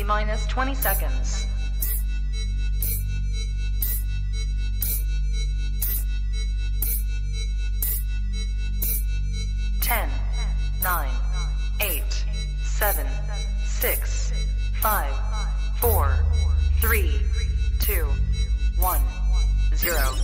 T-minus 20 seconds. 10, 9, 8, 7, 6, 5, 4, 3, 2, 1, 0.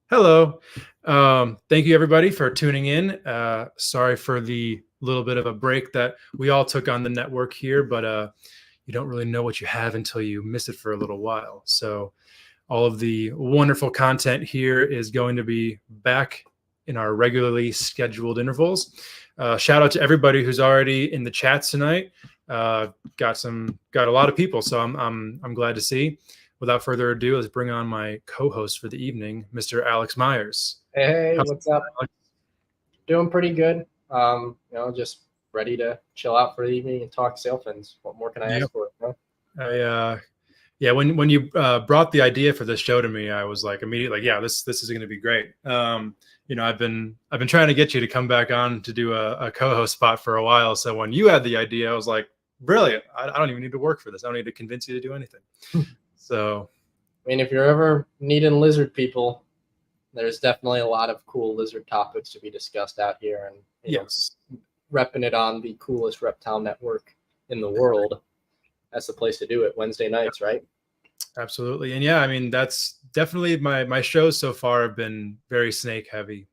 Hello. Thank you everybody for tuning in. Sorry for the little bit of a break that we all took on the network here, but you don't really know what you have until you miss it for a little while. So all of the wonderful content here is going to be back in our regularly scheduled intervals. Shout out to everybody who's already in the chats tonight. Got a lot of people, so I'm glad to see. Without further ado, let's bring on my co-host for the evening, Mr. Alex Myers. Hey, what's up? Doing pretty good. Just ready to chill out for the evening and talk sailfins. What more can I ask for? Yeah, when you brought the idea for this show to me, I was like immediately like, yeah, this is going to be great. I've been trying to get you to come back on to do a co-host spot for a while. So when you had the idea, I was like, brilliant. I don't even need to work for this. I don't need to convince you to do anything. So, I mean, if you're ever needing lizard people, there's definitely a lot of cool lizard topics to be discussed out here, and yes, repping it on the coolest reptile network in the world. That's the place to do it. Wednesday nights, right? Absolutely. And yeah, I mean, that's definitely my shows so far have been very snake heavy.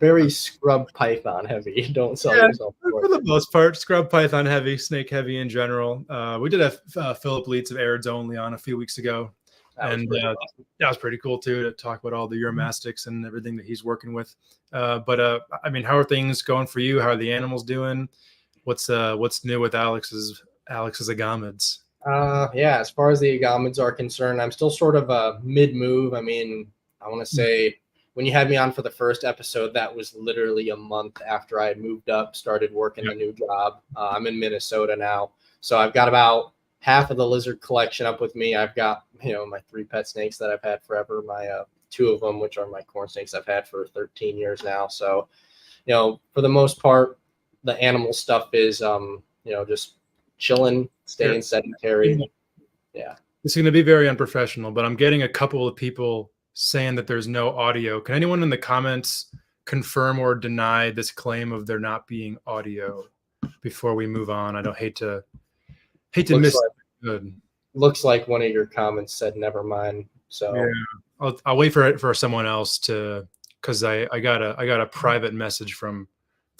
Very scrub python heavy. Don't sell yourself for the most part. Scrub python heavy, snake heavy in general. We did have Philip Leitz of Airds Only on a few weeks ago. That was pretty cool too, to talk about all the Uromastics and everything that he's working with. I mean, how are things going for you? How are the animals doing? What's new with Alex's agamids? Yeah, as far as the agamids are concerned, I'm still sort of a mid-move. I mean, I want to say when you had me on for the first episode, that was literally a month after I had moved up, started working the new job. I'm in Minnesota now, so I've got about half of the lizard collection up with me. I've got, my 3 pet snakes that I've had forever, my 2 of them, which are my corn snakes I've had for 13 years now. So, for the most part, the animal stuff is, just chilling, staying sedentary. Yeah. It's going to be very unprofessional, but I'm getting a couple of people saying that there's no audio. Can anyone in the comments confirm or deny this claim of there not being audio before we move on? I don't hate to miss good. Looks like one of your comments said never mind. So yeah, I'll wait for someone else to, because I got a private message from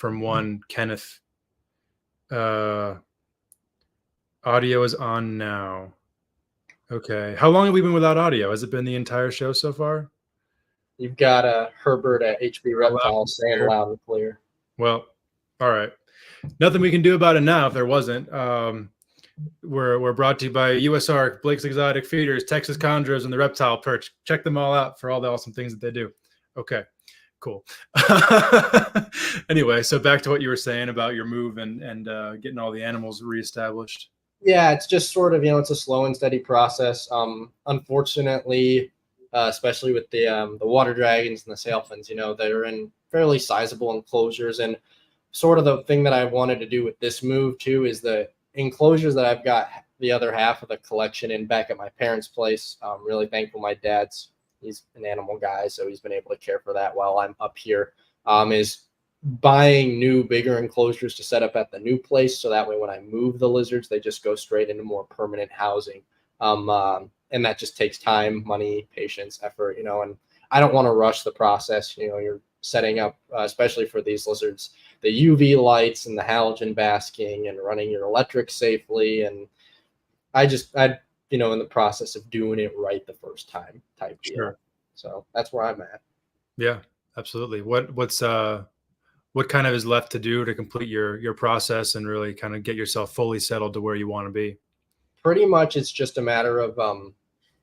one Kenneth. Audio is on now. Okay. How long have we been without audio? Has it been the entire show so far? You've got Herbert at HB Reptile saying loud and clear. Well, all right. Nothing we can do about it now if there wasn't. We're brought to you by USARK, Blake's Exotic Feeders, Texas Chondros, and the Reptile Perch. Check them all out for all the awesome things that they do. Okay, cool. Anyway, so back to what you were saying about your move and getting all the animals reestablished. Yeah, it's just sort of, it's a slow and steady process. Unfortunately, especially with the water dragons and the sailfins, they're in fairly sizable enclosures. And sort of the thing that I wanted to do with this move too is the enclosures that I've got the other half of the collection in back at my parents' place. I'm really thankful my dad's, he's an animal guy, so he's been able to care for that while I'm up here, is buying new, bigger enclosures to set up at the new place. So that way when I move the lizards, they just go straight into more permanent housing. And that just takes time, money, patience, effort, and I don't want to rush the process. You're setting up, especially for these lizards, the UV lights and the halogen basking and running your electric safely. And I in the process of doing it right the first time type deal. Sure. So that's where I'm at. Yeah, absolutely. What kind of is left to do to complete your process and really kind of get yourself fully settled to where you want to be? Pretty much it's just a matter of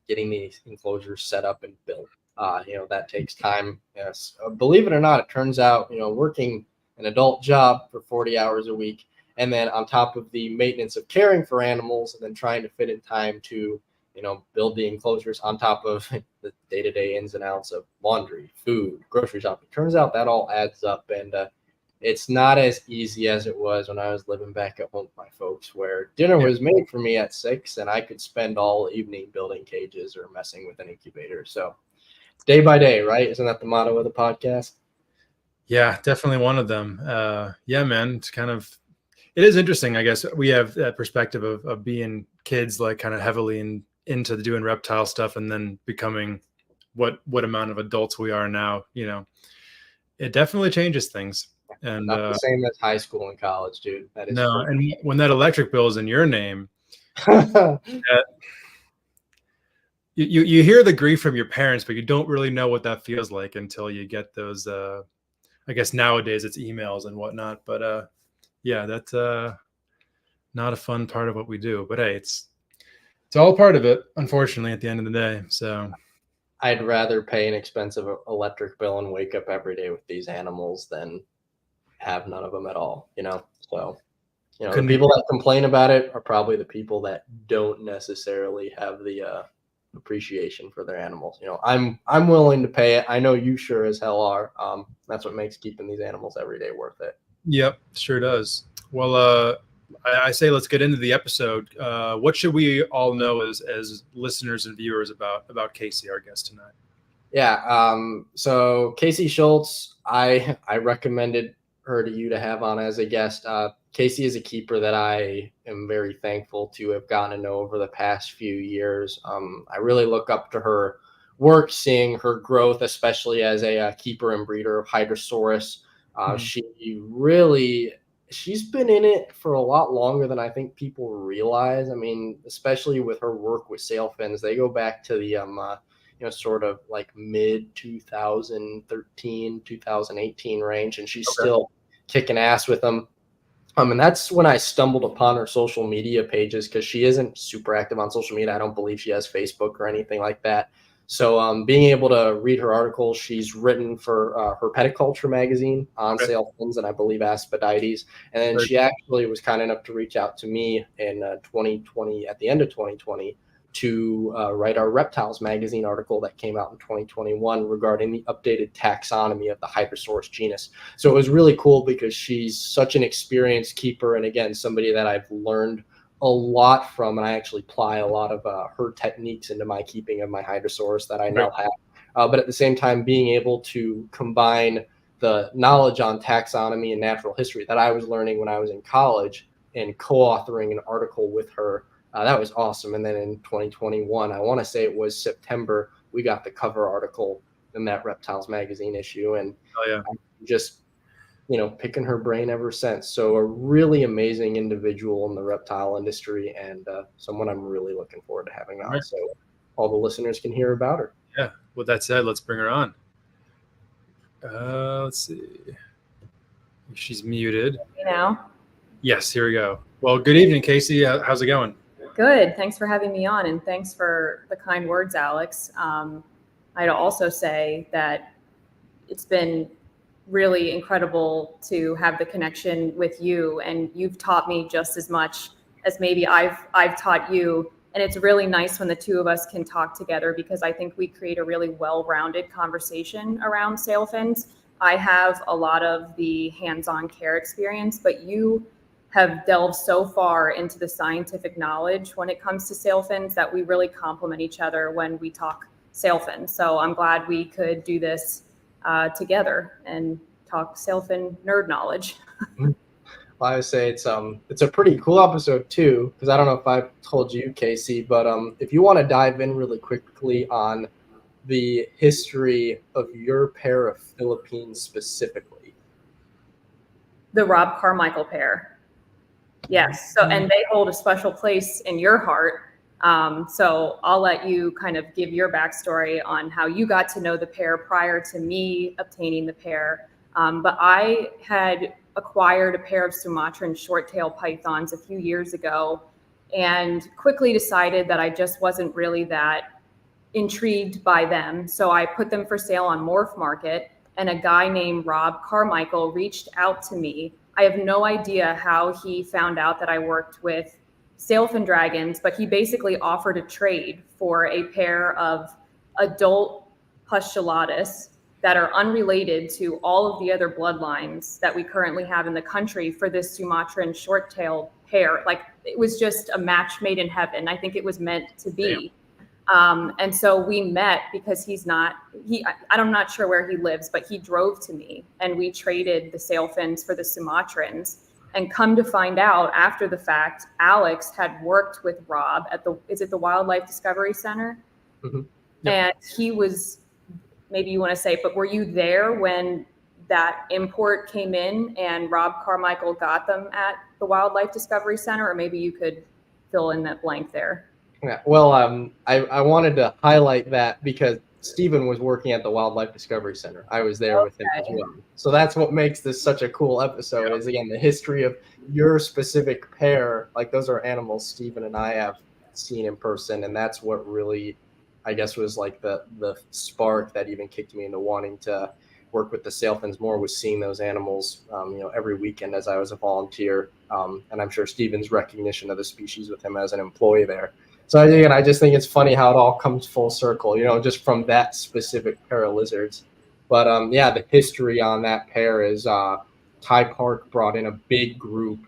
getting the enclosures set up and built. That takes time. Yes. Believe it or not, it turns out, working an adult job for 40 hours a week, and then on top of the maintenance of caring for animals and then trying to fit in time to, build the enclosures on top of the day-to-day ins and outs of laundry, food, grocery shopping. Turns out that all adds up, and it's not as easy as it was when I was living back at home with my folks, where dinner was made for me at 6 and I could spend all evening building cages or messing with an incubator. So day by day, right? Isn't that the motto of the podcast? Yeah, definitely one of them. Yeah, man, it is interesting. I guess we have that perspective of being kids, like kind of heavily into doing reptile stuff and then becoming what amount of adults we are now. It definitely changes things. And not the same as high school and college, dude. That is no. And when that electric bill is in your name, you hear the grief from your parents, but you don't really know what that feels like until you get those. I guess nowadays it's emails and whatnot, but yeah, that's not a fun part of what we do. But hey, it's all part of it, unfortunately, at the end of the day. So I'd rather pay an expensive electric bill and wake up every day with these animals than have none of them at all, So, the people that complain about it are probably the people that don't necessarily have the appreciation for their animals. I'm willing to pay it. I know you sure as hell are. That's what makes keeping these animals every day worth it. Yep, sure does. Well, I say let's get into the episode. What should we all know as listeners and viewers about Kasey, our guest tonight? Yeah. So Kasey Schultz, I recommended her to you to have on as a guest. Kasey is a keeper that I am very thankful to have gotten to know over the past few years. I really look up to her work, seeing her growth, especially as a keeper and breeder of Hydrosaurus. She's been in it for a lot longer than I think people realize. I mean, especially with her work with sailfins, they go back to the sort of like mid 2013, 2018 range, and she's still kicking ass with them. And that's when I stumbled upon her social media pages, because she isn't super active on social media. I don't believe she has Facebook or anything like that. So being able to read her articles, she's written for her Petaculture magazine on sailfins and I believe Aspidites. And then she actually was kind enough to reach out to me in 2020, at the end of 2020, to write our Reptiles magazine article that came out in 2021 regarding the updated taxonomy of the Hydrosaurus genus. So it was really cool because she's such an experienced keeper, and again, somebody that I've learned a lot from, and I actually apply a lot of her techniques into my keeping of my Hydrosaurus that I now have but at the same time being able to combine the knowledge on taxonomy and natural history that I was learning when I was in college and co-authoring an article with her. That was awesome. And then in 2021, I want to say it was September, we got the cover article in that Reptiles magazine issue. And I'm just, picking her brain ever since. So a really amazing individual in the reptile industry, and someone I'm really looking forward to having on. So all the listeners can hear about her. Yeah. With that said, let's bring her on. Let's see. She's muted. Yes, here we go. Well, good evening, Kasey. How's it going? Good. Thanks for having me on, and thanks for the kind words, Alex. I'd also say that it's been really incredible to have the connection with you, and you've taught me just as much as maybe I've taught you. And it's really nice when the two of us can talk together, because I think we create a really well-rounded conversation around sailfins. I have a lot of the hands-on care experience, but you have delved so far into the scientific knowledge when it comes to sailfins that we really complement each other when we talk sailfins. So I'm glad we could do this together and talk sailfin nerd knowledge. Well, I would say it's a pretty cool episode too, because I don't know if I've told you, Kasey, but if you want to dive in really quickly on the history of your pair of Philippines specifically. The Rob Carmichael pair. Yes. So, and they hold a special place in your heart. So I'll let you kind of give your backstory on how you got to know the pair prior to me obtaining the pair. But I had acquired a pair of Sumatran short-tailed pythons a few years ago and quickly decided that I just wasn't really that intrigued by them. So I put them for sale on MORPH Market, and a guy named Rob Carmichael reached out to me. I have no idea how he found out that I worked with sailfin dragons, but he basically offered a trade for a pair of adult Husbandry that are unrelated to all of the other bloodlines that we currently have in the country for this Sumatran short-tailed pair. Like, it was just a match made in heaven. I think it was meant to be. And so we met because I'm not sure where he lives, but he drove to me and we traded the sailfins for the Sumatrans. And come to find out after the fact, Alex had worked with Rob at the Wildlife Discovery Center? Mm-hmm. Yep. And he was, maybe you want to say, but were you there when that import came in and Rob Carmichael got them at the Wildlife Discovery Center? Or maybe you could fill in that blank there. Yeah, well, I wanted to highlight that because Stephen was working at the Wildlife Discovery Center. I was there with him as well. So that's what makes this such a cool episode, is again, the history of your specific pair. Like, those are animals Stephen and I have seen in person. And that's what really, I guess, was like the spark that even kicked me into wanting to work with the sailfins more, was seeing those animals, every weekend as I was a volunteer. And I'm sure Stephen's recognition of the species with him as an employee there. So again, I just think it's funny how it all comes full circle, just from that specific pair of lizards. But the history on that pair is Ty Park brought in a big group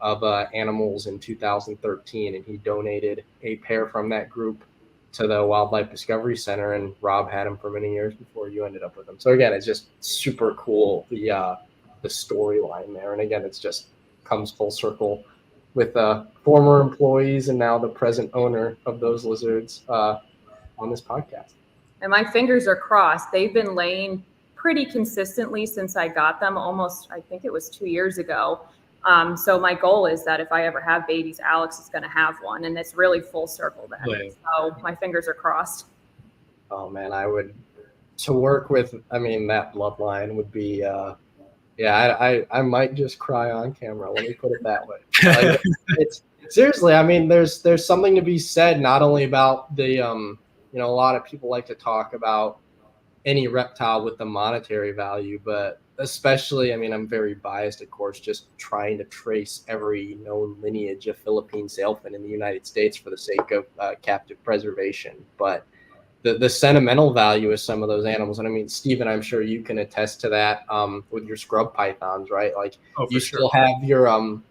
of animals in 2013, and he donated a pair from that group to the Wildlife Discovery Center, and Rob had him for many years before you ended up with him. So again, it's just super cool, the storyline there. And again, it's just comes full circle with former employees and now the present owner of those lizards on this podcast. And my fingers are crossed. They've been laying pretty consistently since I got them, almost, I think it was 2 years ago. So my goal is that if I ever have babies, Alex is going to have one, and it's really full circle then. Right. So my fingers are crossed. Oh man, to work with, that bloodline would be, I might just cry on camera. Let me put it that way. Like, it's seriously, there's something to be said, not only about the, a lot of people like to talk about any reptile with the monetary value, but especially, I'm very biased, of course, just trying to trace every known lineage of Philippine sailfin in the United States for the sake of captive preservation. But the sentimental value of some of those animals, and Stephen, I'm sure you can attest to that with your scrub pythons, right? Like, you still have your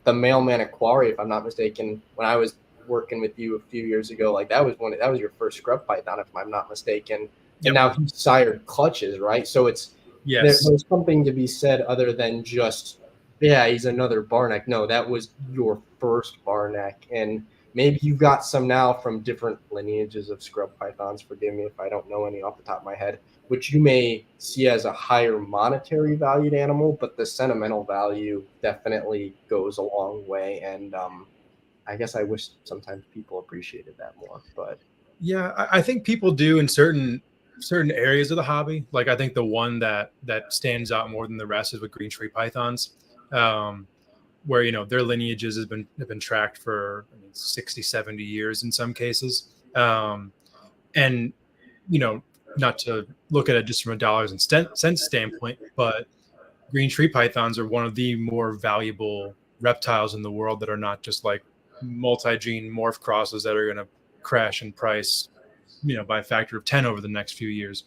the male maniquari, if I'm not mistaken. When I was working with you a few years ago, like that was your first scrub python, if I'm not mistaken. and now he sired clutches, right? So there's something to be said other than just, yeah, he's another bar neck. No, that was your first bar neck. And maybe you've got some now from different lineages of scrub pythons. Forgive me if I don't know any off the top of my head, which you may see as a higher monetary valued animal, but the sentimental value definitely goes a long way. And I guess I wish sometimes people appreciated that more. But yeah, I think people do in certain areas of the hobby. Like I think the one that stands out more than the rest is with green tree pythons. Where, you know, their lineages have been tracked for 60, 70 years in some cases. And, you know, not to look at it just from a dollars and cents standpoint, but green tree pythons are one of the more valuable reptiles in the world that are not just like multi-gene morph crosses that are going to crash in price, you know, by a factor of 10 over the next few years.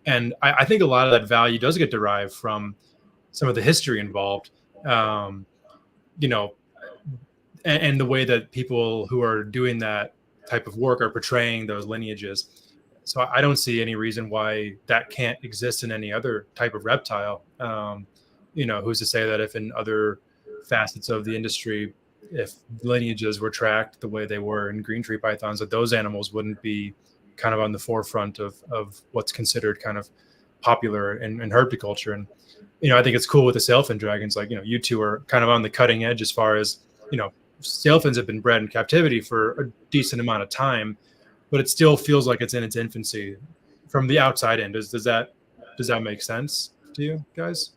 And I think a lot of that value does get derived from some of the history involved. You know, and the way that people who are doing that type of work are portraying those lineages. So I don't see any reason why that can't exist in any other type of reptile. You know, who's to say that if in other facets of the industry, if lineages were tracked the way they were in green tree pythons, that those animals wouldn't be kind of on the forefront of what's considered kind of popular in herpetoculture. And you know, I think it's cool with the sailfin dragons. Like, you know, you two are kind of on the cutting edge as far as, you know, sailfins have been bred in captivity for a decent amount of time, but it still feels like it's in its infancy from the outside in. Does that make sense to you guys?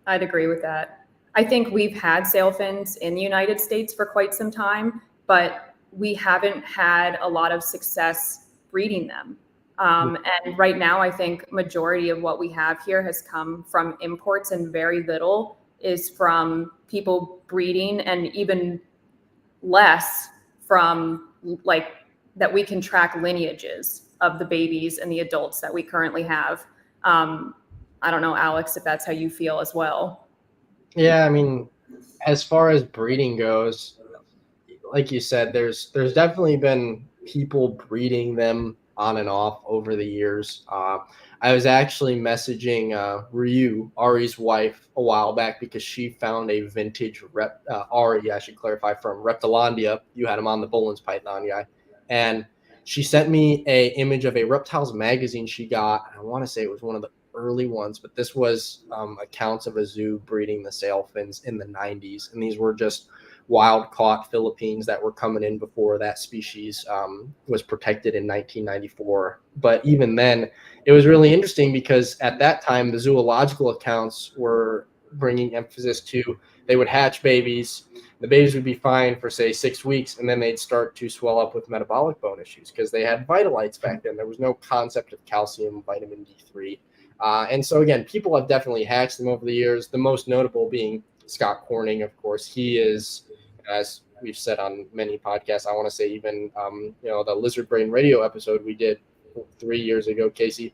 I'd agree with that. I think we've had sailfins in the United States for quite some time, but we haven't had a lot of success breeding them. And right now, I think majority of what we have here has come from imports, and very little is from people breeding, and even less from like that we can track lineages of the babies and the adults that we currently have. I don't know, Alex, if that's how you feel as well. Yeah, I mean, as far as breeding goes, like you said, there's definitely been people breeding them on and off over the years. I was actually messaging Ryu, Ari's wife, a while back because she found a vintage Ari, I should clarify, from Reptilandia. You had him on the Bolin's Python guy. And she sent me a image of a Reptiles magazine she got. I want to say it was one of the early ones, but this was accounts of a zoo breeding the sailfins in the 90s. And these were just wild caught Philippines that were coming in before that species was protected in 1994. But even then, it was really interesting because at that time, the zoological accounts were bringing emphasis to they would hatch babies. The babies would be fine for, say, 6 weeks, and then they'd start to swell up with metabolic bone issues because they had vitalites back then. There was no concept of calcium, vitamin D3. And so, again, people have definitely hatched them over the years, the most notable being Scott Corning, of course. He is, as we've said on many podcasts, I want to say even, the Lizard Brain Radio episode we did 3 years ago, Kasey,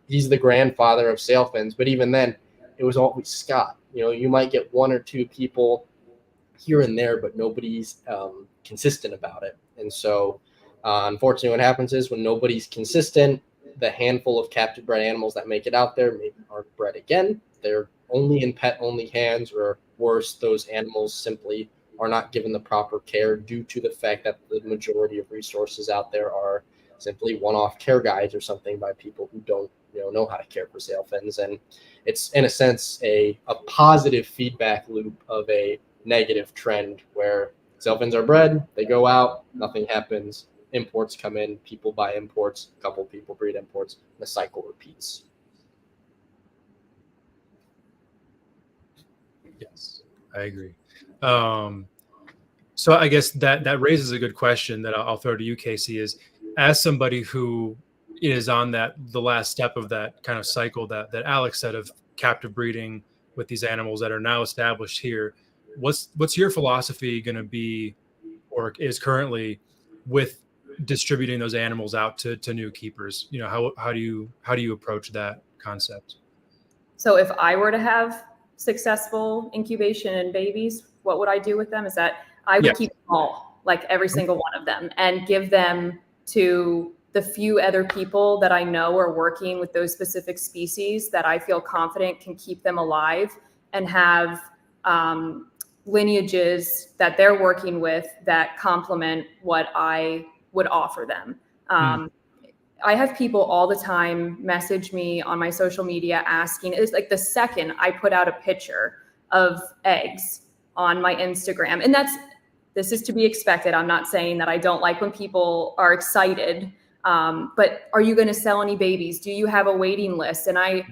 he's the grandfather of sailfins. But even then, it was always Scott. You might get one or two people here and there, but nobody's consistent about it. And so, unfortunately, what happens is when nobody's consistent, the handful of captive bred animals that make it out there maybe aren't bred again. They're only in pet-only hands, or worse, those animals simply are not given the proper care due to the fact that the majority of resources out there are simply one-off care guides or something by people who don't know how to care for sailfins. And it's, in a sense, a positive feedback loop of a negative trend where sailfins are bred, they go out, nothing happens. Imports come in, people buy imports, a couple people breed imports, and the cycle repeats. Yes, I agree. So I guess that raises a good question that I'll throw to you, Kasey, is as somebody who is on the last step of that kind of cycle that Alex said of captive breeding with these animals that are now established here, what's your philosophy going to be, or is currently, with distributing those animals out to new keepers? How do you approach that concept? So if I were to have successful incubation and babies, what would I do with them? Is that I would keep them all, like every single one of them, and give them to the few other people that I know are working with those specific species that I feel confident can keep them alive and have lineages that they're working with that complement what I would offer them. I have people all the time message me on my social media asking, it's like the second I put out a picture of eggs on my Instagram, and this is to be expected. I'm not saying that I don't like when people are excited, but are you going to sell any babies? Do you have a waiting list? And I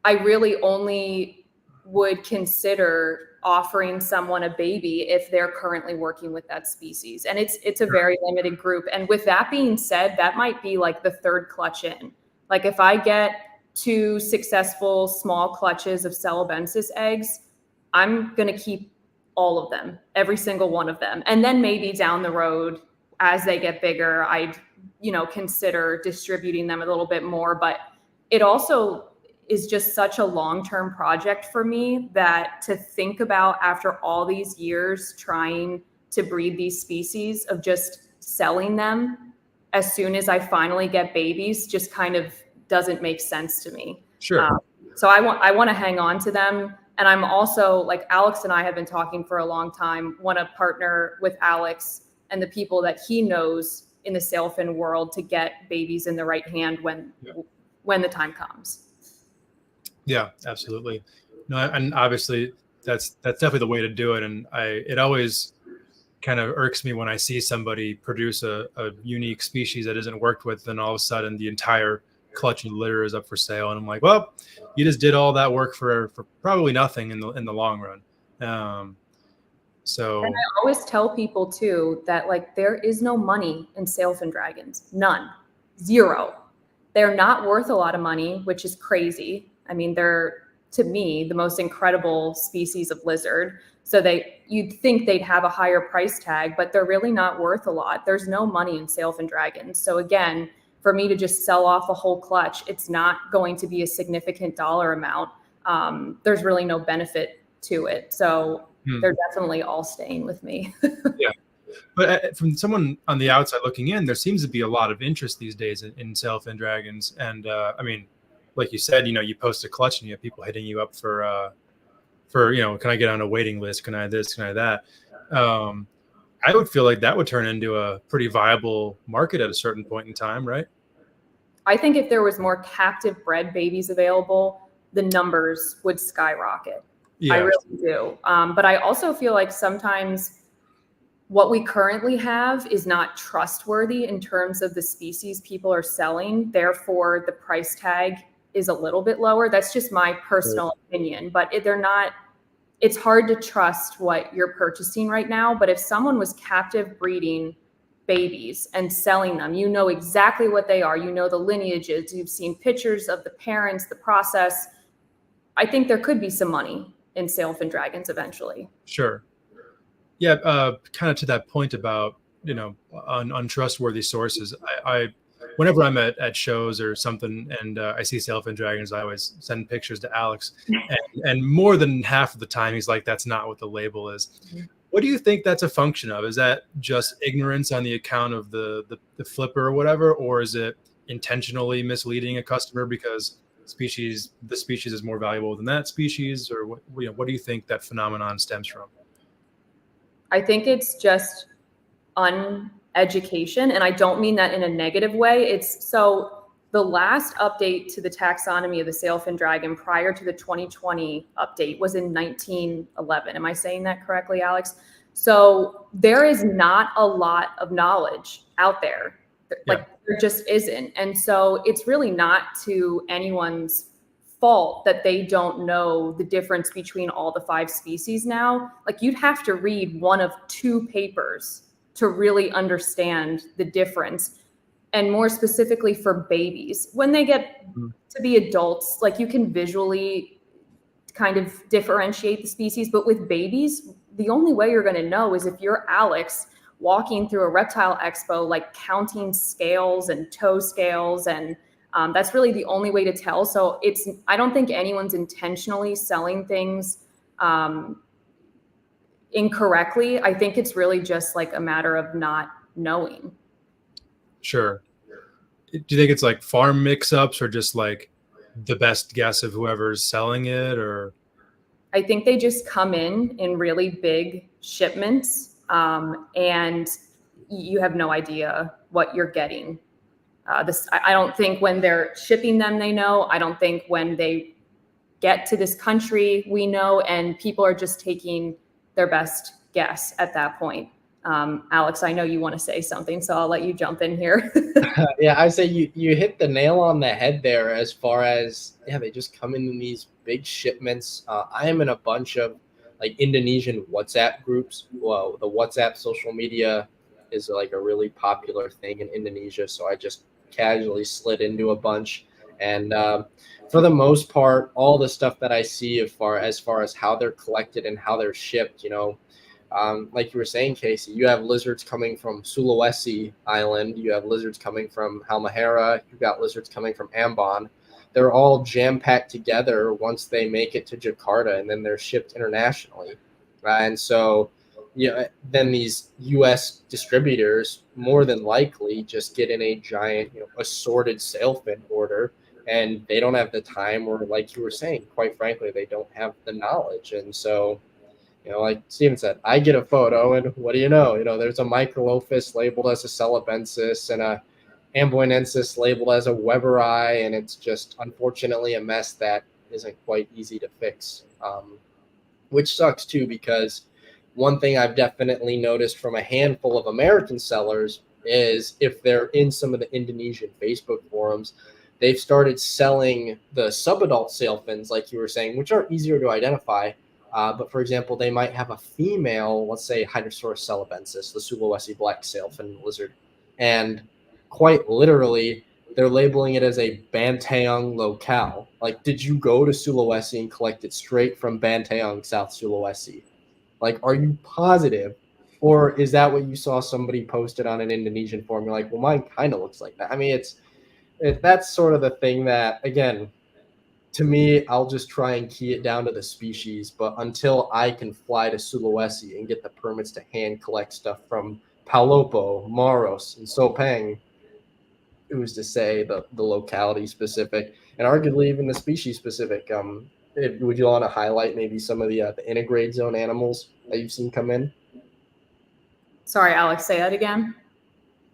really only would consider offering someone a baby if they're currently working with that species. And it's a very limited group. And with that being said, that might be like the third clutch in. Like if I get 2 successful small clutches of Celebensis eggs, I'm going to keep all of them, every single one of them. And then maybe down the road, as they get bigger, I'd, consider distributing them a little bit more. But it also is just such a long-term project for me that to think about after all these years trying to breed these species of just selling them as soon as I finally get babies just kind of doesn't make sense to me. Sure. So I want to hang on to them. And I'm also, like, Alex and I have been talking for a long time, want to partner with Alex and the people that he knows in the sailfin world to get babies in the right hand when the time comes. Yeah, absolutely. No, and obviously that's definitely the way to do it. And it always kind of irks me when I see somebody produce a unique species that isn't worked with, and all of a sudden the entire clutch and litter is up for sale. And I'm like, well, you just did all that work for probably nothing in the long run. So and I always tell people too that, like, there is no money in sailfin dragons. None. Zero. They're not worth a lot of money, which is crazy. I mean, they're, to me, the most incredible species of lizard. So you'd think they'd have a higher price tag, but they're really not worth a lot. There's no money in sailfin dragons. So again, for me to just sell off a whole clutch, it's not going to be a significant dollar amount. There's really no benefit to it. So they're definitely all staying with me. Yeah. But from someone on the outside looking in, there seems to be a lot of interest these days in sailfin dragons. And I mean, like you said, you post a clutch and you have people hitting you up for can I get on a waiting list? Can I this? Can I that? I would feel like that would turn into a pretty viable market at a certain point in time, right? I think if there was more captive bred babies available, the numbers would skyrocket. Yeah. I really do. But I also feel like sometimes what we currently have is not trustworthy in terms of the species people are selling. Therefore, the price tag is a little bit lower. That's just my personal opinion. But it's hard to trust what you're purchasing right now. But if someone was captive breeding babies and selling them, you know exactly what they are. You know the lineages. You've seen pictures of the parents, the process. I think there could be some money in sailfin dragons eventually. Sure. Yeah. Kind of to that point about, untrustworthy sources. I whenever I'm at shows or something and I see sailfin dragons, I always send pictures to Alex, and more than half of the time he's like, that's not what the label is. Mm-hmm. What do you think that's a function of? Is that just ignorance on the account of the flipper or whatever, or is it intentionally misleading a customer because the species is more valuable than that species, or what do you think that phenomenon stems from? I think it's just uneducation, and I don't mean that in a negative way. So the last update to the taxonomy of the sailfin dragon prior to the 2020 update was in 1911. Am I saying that correctly, Alex? So there is not a lot of knowledge out there. Like, there just isn't. And so it's really not to anyone's fault that they don't know the difference between all the 5 species now. Like, you'd have to read one of 2 papers to really understand the difference. And more specifically for babies, when they get to be adults, like, you can visually kind of differentiate the species. But with babies, the only way you're going to know is if you're Alex walking through a reptile expo, like counting scales and toe scales. And that's really the only way to tell. So I don't think anyone's intentionally selling things incorrectly. I think it's really just like a matter of not knowing. Sure. do you think it's like farm mix-ups or just like the best guess of whoever's selling it? Or I think they just come in really big shipments, and you have no idea what you're getting. I don't think when they're shipping them, they know. I don't think when they get to this country, we know, and people are just taking their best guess at that point. Alex, I know you want to say something, so I'll let you jump in here. Yeah, I say you hit the nail on the head there as far as, they just come in these big shipments. I am in a bunch of like Indonesian WhatsApp groups. Well, the WhatsApp social media is like a really popular thing in Indonesia, so I just casually slid into a bunch. And for the most part, all the stuff that I see as far as how they're collected and how they're shipped, like you were saying, Kasey, you have lizards coming from Sulawesi Island. You have lizards coming from Halmahera. You've got lizards coming from Ambon. They're all jam-packed together once they make it to Jakarta, and then they're shipped internationally. And so, then these U.S. distributors more than likely just get in a giant, assorted sailfin order, and they don't have the time, or like you were saying, quite frankly, they don't have the knowledge. And so, like Steven said, I get a photo, and what do you know? There's a Microlophus labeled as a Celebensis and a Amboinensis labeled as a Weberi, and it's just unfortunately a mess that isn't quite easy to fix, which sucks too, because one thing I've definitely noticed from a handful of American sellers is if they're in some of the Indonesian Facebook forums, they've started selling the subadult sailfins, like you were saying, which are easier to identify. But for example, they might have a female, let's say Hydrosaurus celebensis, the Sulawesi black sailfin lizard, and quite literally, they're labeling it as a Bantaeng locale. Like, did you go to Sulawesi and collect it straight from Bantaeng, South Sulawesi? Like, are you positive? Or is that what you saw somebody posted on an Indonesian forum? You're like, well, mine kind of looks like that. I mean, that's sort of the thing that, again, to me, I'll just try and key it down to the species. But until I can fly to Sulawesi and get the permits to hand collect stuff from Palopo, Maros, and Sopeng, who's to say the locality specific, and arguably even the species specific. Would you want to highlight maybe some of the integrate zone animals that you've seen come in? Sorry, Alex, say that again.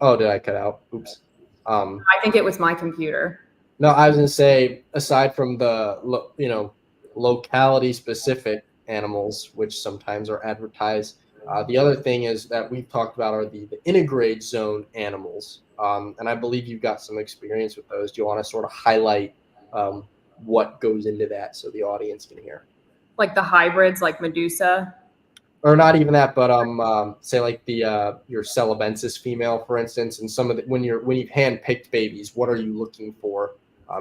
Oh, did I cut out? Oops. I think it was my computer. No, I was going to say, aside from the, locality specific animals, which sometimes are advertised, the other thing is that we've talked about are the integrate zone animals. And I believe you've got some experience with those. Do you want to sort of highlight what goes into that so the audience can hear? Like the hybrids, like Medusa? Or not even that, but say like the your Celebensis female, for instance, and some of the when you've hand-picked babies, what are you looking for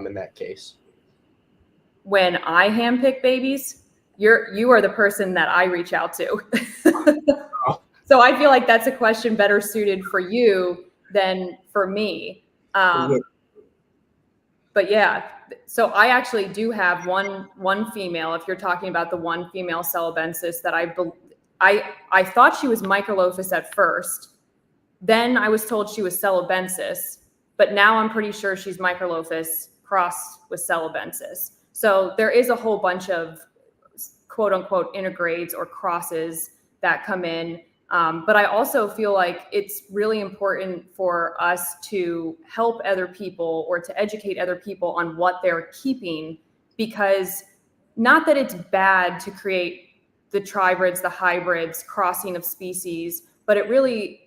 in that case? When I handpick babies, you are the person that I reach out to. So I feel like that's a question better suited for you than for me. But yeah, so I actually do have one female. If you're talking about the one female Celebensis that I thought she was Microlophus at first. Then I was told she was Celebensis, but now I'm pretty sure she's Microlophus crossed with Celebensis. So there is a whole bunch of quote unquote intergrades or crosses that come in. But I also feel like it's really important for us to help other people or to educate other people on what they're keeping, because not that it's bad to create the tribrids, the hybrids, crossing of species, but it really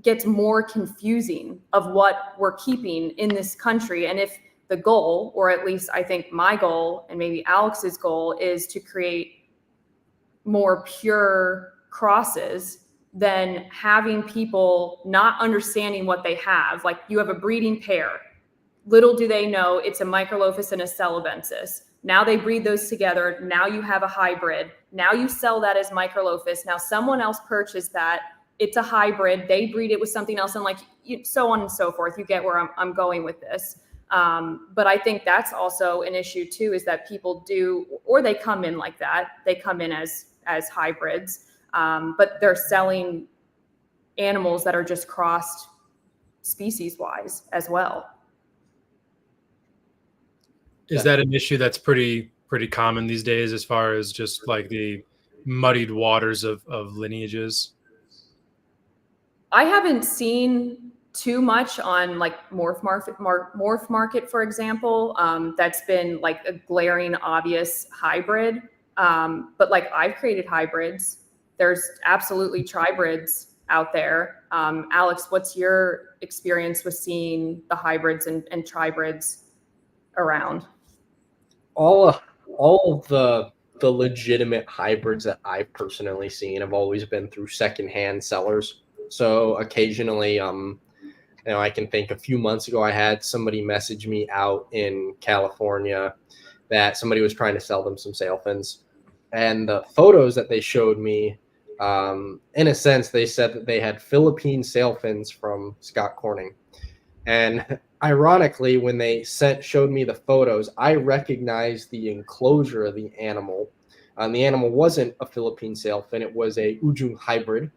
gets more confusing of what we're keeping in this country. And if the goal, or at least I think my goal and maybe Alex's goal, is to create more pure crosses, then having people not understanding what they have, like you have a breeding pair, little do they know it's a Microlophus and a Celebensis. Now they breed those together. Now you have a hybrid. Now you sell that as Microlophus. Now someone else purchased that. It's a hybrid. They breed it with something else, and so on and so forth. You get where I'm going with this. But I think that's also an issue too, is that people do, or they come in like that. They come in as hybrids, but they're selling animals that are just crossed species wise as well. Is that an issue that's pretty common these days, as far as just like the muddied waters of lineages? I haven't seen too much on like morph market, for example. That's been like a glaring obvious hybrid. But like I've created hybrids. There's absolutely tribrids out there. Alex, what's your experience with seeing the hybrids and tribrids around? All of the legitimate hybrids that I've personally seen have always been through secondhand sellers. So occasionally, I can think a few months ago, I had somebody message me out in California that somebody was trying to sell them some sailfins. And the photos that they showed me, in a sense, they said that they had Philippine sailfins from Scott Corning. And ironically, when they showed me the photos, I recognized the enclosure of the animal. The animal wasn't a Philippine sailfin. It was a Ujung hybrid,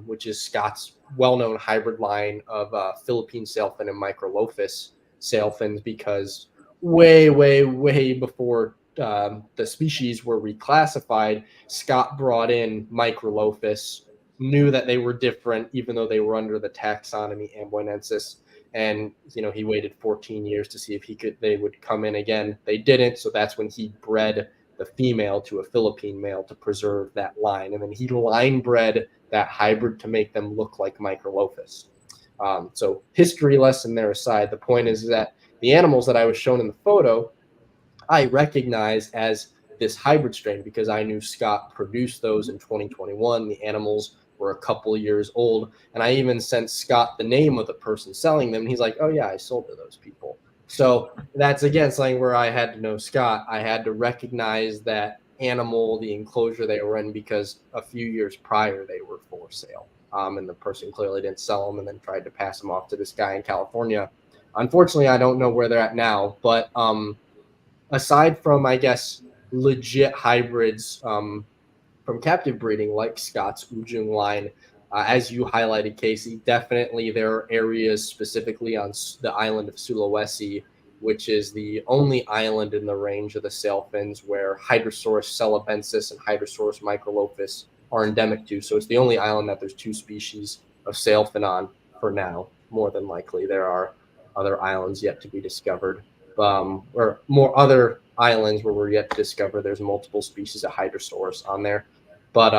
which is Scott's well-known hybrid line of Philippine sailfin and Microlophus sailfins, because way, way, way before the species were reclassified, Scott brought in Microlophus, knew that they were different, even though they were under the taxonomy Amboinensis. And, he waited 14 years to see if they would come in again. They didn't. So that's when he bred the female to a Philippine male to preserve that line. And then he line bred that hybrid to make them look like Microlophus. So history lesson there aside, the point is that the animals that I was shown in the photo, I recognized as this hybrid strain because I knew Scott produced those in 2021. The animals were a couple of years old. And I even sent Scott the name of the person selling them. And he's like, oh yeah, I sold to those people. So that's, again, something where I had to know Scott. I had to recognize that animal, the enclosure they were in, because a few years prior they were for sale. And the person clearly didn't sell them and then tried to pass them off to this guy in California. Unfortunately, I don't know where they're at now. But aside from, I guess, legit hybrids from captive breeding like Scott's Ujung line, as you highlighted, Kasey, definitely there are areas specifically on the island of Sulawesi, which is the only island in the range of the sailfins where Hydrosaurus celebensis and Hydrosaurus microlophus are endemic to. So it's the only island that there's two species of sailfin on for now. More than likely, there are other islands yet to be discovered, or more other islands where we're yet to discover there's multiple species of Hydrosaurus on there. But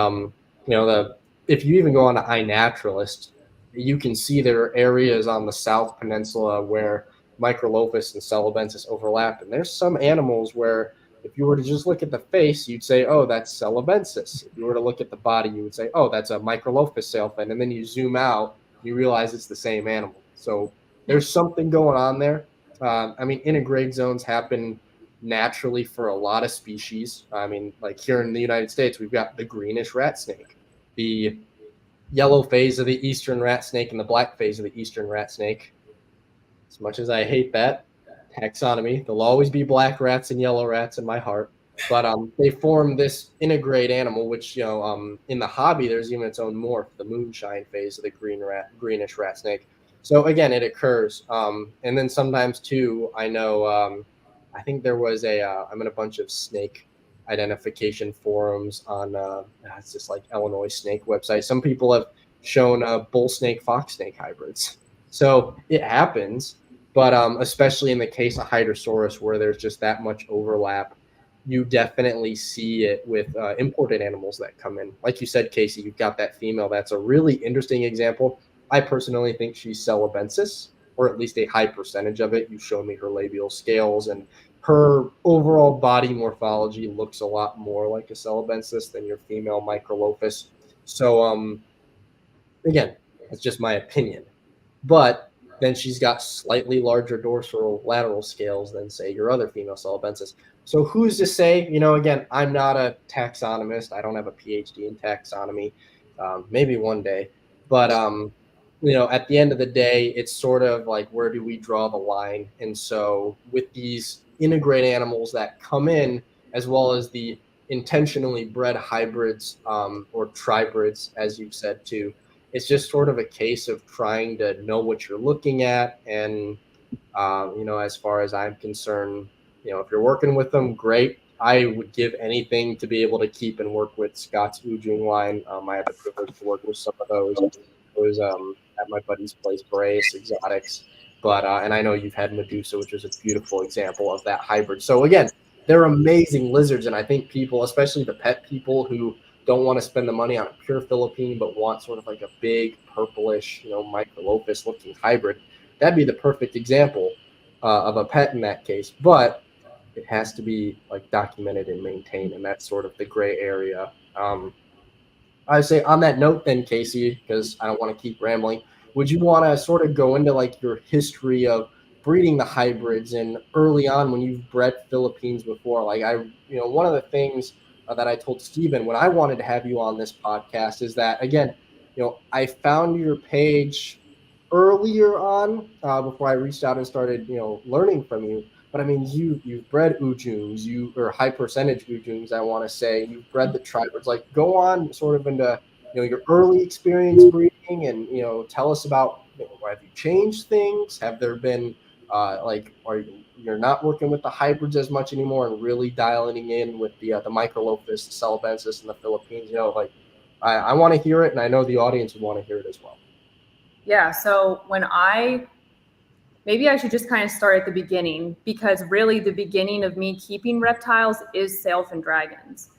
if you even go on to iNaturalist, you can see there are areas on the South Peninsula where Microlophus and celebensis overlap, and there's some animals where if you were to just look at the face, you'd say, oh, that's celebensis. If you were to look at the body, you would say, oh, that's a Microlophus sailfin, and then you zoom out, you realize it's the same animal. So there's something going on there. Integrate zones happen naturally for a lot of species. Like here in the United States, we've got the greenish rat snake, the yellow phase of the eastern rat snake, and the black phase of the eastern rat snake. As much as I hate that taxonomy, there'll always be black rats and yellow rats in my heart. But they form this integrate animal, which in the hobby there's even its own morph, the moonshine phase of the greenish rat snake. So again, it occurs. And then sometimes too, I know, I think there was I'm in a bunch of snake identification forums on, it's just like Illinois snake website. Some people have shown bull snake, fox snake hybrids. So it happens, but especially in the case of Hydrosaurus, where there's just that much overlap, you definitely see it with imported animals that come in. Like you said, Kasey, you've got that female. That's a really interesting example. I personally think she's celebensis, or at least a high percentage of it. You showed me her labial scales, and her overall body morphology looks a lot more like a celebensis than your female Microlophus. So, again, that's just my opinion. But then she's got slightly larger dorsal lateral scales than, say, your other female celebensis. So who's to say? Again, I'm not a taxonomist. I don't have a PhD in taxonomy. Maybe one day. But at the end of the day, it's sort of like, where do we draw the line? And so with these integrate animals that come in, as well as the intentionally bred hybrids or tribrids, as you've said too, it's just sort of a case of trying to know what you're looking at. And, as far as I'm concerned, if you're working with them, great. I would give anything to be able to keep and work with Scott's Ujung line. I had the privilege to work with some of those. It was at my buddy's place, Brace Exotics. But and I know you've had Medusa, which is a beautiful example of that hybrid. So again, they're amazing lizards, and I think people, especially the pet people who don't want to spend the money on a pure Philippine, but want sort of like a big purplish, Microlophus looking hybrid, that'd be the perfect example of a pet in that case. But it has to be like documented and maintained, and that's sort of the gray area. I would say on that note then, Kasey, because I don't want to keep rambling, would you want to sort of go into like your history of breeding the hybrids and early on when you've bred Philippines before? Like one of the things that I told Steven when I wanted to have you on this podcast is that, again, I found your page earlier on before I reached out and started, learning from you. But I mean, you've bred Ujungs, or high percentage Ujungs, I want to say. You've bred the tribrids. Like, go on sort of into your early experience breeding, and tell us about have you changed things? Have there been you're not working with the hybrids as much anymore and really dialing in with the Microlophus, Celebensis, and the Philippines? I want to hear it, and I know the audience would want to hear it as well. Yeah. So maybe I should just kind of start at the beginning, because really the beginning of me keeping reptiles is sailfin dragons.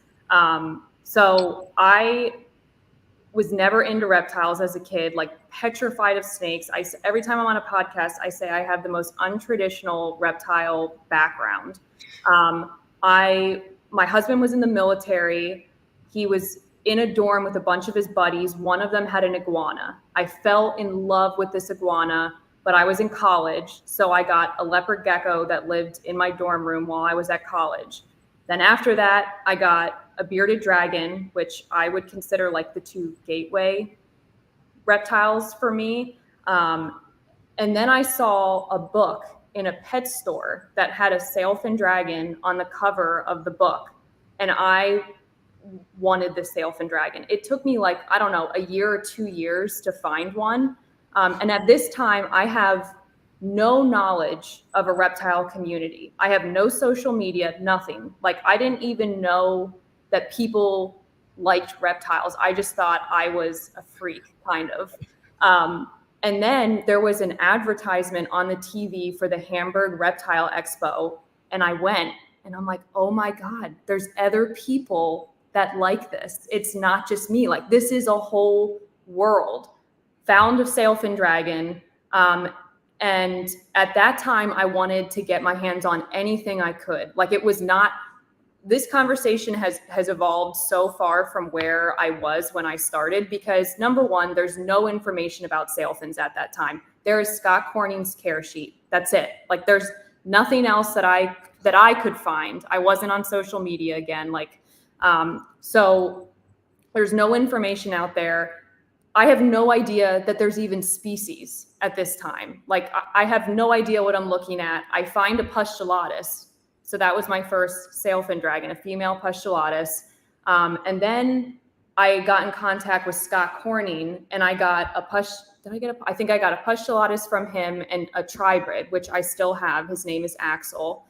So I was never into reptiles as a kid, like petrified of snakes. Every time I'm on a podcast, I say I have the most untraditional reptile background. My husband was in the military. He was in a dorm with a bunch of his buddies. One of them had an iguana. I fell in love with this iguana, but I was in college, so I got a leopard gecko that lived in my dorm room while I was at college. Then after that, I got a bearded dragon, which I would consider like the two gateway reptiles for me. And then I saw a book in a pet store that had a sailfin dragon on the cover of the book, and I wanted the sailfin dragon. It took me like, I don't know, a year or 2 years to find one. And at this time, I have no knowledge of a reptile community. I have no social media, nothing. Like, I didn't even know that people liked reptiles. I just thought I was a freak, kind of. And then there was an advertisement on the TV for the Hamburg Reptile Expo. And I went, and I'm like, oh my God, there's other people that like this. It's not just me. Like, this is a whole world. Found a sailfin dragon. And at that time, I wanted to get my hands on anything I could. Like, it was not, this conversation has evolved so far from where I was when I started, because number one, there's no information about sailfins at that time. There is Scott Corning's care sheet. That's it. Like, there's nothing else that I could find. I wasn't on social media again. So there's no information out there. I have no idea that there's even species at this time. Like, I have no idea what I'm looking at. I find a Pustulatus. So that was my first sailfin dragon, a female Pustulatus. And then I got in contact with Scott Corning, and I got I think I got a Pustulatus from him and a tribrid, which I still have. His name is Axel.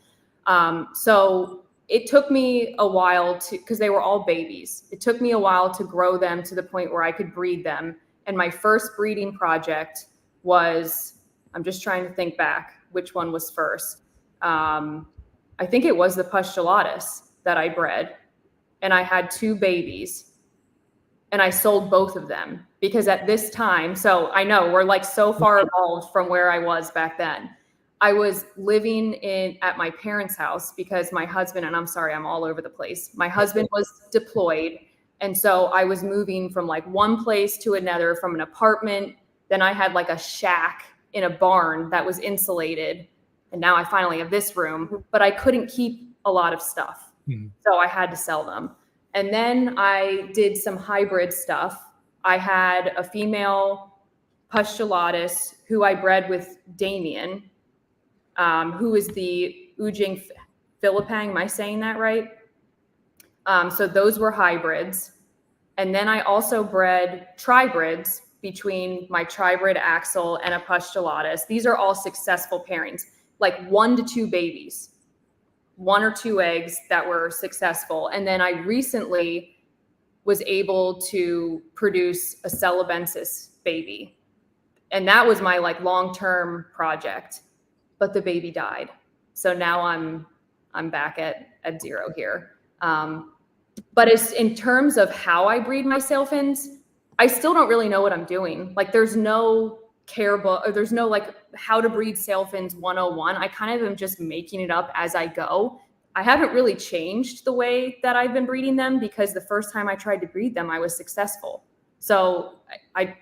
So it took me a while because they were all babies. It took me a while to grow them to the point where I could breed them. And my first breeding project was, I'm just trying to think back which one was first. I think it was the Pustulatus that I bred, and I had 2 babies, and I sold both of them because at this time, so I know we're like so far evolved from where I was back then. I was living at my parents' house because my husband, and I'm sorry, I'm all over the place. My husband was deployed. And so I was moving from like one place to another, from an apartment. Then I had like a shack in a barn that was insulated. And now I finally have this room, but I couldn't keep a lot of stuff. So I had to sell them. And then I did some hybrid stuff. I had a female Pustulatus who I bred with Damien, who is the Ujung Philippang. Am I saying that right? So those were hybrids. And then I also bred tribrids between my tribrid Axel and a Pustulatus. These are all successful pairings, like 1 to 2 babies. 1 or 2 eggs that were successful. And then I recently was able to produce a celebensis baby. And that was my like long-term project, but the baby died. So now I'm back at 0 here. But it's in terms of how I breed my sailfins, I still don't really know what I'm doing. Like there's no care book, or there's no like how to breed sailfins 101. I kind of am just making it up as I go. I haven't really changed the way that I've been breeding them because the first time I tried to breed them, I was successful. So I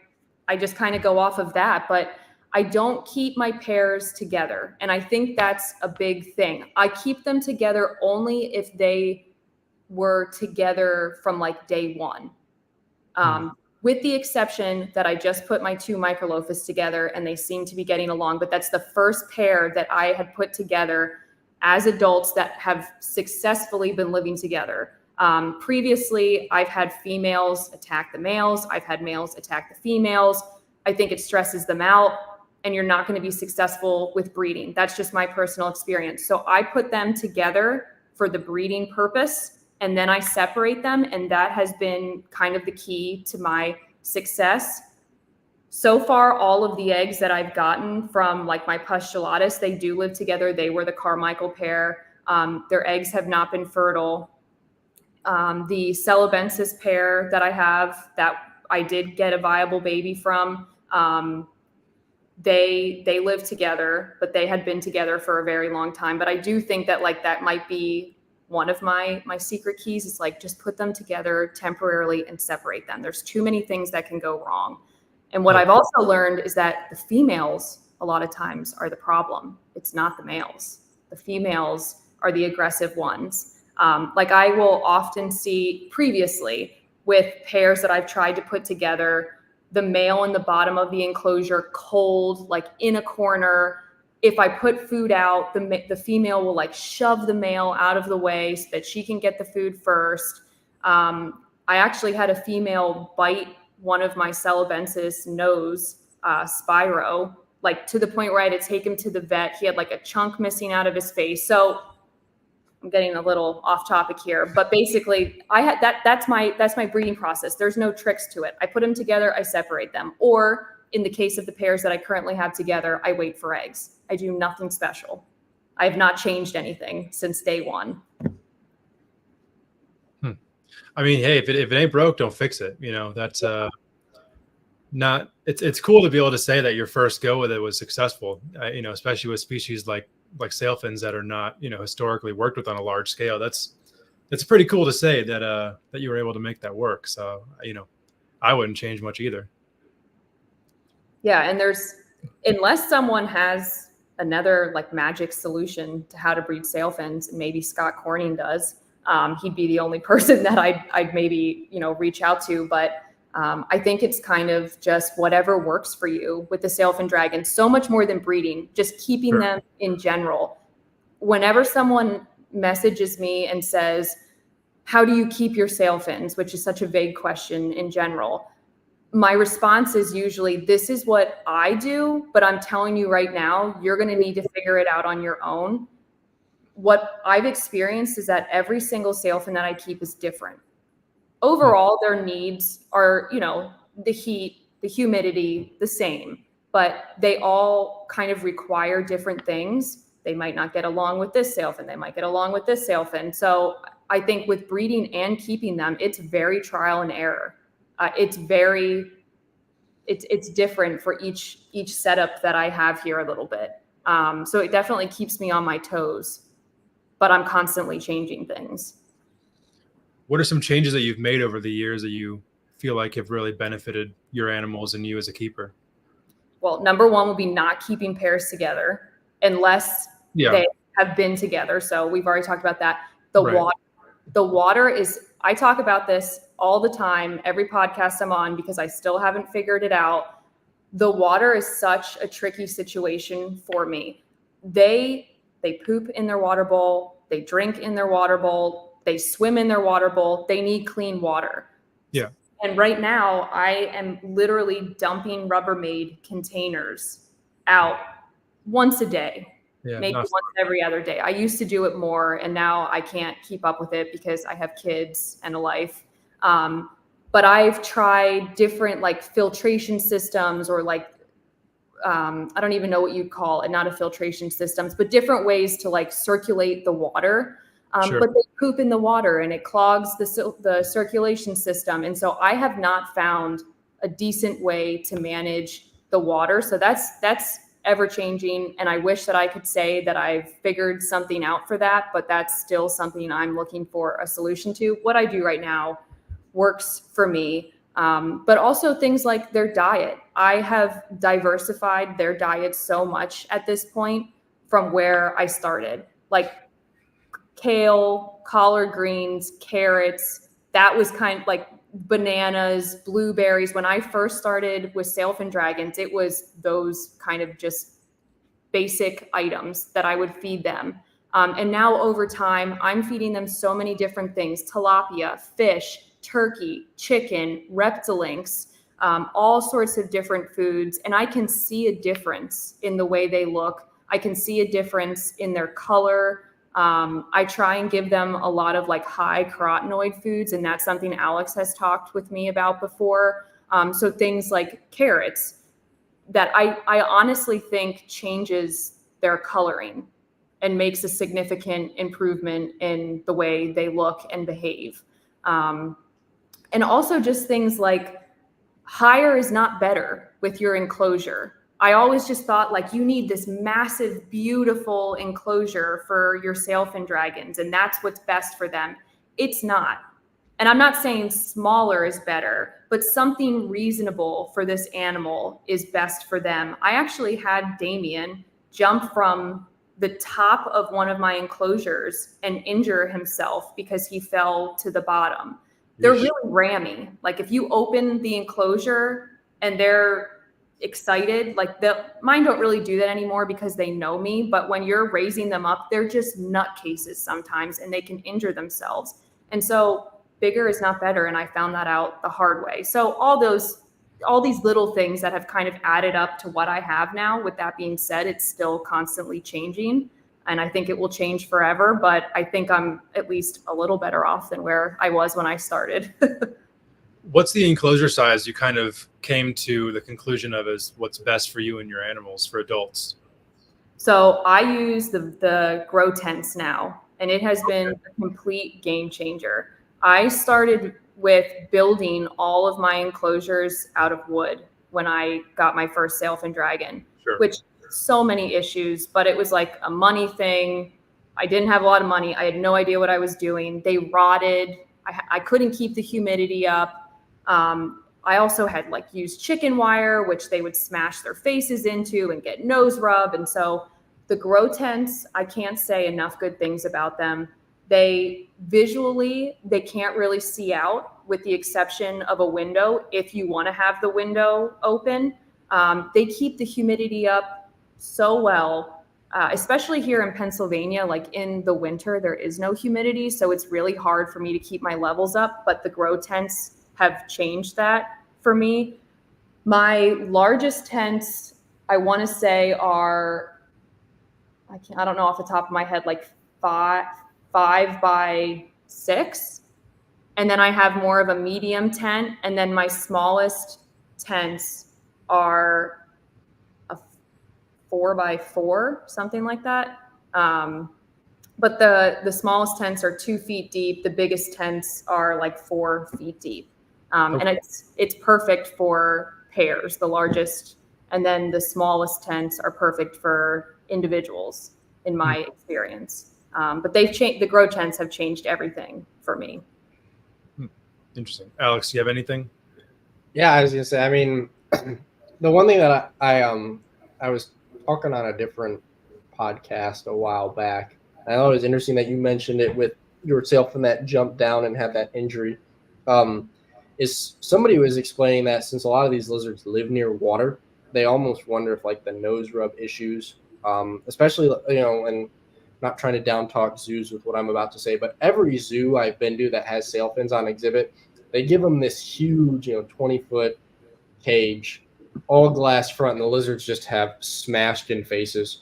just kind of go off of that, but I don't keep my pairs together. And I think that's a big thing. I keep them together only if they were together from like day 1. With the exception that I just put my 2 microlophus together and they seem to be getting along, but that's the first pair that I had put together as adults that have successfully been living together. Previously, I've had females attack the males. I've had males attack the females. I think it stresses them out and you're not going to be successful with breeding. That's just my personal experience. So I put them together for the breeding purpose and then I separate them. And that has been kind of the key to my success. So far, all of the eggs that I've gotten from like my postulatus, they do live together. They were the Carmichael pair. Their eggs have not been fertile. The celebensis pair that I have that I did get a viable baby from, they live together, but they had been together for a very long time. But I do think that like that might be one of my secret keys is like just put them together temporarily and separate them. There's too many things that can go wrong. And what I've also learned is that the females a lot of times are the problem. It's not the males. The females are the aggressive ones. Like I will often see previously with pairs that I've tried to put together, the male in the bottom of the enclosure, cold, like in a corner. If I put food out, the female will like shove the male out of the way so that she can get the food first. I actually had a female bite one of my celebensis nose, Spyro, like to the point where I had to take him to the vet. He had like a chunk missing out of his face. So I'm getting a little off topic here, but basically I had that's my breeding process. There's no tricks to it. I put them together, I separate them. Or in the case of the pairs that I currently have together, I wait for eggs. I do nothing special. I have not changed anything since day 1. I mean, hey, if it ain't broke, don't fix it. You know, that's not. It's cool to be able to say that your first go with it was successful. You know, especially with species like sailfins that are not, you know, historically worked with on a large scale. That's pretty cool to say that you were able to make that work. So, you know, I wouldn't change much either. Yeah, and unless someone has another like magic solution to how to breed sailfins, and maybe Scott Corning does. He'd be the only person that I'd maybe, you know, reach out to. But I think it's kind of just whatever works for you with the sailfin dragon. So much more than breeding, just keeping them in general. Whenever someone messages me and says, how do you keep your sailfins, which is such a vague question in general, my response is usually, this is what I do, but I'm telling you right now, you're going to need to figure it out on your own. What I've experienced is that every single sailfin that I keep is different. Overall, their needs are, you know, the heat, the humidity, the same, but they all kind of require different things. They might not get along with this sailfin. They might get along with this sailfin. So I think with breeding and keeping them, it's very trial and error. It's different for each setup that I have here a little bit. So it definitely keeps me on my toes, but I'm constantly changing things. What are some changes that you've made over the years that you feel like have really benefited your animals and you as a keeper? Well, number one would be not keeping pairs together unless they have been together. So we've already talked about that. The water is, I talk about this all the time, every podcast I'm on, because I still haven't figured it out. The water is such a tricky situation for me. They poop in their water bowl. They drink in their water bowl. They swim in their water bowl. They need clean water. Yeah. And right now I am literally dumping Rubbermaid containers out once a day. Yeah, maybe not- once every other day. I used to do it more, and now I can't keep up with it because I have kids and a life. But I've tried different like filtration systems, or like I don't even know what you'd call it, not a filtration systems, but different ways to like circulate the water. Sure. But they poop in the water and it clogs the circulation system. And so I have not found a decent way to manage the water. So that's ever changing. And I wish that I could say that I've figured something out for that, but that's still something I'm looking for a solution to. What I do right now works for me. But also things like their diet. I have diversified their diet so much at this point from where I started. Like kale, collard greens, carrots, that was kind of like bananas, blueberries. When I first started with sailfin dragons, it was those kind of just basic items that I would feed them. And now over time, I'm feeding them so many different things: tilapia, fish, turkey, chicken, reptilinks, all sorts of different foods. And I can see a difference in the way they look. I can see a difference in their color. I try and give them a lot of like high carotenoid foods, and that's something Alex has talked with me about before. So things like carrots that I honestly think changes their coloring and makes a significant improvement in the way they look and behave. And also just things like higher is not better with your enclosure. I always just thought like you need this massive, beautiful enclosure for your sailfin dragons, and that's what's best for them. It's not. And I'm not saying smaller is better, but something reasonable for this animal is best for them. I actually had Damien jump from the top of one of my enclosures and injure himself because he fell to the bottom. They're really rammy. Like if you open the enclosure and they're excited, like mine don't really do that anymore because they know me, but when you're raising them up, they're just nutcases sometimes and they can injure themselves. And so bigger is not better. And I found that out the hard way. So all these little things that have kind of added up to what I have now. With that being said, it's still constantly changing. And I think it will change forever, but I think I'm at least a little better off than where I was when I started. What's the enclosure size you kind of came to the conclusion of as what's best for you and your animals for adults? So I use the grow tents now, and it has been a complete game changer. I started with building all of my enclosures out of wood when I got my first sailfin dragon, Sure. Which so many issues, but it was like a money thing. I didn't have a lot of money. I had no idea what I was doing. They rotted. I couldn't keep the humidity up. I also had like used chicken wire, which they would smash their faces into and get nose rub. And so the grow tents, I can't say enough good things about them. They can't really see out, with the exception of a window. If you want to have the window open, they keep the humidity up so well, especially here in Pennsylvania. Like in the winter, there is no humidity, so it's really hard for me to keep my levels up. But the grow tents have changed that for me. My largest tents, I want to say, are, I don't know off the top of my head, like 5 by 6. And then I have more of a medium tent. And then my smallest tents are a 4 by 4, something like that. But the smallest tents are 2 feet deep. The biggest tents are like 4 feet deep. And it's perfect for pairs, the largest. And then the smallest tents are perfect for individuals, in my experience. But they've changed. The grow tents have changed everything for me. Interesting. Alex, do you have anything? Yeah, I was gonna say, I mean, the one thing that I was talking on a different podcast a while back. I thought it was interesting that you mentioned it with yourself and that jumped down and had that injury. Is somebody was explaining that since a lot of these lizards live near water, they almost wonder if like the nose rub issues, especially, and not trying to down talk zoos with what I'm about to say, but every zoo I've been to that has sailfins on exhibit, they give them this huge, 20-foot cage, all glass front, and the lizards just have smashed in faces.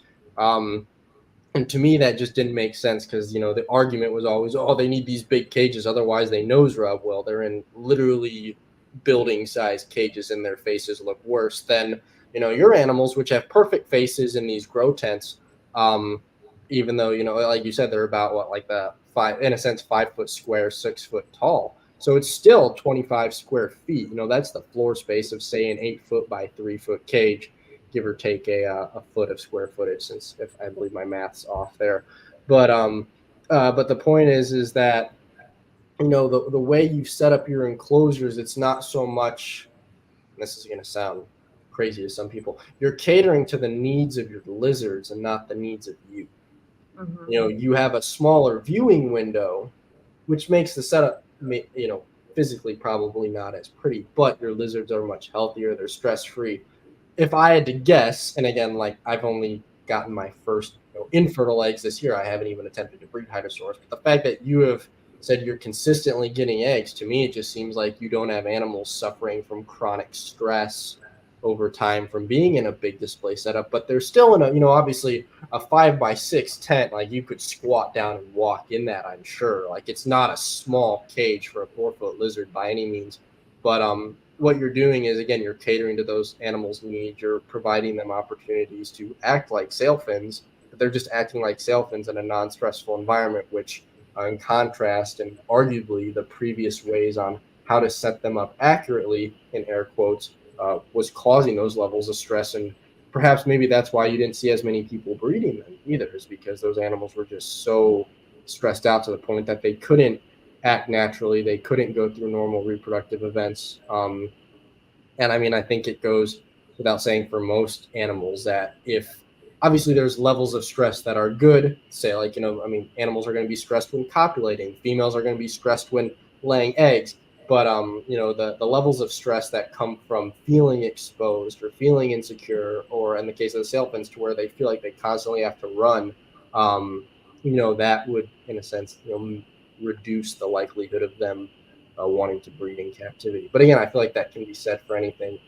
And to me, that just didn't make sense because, the argument was always, oh, they need these big cages, otherwise they nose rub. Well, they're in literally building-sized cages and their faces look worse than, your animals, which have perfect faces in these grow tents, even though, like you said, they're about, like the 5 foot square, 6 foot tall. So it's still 25 square feet. That's the floor space of, say, an 8 foot by 3 foot cage, give or take a foot of square footage, since if I believe my math's off there. But the point is that, the way you've set up your enclosures, it's not so much, this is going to sound crazy to some people, you're catering to the needs of your lizards and not the needs of you. Mm-hmm. You have a smaller viewing window, which makes the setup, physically probably not as pretty, but your lizards are much healthier, they're stress-free. If I had to guess, and again, like, I've only gotten my first infertile eggs this year, I haven't even attempted to breed Hydrosaurus, but the fact that you have said you're consistently getting eggs, to me, it just seems like you don't have animals suffering from chronic stress over time from being in a big display setup, but they're still in a, obviously a 5x6 tent, like you could squat down and walk in that, I'm sure. Like, it's not a small cage for a 4-foot lizard by any means, but what you're doing is, again, you're catering to those animals' needs. You're providing them opportunities to act like sailfins, but they're just acting like sailfins in a non-stressful environment, which, in contrast, and arguably the previous ways on how to set them up accurately, in air quotes, was causing those levels of stress. And perhaps maybe that's why you didn't see as many people breeding them either, is because those animals were just so stressed out to the point that they couldn't act naturally. They couldn't go through normal reproductive events. And I mean, I think it goes without saying for most animals that if obviously there's levels of stress that are good, say, like, animals are going to be stressed when copulating. Females are going to be stressed when laying eggs. But, the levels of stress that come from feeling exposed or feeling insecure, or in the case of the sailfins, to where they feel like they constantly have to run, that would, in a sense, reduce the likelihood of them wanting to breed in captivity. But again, I feel like that can be said for anything.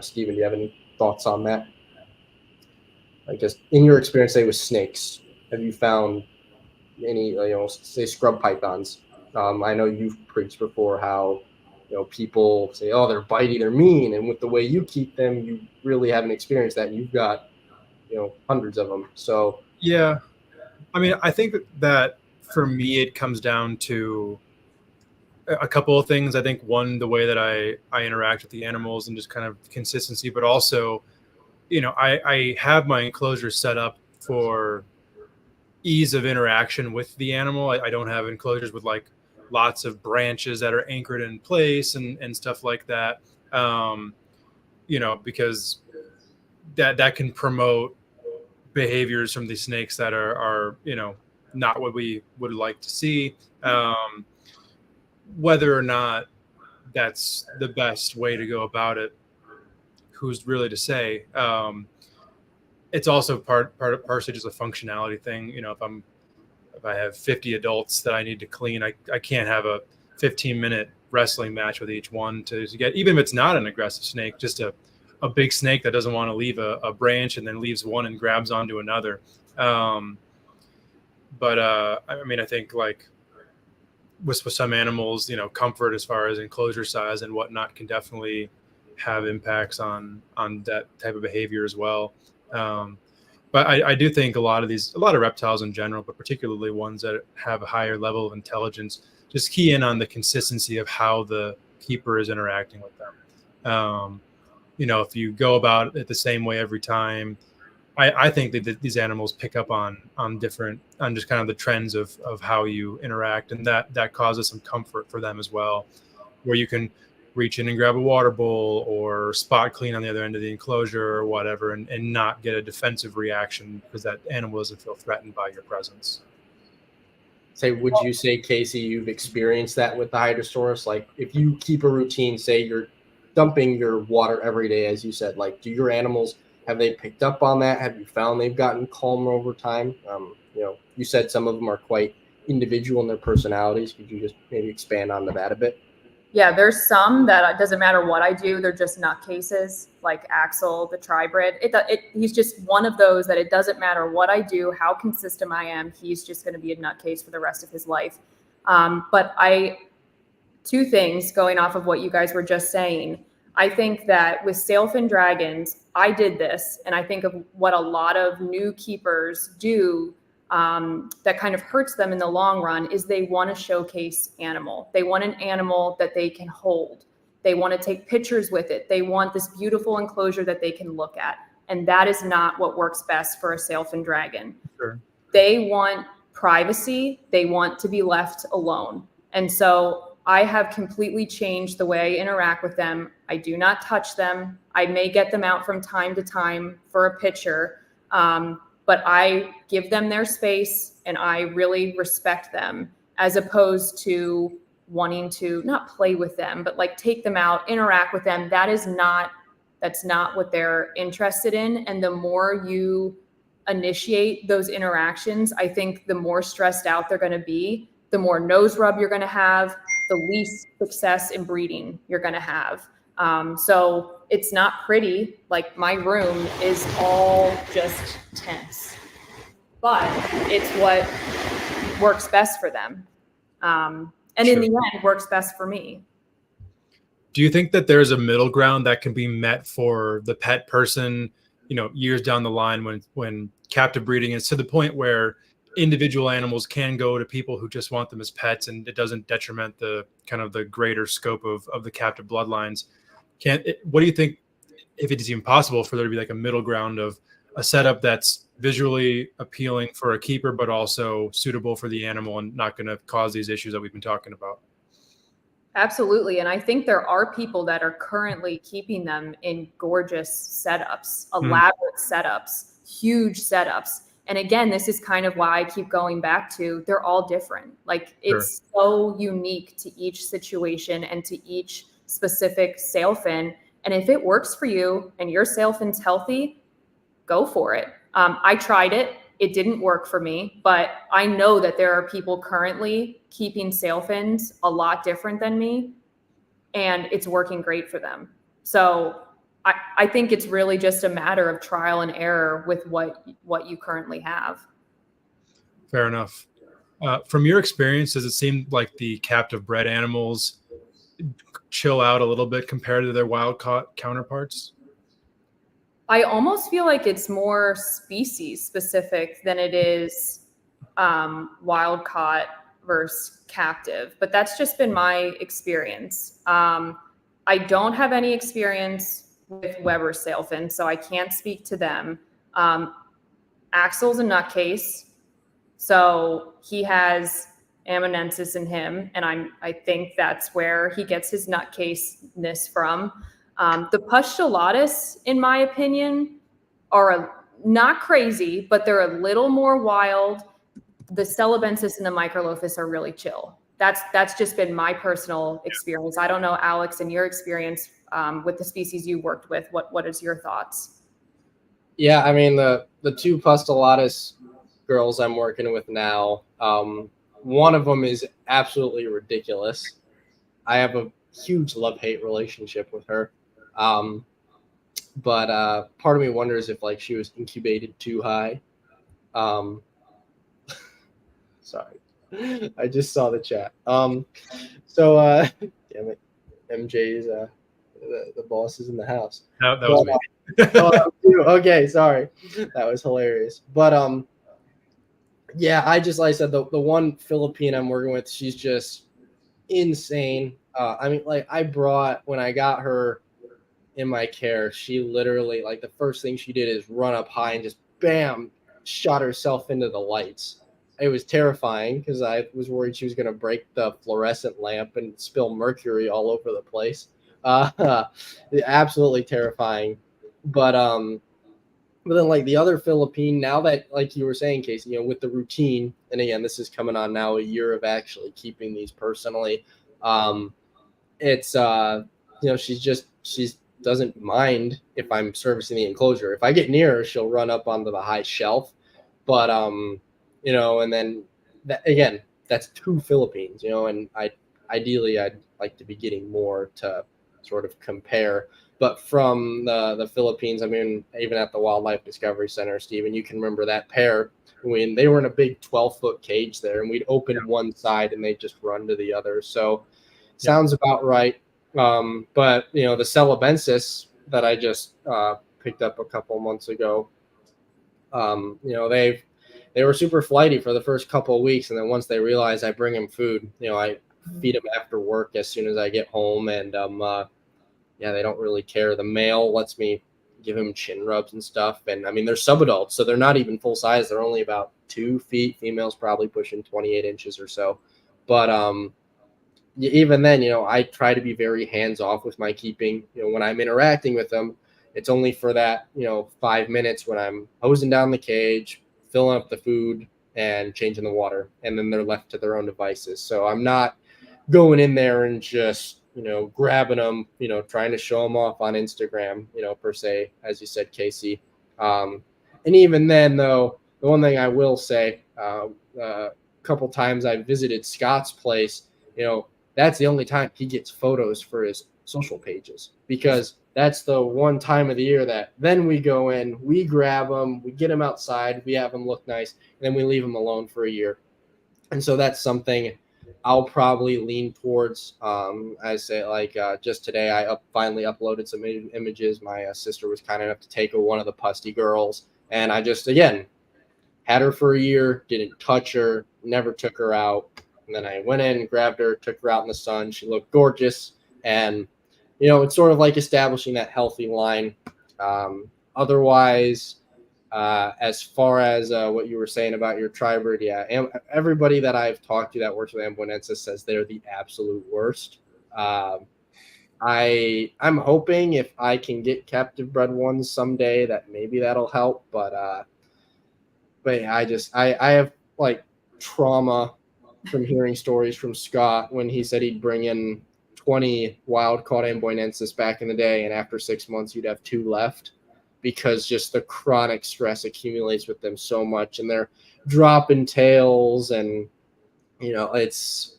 Stephen, do you have any thoughts on that? I guess in your experience, say with snakes, have you found any, say scrub pythons? I know you've preached before how, people say, oh, they're bitey, they're mean. And with the way you keep them, you really haven't experienced that. You've got, hundreds of them. So, yeah, I mean, I think that for me, it comes down to a couple of things. I think one, the way that I interact with the animals and just kind of consistency, but also, I have my enclosure set up for ease of interaction with the animal. I don't have enclosures with like lots of branches that are anchored in place and stuff like that. Because that can promote behaviors from these snakes that are not what we would like to see. Whether or not that's the best way to go about it, who's really to say? It's also partially just a functionality thing. If I have 50 adults that I need to clean, I can't have a 15-minute wrestling match with each one to get, even if it's not an aggressive snake, just a big snake that doesn't want to leave a branch and then leaves one and grabs onto another. I think like with some animals, comfort as far as enclosure size and whatnot can definitely have impacts on that type of behavior as well. But I do think a lot of reptiles in general, but particularly ones that have a higher level of intelligence, just key in on the consistency of how the keeper is interacting with them. If you go about it the same way every time, I think that these animals pick up on just kind of the trends of how you interact, and that causes some comfort for them as well, where you can reach in and grab a water bowl or spot clean on the other end of the enclosure or whatever, and not get a defensive reaction because that animal doesn't feel threatened by your presence. Would you say, Kasey, you've experienced that with the Hydrosaurus? Like, if you keep a routine, say you're dumping your water every day, as you said, like, do your animals, have they picked up on that? Have you found they've gotten calmer over time? You said some of them are quite individual in their personalities. Could you just maybe expand on that a bit? Yeah, there's some that it doesn't matter what I do, they're just nutcases, like Axel, the tribrid. He's just one of those that it doesn't matter what I do, how consistent I am, he's just going to be a nutcase for the rest of his life. But two things going off of what you guys were just saying. I think that with sailfin dragons, I did this, and I think of what a lot of new keepers do that kind of hurts them in the long run is they want to showcase animal. They want an animal that they can hold. They want to take pictures with it. They want this beautiful enclosure that they can look at. And that is not what works best for a sailfin dragon. Sure. They want privacy. They want to be left alone. And so I have completely changed the way I interact with them. I do not touch them. I may get them out from time to time for a picture. But I give them their space and I really respect them, as opposed to wanting to not play with them, but like take them out, interact with them. That's not what they're interested in. And the more you initiate those interactions, I think the more stressed out they're going to be, the more nose rub you're going to have, the least success in breeding you're going to have. So it's not pretty. Like my room is all just tense, but it's what works best for them. And Sure. in the end works best for me. Do you think that there's a middle ground that can be met for the pet person, years down the line when captive breeding is to the point where individual animals can go to people who just want them as pets and it doesn't detriment the kind of the greater scope of the captive bloodlines? What do you think, if it is even possible, for there to be like a middle ground of a setup that's visually appealing for a keeper, but also suitable for the animal and not going to cause these issues that we've been talking about? Absolutely. And I think there are people that are currently keeping them in gorgeous setups, elaborate setups, huge setups. And again, this is kind of why I keep going back to, they're all different. Like it's so unique to each situation and to each specific sailfin. And if it works for you and your sailfin's healthy, go for it. I tried it. It didn't work for me, but I know that there are people currently keeping sailfins a lot different than me, and it's working great for them. So I think it's really just a matter of trial and error with what you currently have. Fair enough. From your experience, does it seem like the captive bred animals chill out a little bit compared to their wild caught counterparts? I almost feel like it's more species specific than it is wild caught versus captive, but that's just been my experience. I don't have any experience with Weber sailfin, so I can't speak to them. Axel's a nutcase, so he has Ammonensis in him, and I think that's where he gets his nutcase-ness from. The Pustulotus, in my opinion, are not crazy, but they're a little more wild. The Celebensis and the Microlophus are really chill. That's just been my personal experience. I don't know, Alex, in your experience with the species you worked with, what is your thoughts? Yeah, I mean, the two Pustulotus girls I'm working with now, one of them is absolutely ridiculous. I have a huge love-hate relationship with her. But part of me wonders if like she was incubated too high. Sorry, I just saw the chat. Damn it, MJ's the boss is in the house. That was me. Okay, sorry, that was hilarious. But yeah, like I said, the one Philippine I'm working with, she's just insane. I mean, like when I got her in my care, she literally, like, the first thing she did is run up high and just bam, shot herself into the lights. It was terrifying because I was worried she was going to break the fluorescent lamp and spill mercury all over the place. Absolutely terrifying. But then like the other Philippine, now that, like you were saying, Kasey, with the routine, and again, this is coming on now a year of actually keeping these personally. It's she's doesn't mind if I'm servicing the enclosure. If I get near her, she'll run up onto the high shelf. But and then again, that's two Philippines, and I ideally I'd like to be getting more to sort of compare. But from the Philippines, I mean, even at the Wildlife Discovery Center, Stephen, you can remember that pair when they were in a big 12-foot cage there, and we'd open one side and they'd just run to the other. So sounds about right. But, you know, the Celebensis that I just picked up a couple months ago, you know, they were super flighty for the first couple of weeks. And then once they realize I bring them food, you know, I feed them after work as soon as I get home. And, yeah, they don't really care. The male lets me give him chin rubs and stuff. And I mean, they're subadults, so they're not even full size. They're only about 2 feet. Females probably pushing 28 inches or so. But even then, you know, I try to be very hands off with my keeping. You know, when I'm interacting with them, it's only for that, you know, 5 minutes when I'm hosing down the cage, filling up the food, and changing the water. And then they're left to their own devices. So I'm not going in there and just, you know, grabbing them, you know, trying to show them off on Instagram, you know, per se, as you said, Kasey. And even then, though, the one thing I will say, a couple times I visited Scott's place, you know, that's the only time he gets photos for his social pages, because that's the one time of the year that then we go in, we grab them, we get them outside, we have them look nice, and then we leave them alone for a year. And so that's something I'll probably lean towards. I say, like, just today, I finally uploaded some images. My sister was kind enough to take one of the Pusty girls, and I just, again, had her for a year, didn't touch her, never took her out. And then I went in, grabbed her, took her out in the sun. She looked gorgeous. And, you know, it's sort of like establishing that healthy line. Otherwise, as far as what you were saying about your tribrid, yeah, everybody that I've talked to that works with Amboinensis says they're the absolute worst. I'm hoping if I can get captive bred ones someday that maybe that'll help. But yeah, I have like trauma from hearing stories from Scott when he said he'd bring in 20 wild caught Amboinensis back in the day, and after 6 months you'd have 2 left, because just the chronic stress accumulates with them so much, and they're dropping tails, and, you know, it's,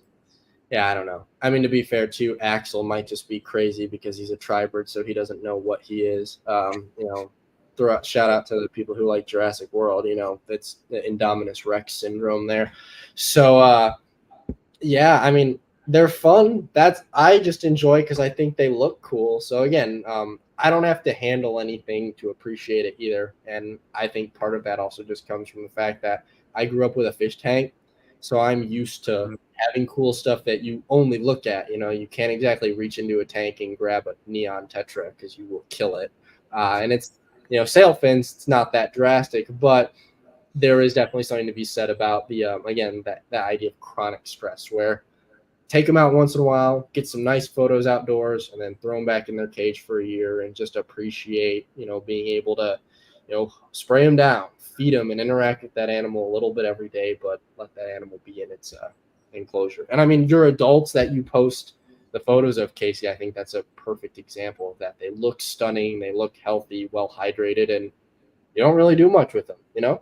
yeah, I don't know. I mean, to be fair too, Axel might just be crazy because he's a tribrid, so he doesn't know what he is. You know, shout out to the people who like Jurassic World, you know, that's the Indominus Rex syndrome there. So, yeah, I mean, they're fun. I just enjoy because I think they look cool. So again, I don't have to handle anything to appreciate it either. And I think part of that also just comes from the fact that I grew up with a fish tank. So I'm used to having cool stuff that you only look at. You know, you can't exactly reach into a tank and grab a neon tetra because you will kill it. And it's, you know, sailfins, it's not that drastic, but there is definitely something to be said about the, again, that idea of chronic stress, where take them out once in a while, get some nice photos outdoors, and then throw them back in their cage for a year and just appreciate, you know, being able to, you know, spray them down, feed them, and interact with that animal a little bit every day, but let that animal be in its enclosure. And I mean, your adults that you post the photos of, Kasey, I think that's a perfect example of that. They look stunning, they look healthy, well hydrated, and you don't really do much with them, you know?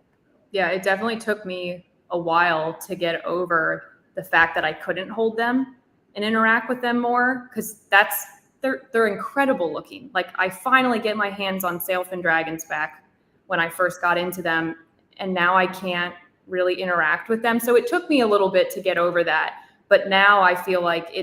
Yeah, it definitely took me a while to get over the fact that I couldn't hold them and interact with them more, because they're incredible looking. Like, I finally get my hands on sailfin dragons back when I first got into them, and now I can't really interact with them. So it took me a little bit to get over that, but now I feel like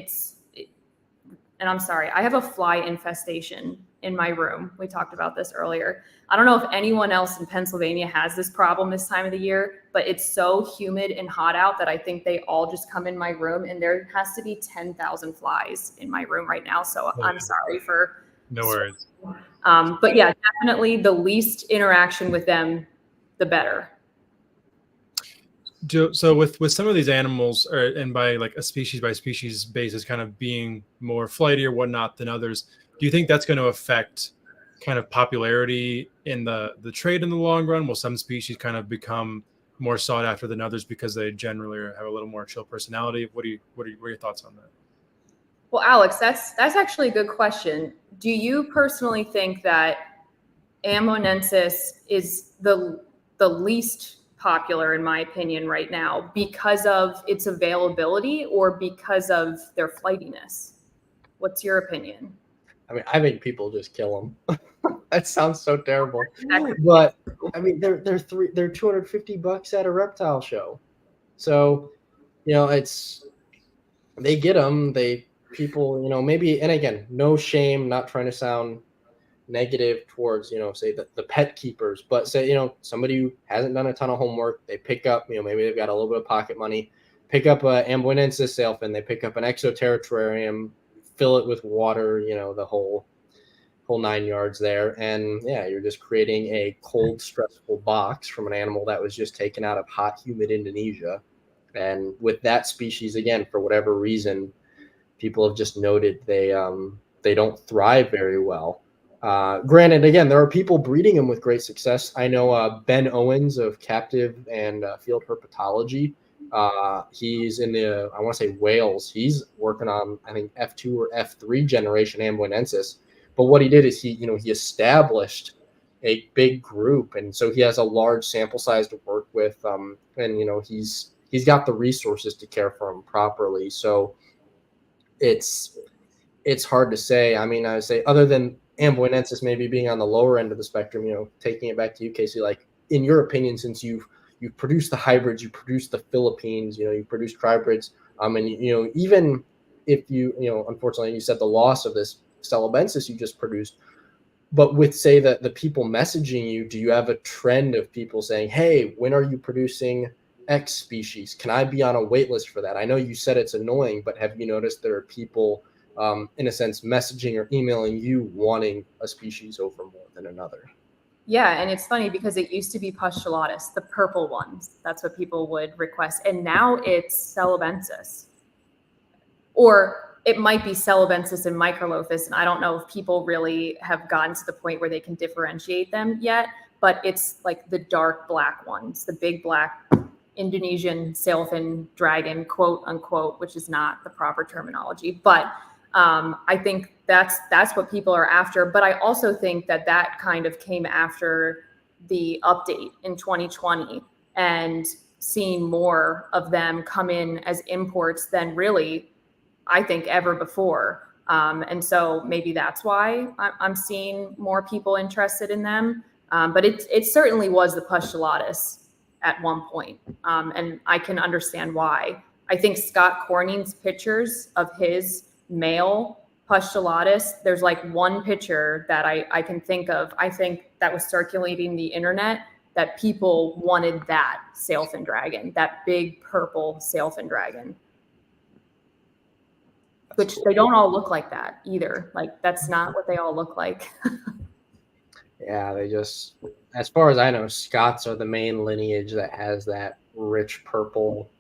and I'm sorry, I have a fly infestation in my room. We talked about this earlier. I don't know if anyone else in Pennsylvania has this problem this time of the year, but it's so humid and hot out that I think they all just come in my room, and there has to be 10,000 flies in my room right now. So I'm sorry for. No worries. But yeah, definitely the least interaction with them, the better. So with some of these animals, and by like a species by species basis, kind of being more flighty or whatnot than others, do you think that's going to affect kind of popularity in the trade in the long run? Will some species kind of become more sought after than others because they generally have a little more chill personality? What are your thoughts on that? Well, Alex, that's actually a good question. Do you personally think that Amboinensis is the least popular, in my opinion, right now because of its availability or because of their flightiness? What's your opinion? I mean, I think people just kill them. That sounds so terrible, but I mean, they're $250 at a reptile show, so they get them. People, maybe, and again, no shame, not trying to sound negative towards, say the pet keepers, but say, somebody who hasn't done a ton of homework, they pick up, maybe they've got a little bit of pocket money, pick up a Amboinensis sailfin, they pick up an exoterritorium, fill it with water, the whole 9 yards there. And yeah, you're just creating a cold, stressful box from an animal that was just taken out of hot, humid Indonesia. And with that species, again, for whatever reason, people have just noted they don't thrive very well. Granted, again, there are people breeding them with great success. I know Ben Owens of Captive and Field Herpetology. He's in I want to say Wales. He's working on, I think, F2 or F3 generation Amboinensis. But what he did is he established a big group, and so he has a large sample size to work with. And he's got the resources to care for them properly. So it's hard to say. I mean, I would say other than Amboinensis maybe being on the lower end of the spectrum, taking it back to you, Kasey, like in your opinion, since you've produced the hybrids, you produced the Philippines, you produced tribrids, and even if unfortunately you said the loss of this Celebensis you just produced, but with say that the people messaging you, do you have a trend of people saying, hey, when are you producing X species? Can I be on a wait list for that? I know you said it's annoying, but have you noticed there are people in a sense messaging or emailing you wanting a species over more than another? Yeah, and it's funny because it used to be Postulatus, the purple ones. That's what people would request. And now it's Celebensis. Or it might be Celebensis and Microlophus, and I don't know if people really have gotten to the point where they can differentiate them yet, but it's like the dark black ones, the big black Indonesian sailfin dragon, quote unquote, which is not the proper terminology. But I think that's what people are after. But I also think that kind of came after the update in 2020 and seeing more of them come in as imports than really, I think, ever before. And so maybe that's why I'm seeing more people interested in them. But it certainly was the Postulatus at one point. And I can understand why. I think Scott Corning's pictures of his male Postulatus, there's like one picture that I can think of, I think that was circulating the internet, that people wanted that sailfin dragon, that big purple sailfin dragon. Which they don't all look like that either. Like, that's not what they all look like. Yeah, they just, as far as I know, Scots are the main lineage that has that rich purple.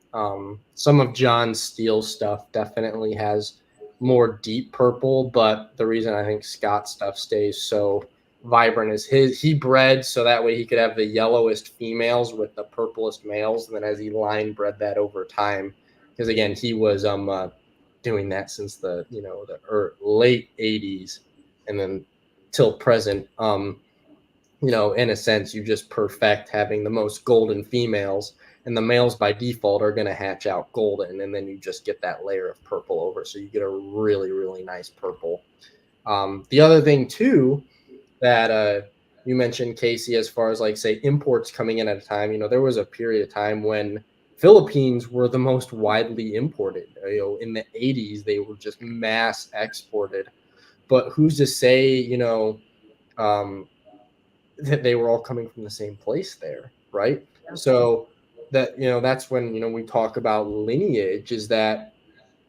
Some of John Steele's stuff definitely has more deep purple, but the reason I think Scott stuff stays so vibrant is he bred so that way he could have the yellowest females with the purplest males, and then as he line bred that over time, because again, he was doing that since the late 80s and then till present. In a sense, you just perfect having the most golden females, and the males by default are going to hatch out golden, and then you just get that layer of purple over, so you get a really, really nice purple. The other thing too that you mentioned, Kasey, as far as like say imports coming in at a time, there was a period of time when Philippines were the most widely imported. In the 80s, they were just mass exported. But who's to say, that they were all coming from the same place there, right? Okay. So that, that's when, we talk about lineage, is that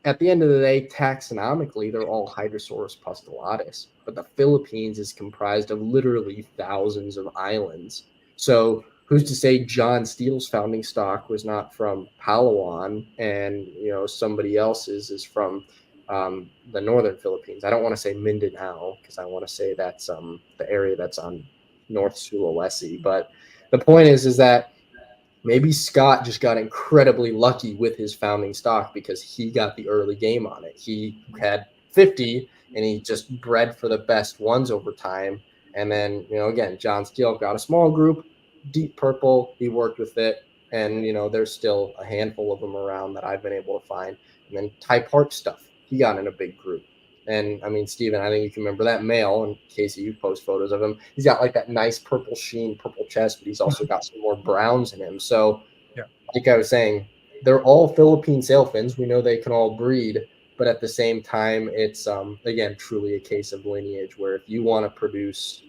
at the end of the day, taxonomically, they're all Hydrosaurus postulatus. But the Philippines is comprised of literally thousands of islands. So who's to say John Steele's founding stock was not from Palawan and, somebody else's is from the northern Philippines? I don't want to say Mindanao because I want to say that's the area that's on North Sulawesi. But the point is that maybe Scott just got incredibly lucky with his founding stock because he got the early game on it. He had 50 and he just bred for the best ones over time. And then, again, John Steele got a small group, deep purple. He worked with it, and there's still a handful of them around that I've been able to find. And then Type Heart stuff, he got in a big group. And I mean, Steven, I think you can remember that male, and Kasey, you post photos of him. He's got like that nice purple sheen, purple chest, but he's also got some more browns in him. So, like I was saying, they're all Philippine sailfins. We know they can all breed, but at the same time, it's again truly a case of lineage, where if you want to produce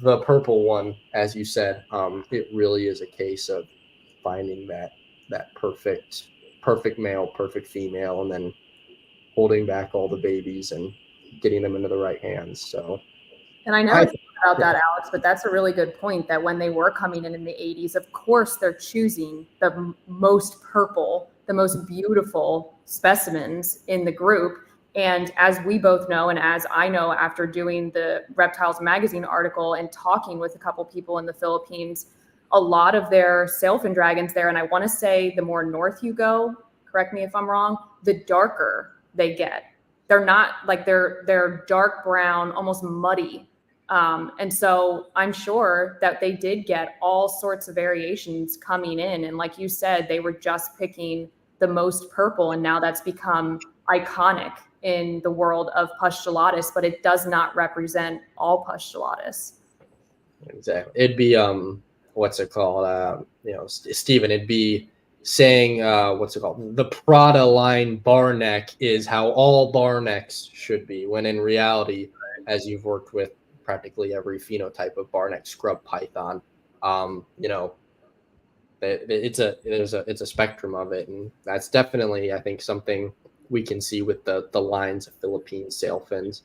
the purple one, as you said, it really is a case of finding that perfect male, perfect female, and then holding back all the babies and getting them into the right hands. So, and I never thought about that, Alex, but that's a really good point, that when they were coming in the 80s, of course they're choosing the most purple, the most beautiful specimens in the group. And as we both know, and as I know after doing the Reptiles magazine article and talking with a couple people in the Philippines, a lot of their sailfin dragons there, and I want to say the more north you go, correct me if I'm wrong, the darker they get. They're not like they're dark brown, almost muddy. And so I'm sure that they did get all sorts of variations coming in. And like you said, they were just picking the most purple, and now that's become iconic in the world of Pustulotus, but it does not represent all Pustulotus. Exactly. It'd be what's it called? Steven, it'd be saying what's it called? The Prada line bar neck is how all bar necks should be, when in reality, as you've worked with practically every phenotype of bar neck scrub python, it's a spectrum of it, and that's definitely, I think, something we can see with the lines of Philippine sailfins.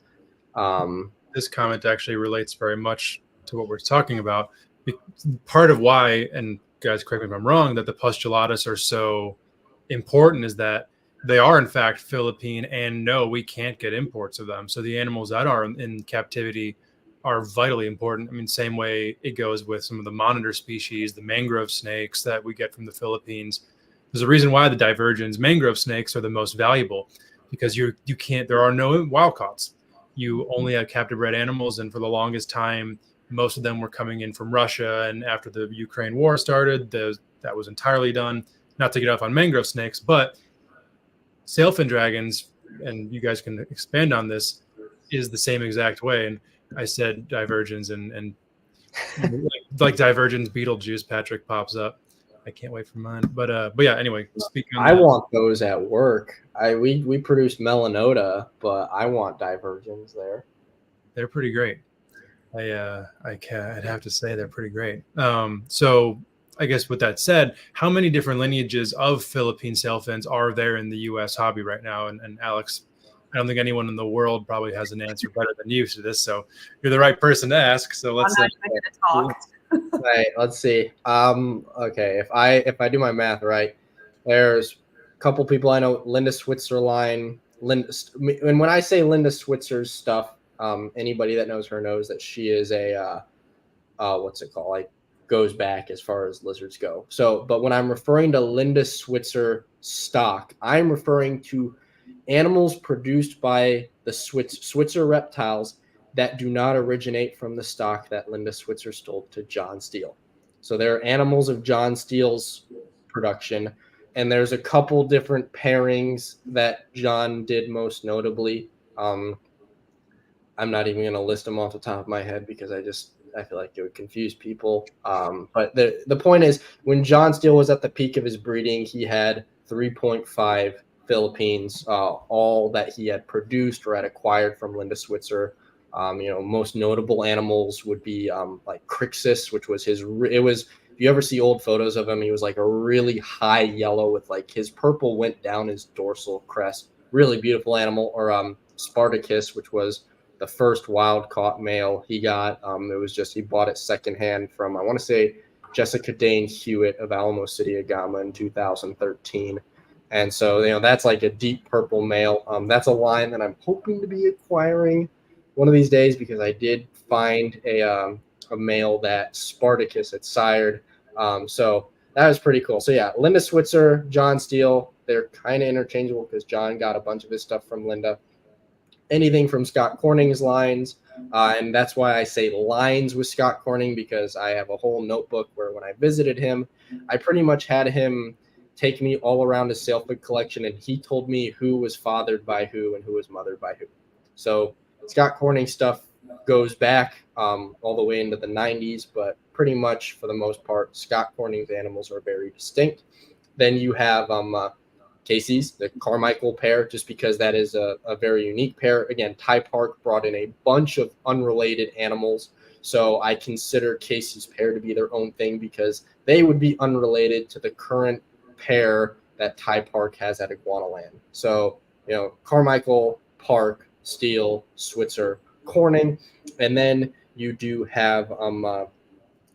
This comment actually relates very much to what we're talking about. Part of why, and guys, correct me if I'm wrong, that the Pustulotus are so important is that they are in fact Philippine, and no, we can't get imports of them. So the animals that are in captivity are vitally important. I mean, same way it goes with some of the monitor species, the mangrove snakes that we get from the Philippines. There's a reason why the divergence mangrove snakes are the most valuable, because you can't, there are no wild caughts. You only have captive bred animals, and for the longest time, most of them were coming in from Russia. And after the Ukraine war started, that was entirely done. Not to get off on mangrove snakes, but sailfin dragons, and you guys can expand on this, is the same exact way. And I said divergence, and like divergence Beetlejuice, Patrick pops up. I can't wait for mine. But yeah, anyway, speaking on I want those at work. We produce melanota, but I want divergence there. They're pretty great. I'd have to say they're pretty great. So I guess with that said, how many different lineages of Philippine sailfins are there in the U.S. hobby right now? And Alex, I don't think anyone in the world probably has an answer better than you to this. So you're the right person to ask. So let's talk. Right, let's see. Okay, if I do my math right, there's a couple people I know. Linda Switzerline. And when I say Linda Switzer's stuff, anybody that knows her knows that she is a what's it called? Like, goes back as far as lizards go. So, but when I'm referring to Linda Switzer stock, I'm referring to animals produced by the Switzer reptiles that do not originate from the stock that Linda Switzer stole to John Steele. So they're animals of John Steele's production, and there's a couple different pairings that John did most notably. I'm not even going to list them off the top of my head because I feel like it would confuse people. But the point is, when John Steele was at the peak of his breeding, he had 3.5 Philippines, all that he had produced or had acquired from Linda Switzer. Most notable animals would be like Crixus, which was if you ever see old photos of him, he was like a really high yellow with like his purple went down his dorsal crest. Really beautiful animal. Or Spartacus, which was the first wild caught male he got. He bought it secondhand from, I want to say, Jessica Dane Hewitt of Alamo City, Agama in 2013. And so, that's like a deep purple male. That's a line that I'm hoping to be acquiring one of these days, because I did find a male that Spartacus had sired. So that was pretty cool. So yeah, Linda Switzer, John Steele, they're kind of interchangeable because John got a bunch of his stuff from Linda. anything from Scott Corning's lines. And that's why I say lines with Scott Corning, because I have a whole notebook where when I visited him, I pretty much had him take me all around his sailfin collection, and he told me who was fathered by who and who was mothered by who. So Scott Corning stuff goes back all the way into the 90s, but pretty much for the most part, Scott Corning's animals are very distinct. Then you have Kasey's, the Carmichael pair, just because that is a very unique pair. Again, Ty Park brought in a bunch of unrelated animals, so I consider Kasey's pair to be their own thing because they would be unrelated to the current pair that Ty Park has at Iguanaland. So, Carmichael, Park, Steele, Switzer, Corning, and then you do have a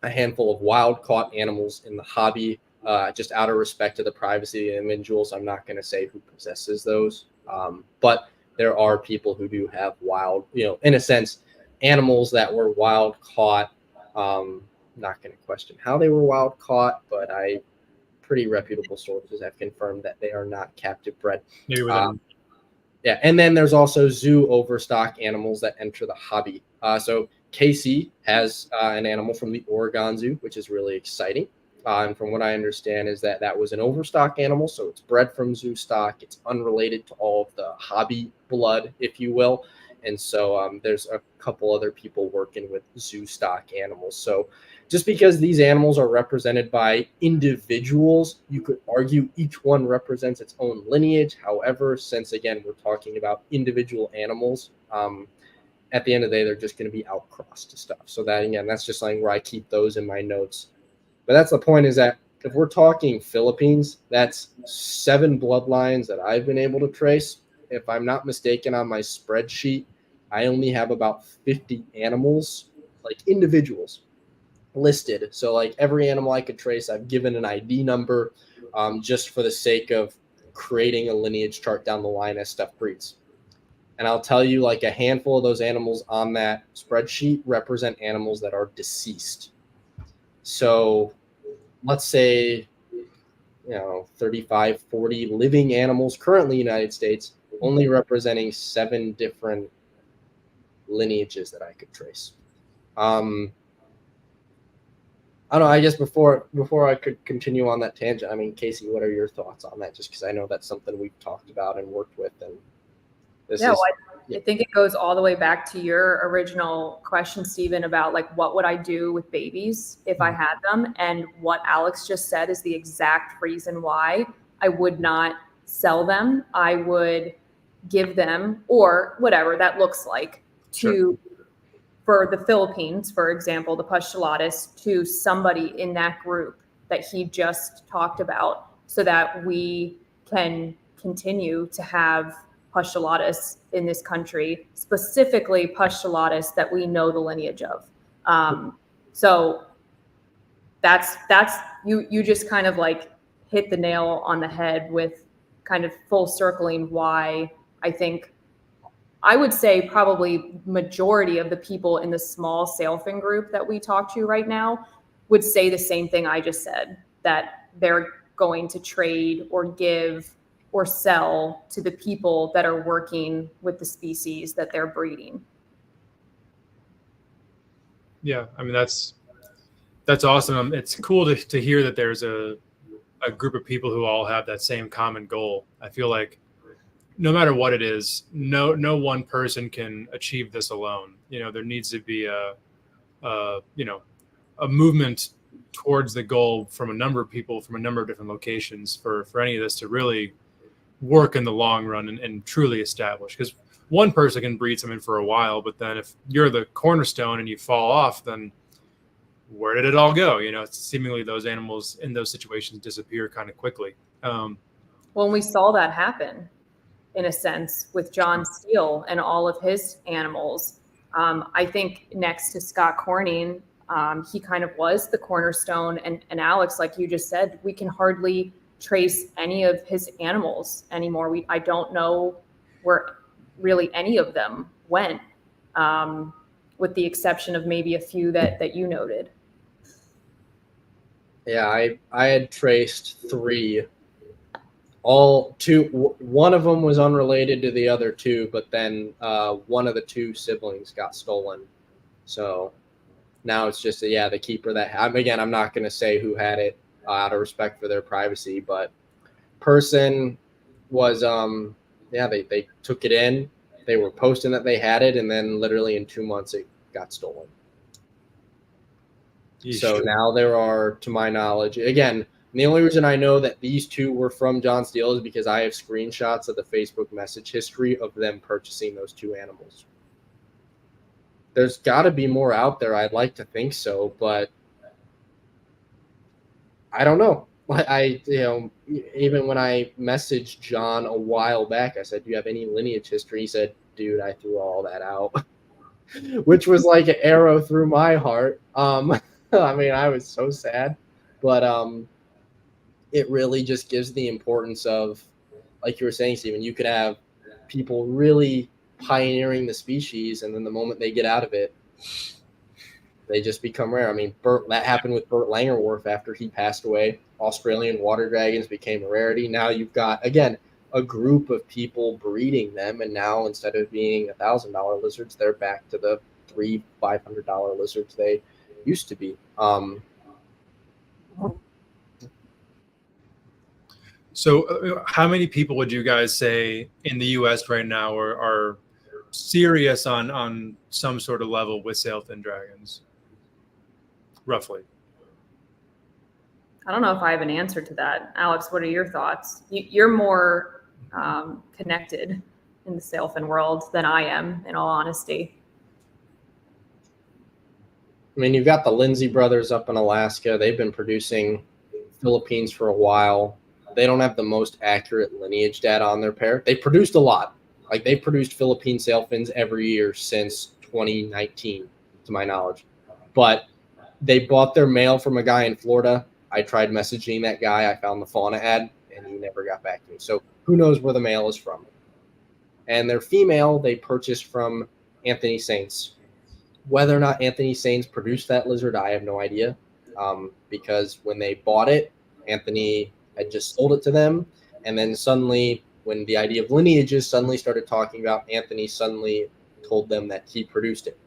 handful of wild-caught animals in the hobby. Just out of respect to the privacy of the individuals, I'm not going to say who possesses those. But there are people who do have wild, in a sense, animals that were wild caught. Not going to question how they were wild caught, but pretty reputable sources have confirmed that they are not captive bred. Maybe with yeah, and then there's also zoo overstock animals that enter the hobby. So Kasey has an animal from the Oregon Zoo, which is really exciting. And from what I understand is that was an overstock animal, so it's bred from zoo stock. It's unrelated to all of the hobby blood, if you will. And so there's a couple other people working with zoo stock animals. So just because these animals are represented by individuals, you could argue each one represents its own lineage. However, since, again, we're talking about individual animals, at the end of the day, they're just going to be outcrossed to stuff. So that, again, that's just something where I keep those in my notes. But that's the point, is that if we're talking Philippines, that's 7 bloodlines that I've been able to trace. If I'm not mistaken on my spreadsheet, I only have about 50 animals, like individuals, listed. So like every animal I could trace, I've given an ID number just for the sake of creating a lineage chart down the line as stuff breeds. And I'll tell you, like, a handful of those animals on that spreadsheet represent animals that are deceased. So let's say, 35, 40 living animals currently in the United States, only representing 7 different lineages that I could trace. I don't know, I guess before I could continue on that tangent, I mean, Kasey, what are your thoughts on that? Just because I know that's something we've talked about and worked with. And I think it goes all the way back to your original question, Stephen, about like, what would I do with babies if I had them? And what Alex just said is the exact reason why I would not sell them. I would give them, or whatever that looks like, for the Philippines, for example, the Pustulotus, to somebody in that group that he just talked about, so that we can continue to have Pustulotus in this country, specifically Pustulotus that we know the lineage of. So that's you just kind of like hit the nail on the head with kind of full circling why I think, I would say probably majority of the people in the small sailfin group that we talk to right now would say the same thing I just said, that they're going to trade or give or sell to the people that are working with the species that they're breeding. Yeah, I mean, that's awesome. It's cool to hear that there's a group of people who all have that same common goal. I feel like no matter what it is, no one person can achieve this alone. There needs to be a movement towards the goal from a number of people from a number of different locations for any of this to really work in the long run and truly establish. Because one person can breed something for a while, but then if you're the cornerstone and you fall off, then where did it all go? It's seemingly those animals in those situations disappear kind of quickly. Well, we saw that happen in a sense with John Steele and all of his animals. I think next to Scott Corning, he kind of was the cornerstone. And Alex, like you just said, we can hardly trace any of his animals anymore. I don't know where really any of them went, with the exception of maybe a few that you noted. Yeah, I had traced 3 One of them was unrelated to the other two, but then one of the two siblings got stolen. So now it's just the keeper that I'm not going to say who had it out of respect for their privacy, but person was they took it in. They were posting that they had it, and then literally in 2 months it got stolen. So now there are, to my knowledge, again, the only reason I know that these two were from John Steele is because I have screenshots of the Facebook message history of them purchasing those two animals. There's got to be more out there. I'd like to think so, but I don't know. Even when I messaged John a while back, I said, "Do you have any lineage history?" He said, "Dude, I threw all that out," which was like an arrow through my heart. I mean, I was so sad, but it really just gives the importance of, like you were saying, Stephen, you could have people really pioneering the species, and then the moment they get out of it, they just become rare. I mean, that happened with Burt Langerworth after he passed away. Australian water dragons became a rarity. Now you've got, again, a group of people breeding them, and now instead of being $1,000 lizards, they're back to the $500 lizards they used to be. So how many people would you guys say in the U.S. right now are serious on some sort of level with sailfin dragons, roughly? I don't know if I have an answer to that. Alex, what are your thoughts? You're more connected in the sailfin world than I am, in all honesty. I mean, you've got the Lindsay brothers up in Alaska. They've been producing Philippines for a while. They don't have the most accurate lineage data on their pair. They produced a lot. Like, they produced Philippine sailfins every year since 2019, to my knowledge. But they bought their male from a guy in Florida. I tried messaging that guy. I found the fauna ad, and he never got back to me. So who knows where the male is from. And their female, they purchased from Anthony Saints. Whether or not Anthony Saints produced that lizard, I have no idea. Because when they bought it, Anthony had just sold it to them. And then suddenly, when the idea of lineages suddenly started talking about, Anthony suddenly told them that he produced it.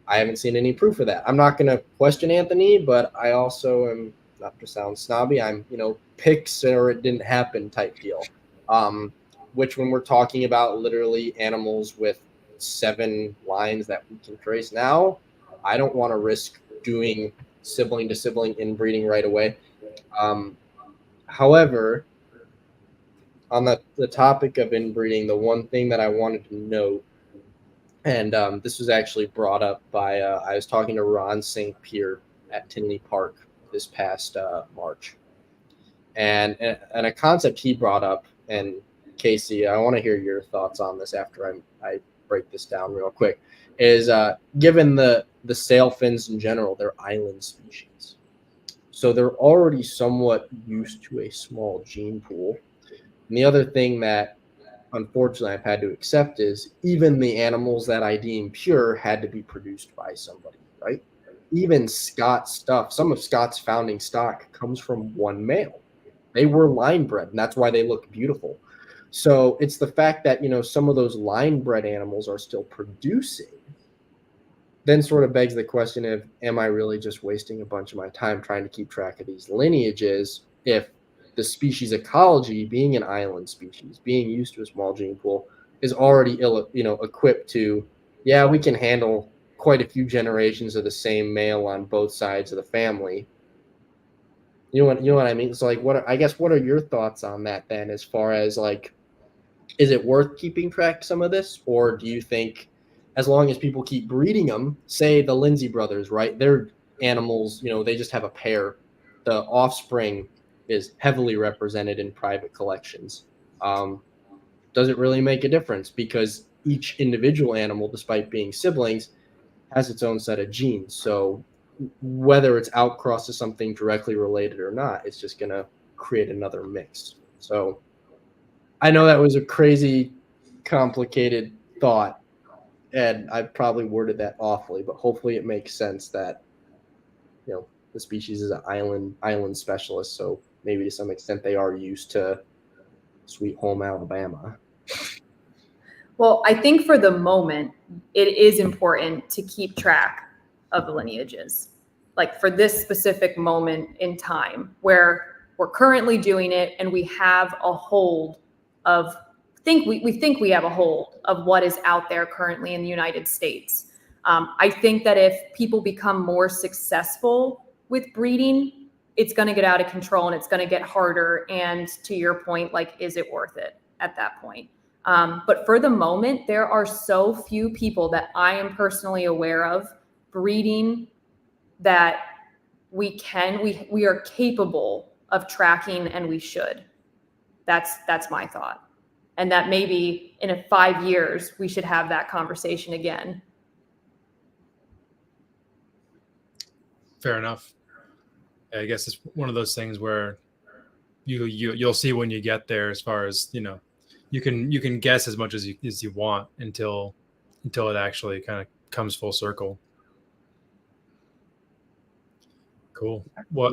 I haven't seen any proof of that. I'm not going to question Anthony, but I also am, not to sound snobby, I'm, pics or it didn't happen type deal. Which, when we're talking about literally animals with 7 lines that we can trace now, I don't want to risk doing sibling to sibling inbreeding right away. However, on the topic of inbreeding, the one thing that I wanted to note, and this was actually brought up by, I was talking to Ron St. Pierre at Tinley Park this past March. And a concept he brought up, and Kasey, I want to hear your thoughts on this after I break this down real quick, is given the sailfins in general, they're island species. So they're already somewhat used to a small gene pool. And the other thing that, unfortunately, I've had to accept is even the animals that I deem pure had to be produced by somebody, right? Even Scott's stuff, some of Scott's founding stock comes from one male. They were line bred, and that's why they look beautiful. So it's the fact that, some of those line bred animals are still producing, then sort of begs the question of, am I really just wasting a bunch of my time trying to keep track of these lineages if the species ecology, being an island species, being used to a small gene pool, is already equipped to, we can handle quite a few generations of the same male on both sides of the family. You know what I mean? So like, what are your thoughts on that then, as far as like, is it worth keeping track of some of this, or do you think as long as people keep breeding them, say the Lindsay brothers, right? They're animals, they just have a pair. The offspring is heavily represented in private collections. Does it really make a difference? Because each individual animal, despite being siblings, has its own set of genes. So whether it's outcrossed to something directly related or not, it's just going to create another mix. So I know that was a crazy, complicated thought, and I probably worded that awfully, but hopefully it makes sense that, the species is an island specialist. So maybe to some extent they are used to sweet home Alabama. Well, I think for the moment, it is important to keep track of the lineages. Like for this specific moment in time where we're currently doing it and we have a hold of, we think we have a hold of what is out there currently in the United States. I think that if people become more successful with breeding, it's going to get out of control and it's going to get harder. And to your point, like, is it worth it at that point? But for the moment, there are so few people that I am personally aware of breeding that we are capable of tracking, and we should. That's my thought. And that maybe in 5 years, we should have that conversation again. Fair enough. I guess it's one of those things where you'll see when you get there, as far as, you know, you can guess as much as you want until it actually kind of comes full circle. Cool. Well,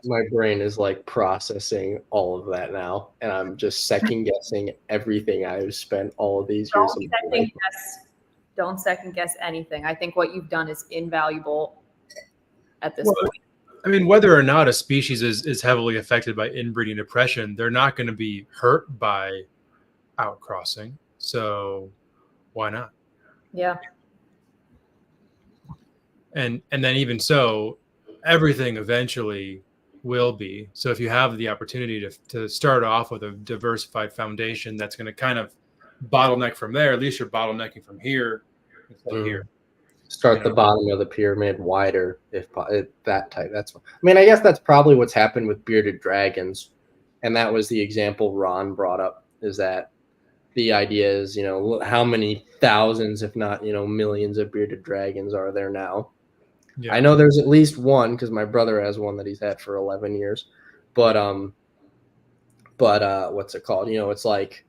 my brain is like processing all of that now, and I'm just second guessing everything I've spent all of these years. Don't second guess anything. I think what you've done is invaluable at this point. I mean, whether or not a species is heavily affected by inbreeding depression, they're not going to be hurt by outcrossing. So why not? Yeah. And then even so, everything eventually will be. So if you have the opportunity to start off with a diversified foundation that's going to kind of bottleneck from there, at least you're bottlenecking from here instead of here. Start the bottom of the pyramid wider, if that type. That's, I mean, I guess that's probably what's happened with bearded dragons, and that was the example Ron brought up. Is that the idea is, you know, how many thousands, if not, you know, millions of bearded dragons are there now? Yeah. I know there's at least one, because my brother has one that he's had for 11 years. But what's it called? You know, it's like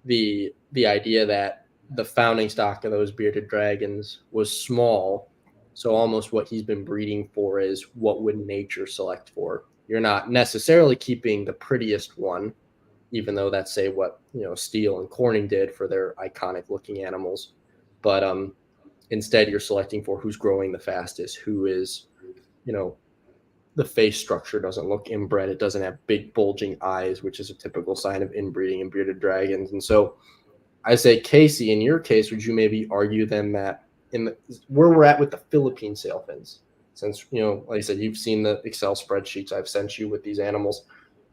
the idea that the founding stock of those bearded dragons was small. So almost what he's been breeding for is what would nature select for. You're not necessarily keeping the prettiest one, even though that's, say, what, you know, Steele and Corning did for their iconic looking animals. But instead, you're selecting for who's growing the fastest, who is, you know, the face structure doesn't look inbred. It doesn't have big bulging eyes, which is a typical sign of inbreeding in bearded dragons. And so I say, Kasey, in your case, would you maybe argue then that where we're at with the Philippine sailfins, since, you know, like I said, you've seen the Excel spreadsheets I've sent you with these animals,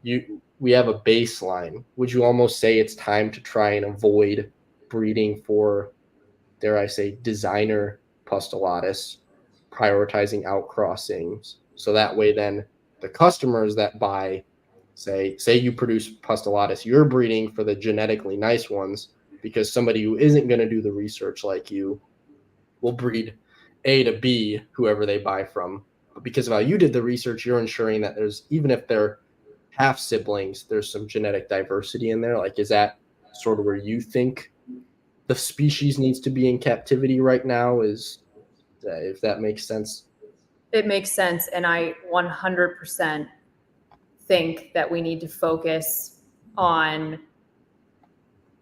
we have a baseline. Would you almost say it's time to try and avoid breeding for, dare I say, designer pustullatus, prioritizing outcrossings, so that way then the customers that buy, say you produce pustullatus, you're breeding for the genetically nice ones, because somebody who isn't going to do the research like you will breed A to B, whoever they buy from. But because of how you did the research, you're ensuring that there's, even if they're half siblings, there's some genetic diversity in there. Like, is that sort of where you think the species needs to be in captivity right now? Is if that makes sense? It makes sense. And I 100% think that we need to focus on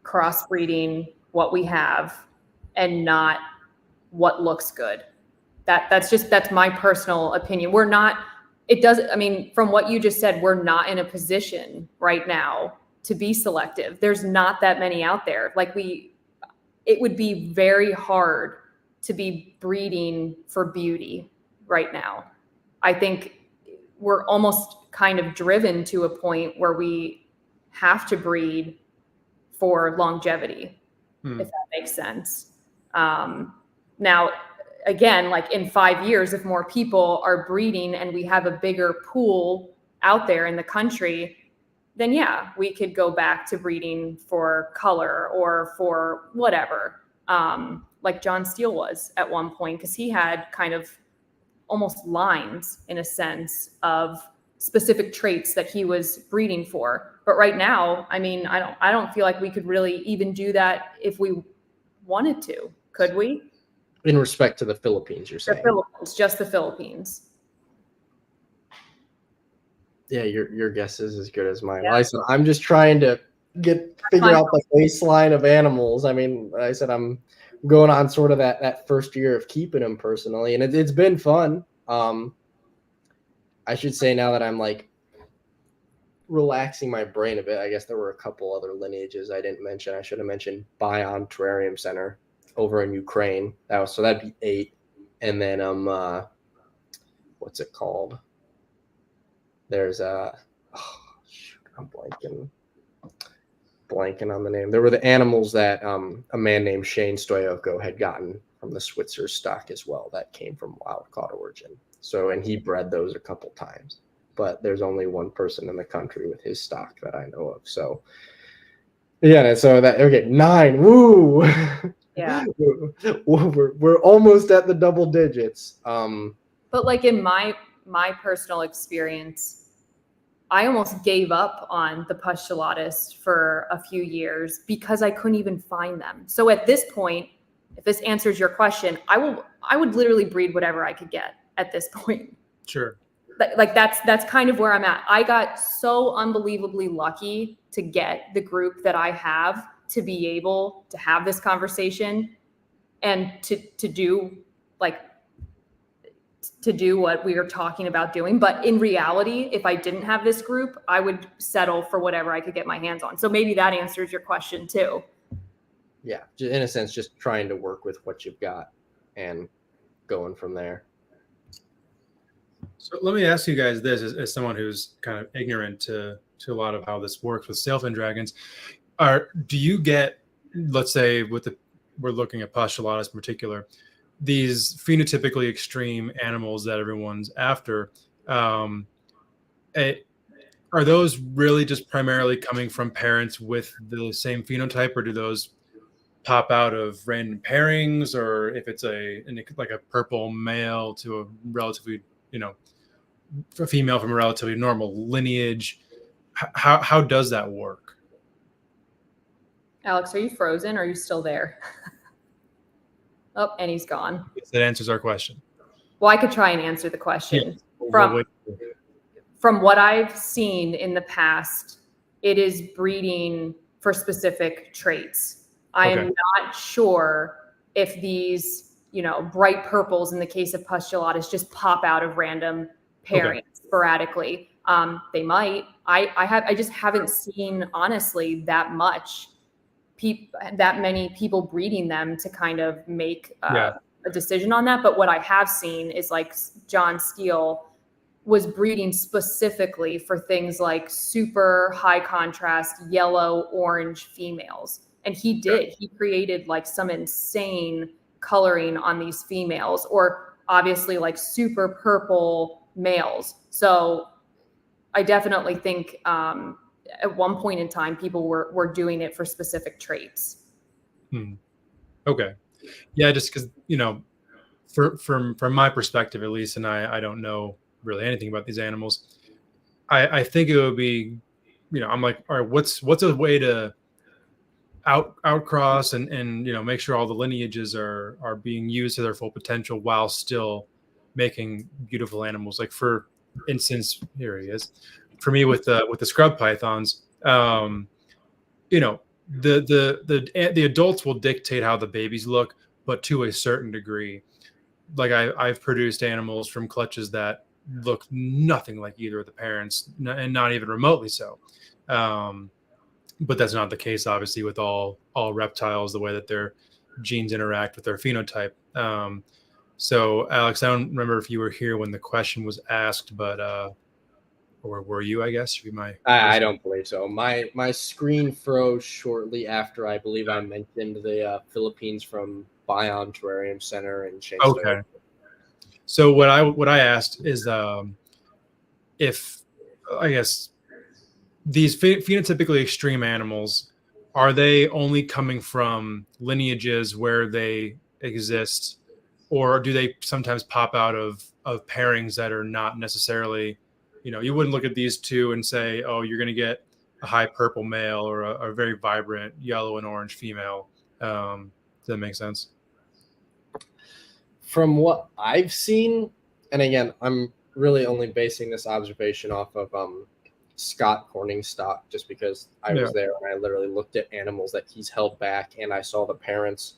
crossbreeding what we have and not what looks good. That's my personal opinion. I mean, from what you just said, we're not in a position right now to be selective. There's not that many out there. Like, it would be very hard to be breeding for beauty right now. I think we're almost kind of driven to a point where we have to breed for longevity, if that makes sense. Now, again, like in 5 years, if more people are breeding and we have a bigger pool out there in the country, then yeah, we could go back to breeding for color or for whatever, like John Steele was at one point, because he had kind of almost lines, in a sense, of specific traits that he was breeding for. But right now, I mean, I don't feel like we could really even do that if we wanted to. Could we? In respect to the Philippines, you're saying? The Philippines, just the Philippines. Yeah, your guess is as good as mine. Yeah. I'm just trying to figure out the baseline of animals. I mean, like I said, I'm going on sort of that first year of keeping them personally, and it's been fun. I should say now that I'm like relaxing my brain a bit, I guess there were a couple other lineages I didn't mention. I should have mentioned Bion Terrarium Center over in Ukraine. That'd be 8. And then what's it called? There's I'm blanking on the name. There were the animals that a man named Shane Stoyoko had gotten from the Switzer stock as well that came from wild caught origin. So, and he bred those a couple times, but there's only one person in the country with his stock that I know of. So yeah, so that, okay, 9, woo. Yeah. we're almost at the double digits. But like in my personal experience, I almost gave up on the Postulatus for a few years because I couldn't even find them. So at this point, if this answers your question, I would literally breed whatever I could get at this point. Sure. Like that's kind of where I'm at. I got so unbelievably lucky to get the group that I have to be able to have this conversation and to do what we are talking about doing. But in reality, if I didn't have this group, I would settle for whatever I could get my hands on. So maybe that answers your question too. Yeah, in a sense, just trying to work with what you've got and going from there. So let me ask you guys this, as someone who's kind of ignorant to a lot of how this works with sailfin dragons. Do you get, let's say we're looking at Postulatus in particular, these phenotypically extreme animals that everyone's after, are those really just primarily coming from parents with the same phenotype, or do those pop out of random pairings, or if it's like a purple male to a relatively, a female from a relatively normal lineage? How does that work? Alex, are you frozen? Or are you still there? Oh, and he's gone. That answers our question. Well, I could try and answer the question. Yeah. From what I've seen in the past, it is breeding for specific traits. I am not sure if these, bright purples in the case of Postulatus just pop out of random pairings sporadically. They might. I just haven't seen, honestly, that many people breeding them to kind of make a decision on that. But what I have seen is like John Steele was breeding specifically for things like super high contrast yellow orange females. And he created like some insane coloring on these females, or obviously like super purple males. So I definitely think at one point in time, people were doing it for specific traits. Okay. Yeah, just because, from my perspective, at least, and I don't know really anything about these animals, I think it would be, I'm like, all right, what's a way to outcross and make sure all the lineages are being used to their full potential while still making beautiful animals. Like, for instance, here he is. For me, with the scrub pythons, the adults will dictate how the babies look, but to a certain degree. Like I've produced animals from clutches that look nothing like either of the parents, and not even remotely so. But that's not the case, obviously, with all reptiles, the way that their genes interact with their phenotype. So, Alex, I don't remember if you were here when the question was asked, but or were you? I guess should be my. I don't believe so. My screen froze shortly after I believe I mentioned the Philippines from Bion Terrarium Center and Shane. Okay. So what I asked is if, I guess, these phenotypically extreme animals, are they only coming from lineages where they exist, or do they sometimes pop out of pairings that are not necessarily, you wouldn't look at these two and say, oh, you're going to get a high purple male or a very vibrant yellow and orange female. Does that make sense? From what I've seen, and again, I'm really only basing this observation off of Scott Corning stock, just because I was there and I literally looked at animals that he's held back and I saw the parents.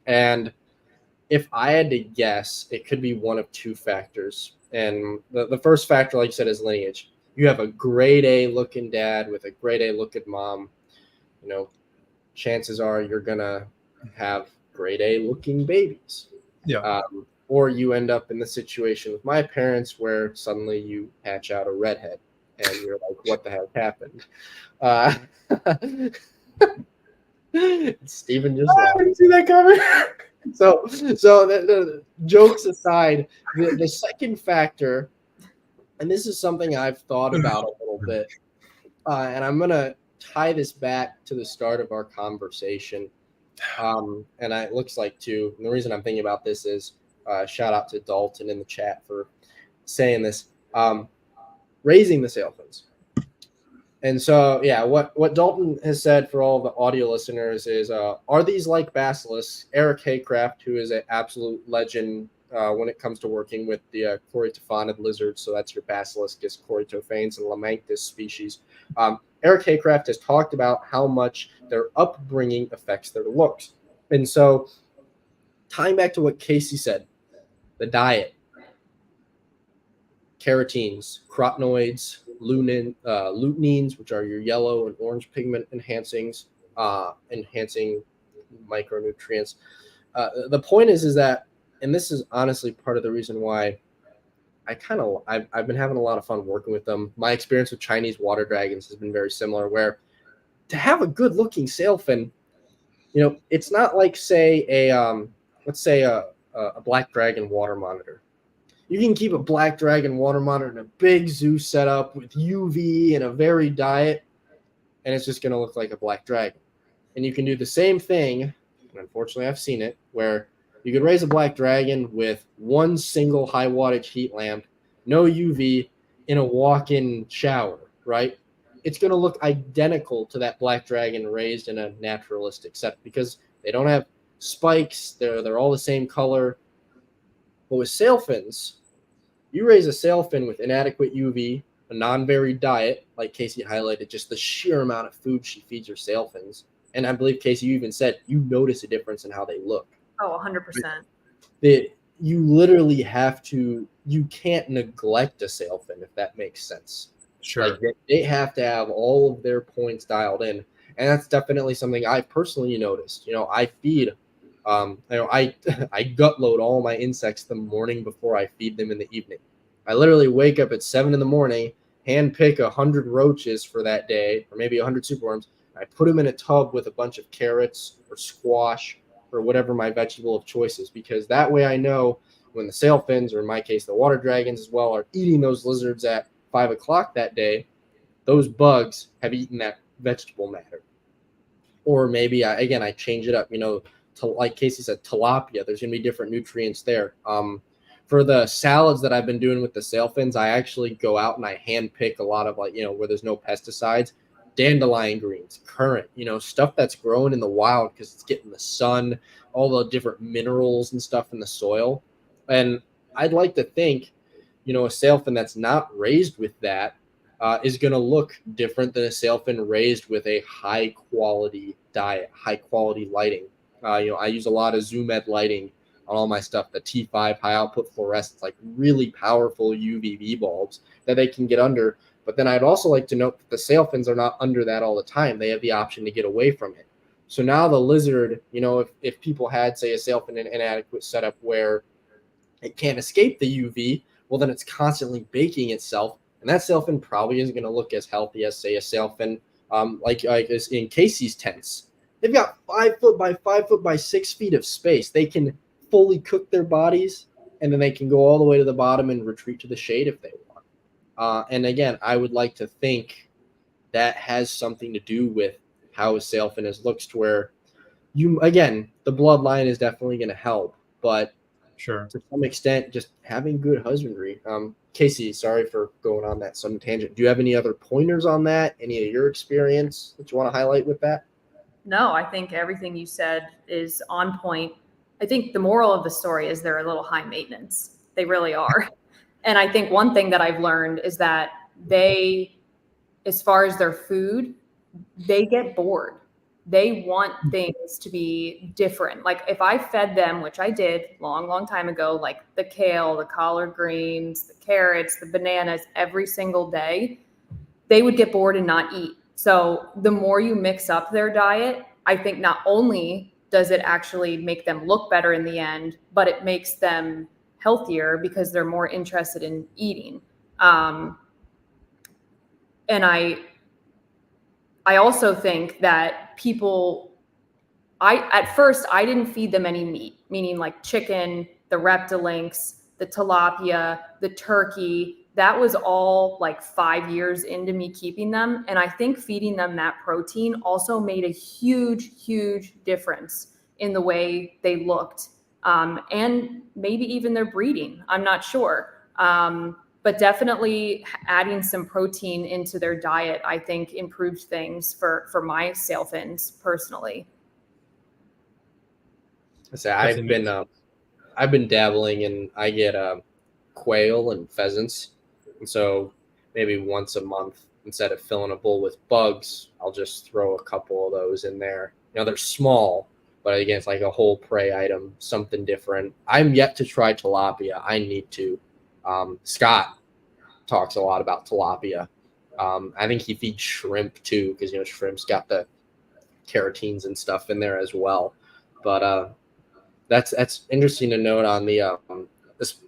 And if I had to guess, it could be one of two factors. And the first factor, like you said, is lineage. You have a grade A looking dad with a grade A looking mom, you know, chances are you're going to have grade A looking babies. Yeah. Or you end up in the situation with my parents where suddenly you hatch out a redhead and you're like, what the heck happened? Steven just I didn't see that coming. So the jokes aside, the second factor, and this is something I've thought about a little bit, and I'm going to tie this back to the start of our conversation. And it looks like too, and the reason I'm thinking about this is shout out to Dalton in the chat for saying this, raising the sailfins. And so, yeah, what Dalton has said for all the audio listeners is, are these like basilisks? Eric Haycraft, who is an absolute legend when it comes to working with the Corytophanid lizards, so that's your Basiliscus, Corytophanes, and Lamanctus species. Eric Haycraft has talked about how much their upbringing affects their looks. And so, tying back to what Kasey said, the diet, carotenes, carotenoids, luteins, which are your yellow and orange pigment enhancing micronutrients. The point is that, and this is honestly part of the reason why I've been having a lot of fun working with them. My experience with Chinese water dragons has been very similar, where to have a good looking sailfin, you know, it's not like, say, let's say a black dragon water monitor. You can keep a black dragon water monitor in a big zoo setup with UV and a varied diet, and it's just going to look like a black dragon. And you can do the same thing, and unfortunately I've seen it, where you could raise a black dragon with one single high wattage heat lamp, no UV, in a walk-in shower, right? It's going to look identical to that black dragon raised in a naturalistic setup because they don't have spikes. They're all the same color. But with sailfins, you raise a sailfin with inadequate UV, a non-varied diet, like Kasey highlighted, just the sheer amount of food she feeds her sailfins. And I believe, Kasey, you even said you notice a difference in how they look. Oh, 100%. You literally have to, you can't neglect a sailfin, if that makes sense. Sure. Like they have to have all of their points dialed in. And that's definitely something I personally noticed. You know, I feed, I gut load all my insects the morning before I feed them in the evening. I literally wake up at 7 a.m, hand pick 100 roaches for that day, or maybe 100 superworms. I put them in a tub with a bunch of carrots or squash or whatever my vegetable of choice is, because that way I know when the sailfins, or in my case, the water dragons as well, are eating those lizards at 5 o'clock that day, those bugs have eaten that vegetable matter. Or maybe, I change it up, you know, to, like Kasey said, tilapia, there's going to be different nutrients there. For the salads that I've been doing with the sailfins, I actually go out and I hand pick a lot of, like, you know, where there's no pesticides, dandelion greens, currant, you know, stuff that's growing in the wild because it's getting the sun, all the different minerals and stuff in the soil. And I'd like to think, you know, a sailfin that's not raised with that is going to look different than a sailfin raised with a high quality diet, high quality lighting. You know, I use a lot of Zoom Ed lighting on all my stuff, the T5 high output fluorescents, like really powerful UVB bulbs that they can get under. But then I'd also like to note that the sailfins are not under that all the time. They have the option to get away from it. So now the lizard, you know, if people had, say, a sailfin in an inadequate setup where it can't escape the UV, well, then it's constantly baking itself. And that sailfin probably isn't going to look as healthy as, say, a sailfin like in Kasey's tents. They've got 5 foot by 5 foot by 6 feet of space. They can fully cook their bodies, and then they can go all the way to the bottom and retreat to the shade if they want. And again, I would like to think that has something to do with how a sailfin is looks, to where you, again, the bloodline is definitely going to help, but sure, to some extent, just having good husbandry. Kasey, sorry for going on that sudden tangent. Do you have any other pointers on that? Any of your experience that you want to highlight with that? No, I think everything you said is on point. I think the moral of the story is they're a little high maintenance. They really are. And I think one thing that I've learned is that as far as their food, they get bored. They want things to be different. Like if I fed them, which I did long time ago, like the kale, the collard greens, the carrots, the bananas every single day, they would get bored and not eat. So the more you mix up their diet, I think not only does it actually make them look better in the end, but it makes them healthier because they're more interested in eating. And I also think that people, at first I didn't feed them any meat, meaning like chicken, the Reptilinks, the tilapia, the turkey. That was all like 5 years into me keeping them. And I think feeding them that protein also made a huge difference in the way they looked, and maybe even their breeding. I'm not sure. But definitely adding some protein into their diet, I think improved things for my sailfins personally. I've been dabbling in, I get quail and pheasants. And so maybe once a month, instead of filling a bowl with bugs, I'll just throw a couple of those in there. You know, they're small, but again, it's like a whole prey item, something different. I'm yet to try tilapia. I need to. Scott talks a lot about tilapia. I think he feeds shrimp too, because, you know, shrimp's got the carotenes and stuff in there as well. But that's interesting to note on the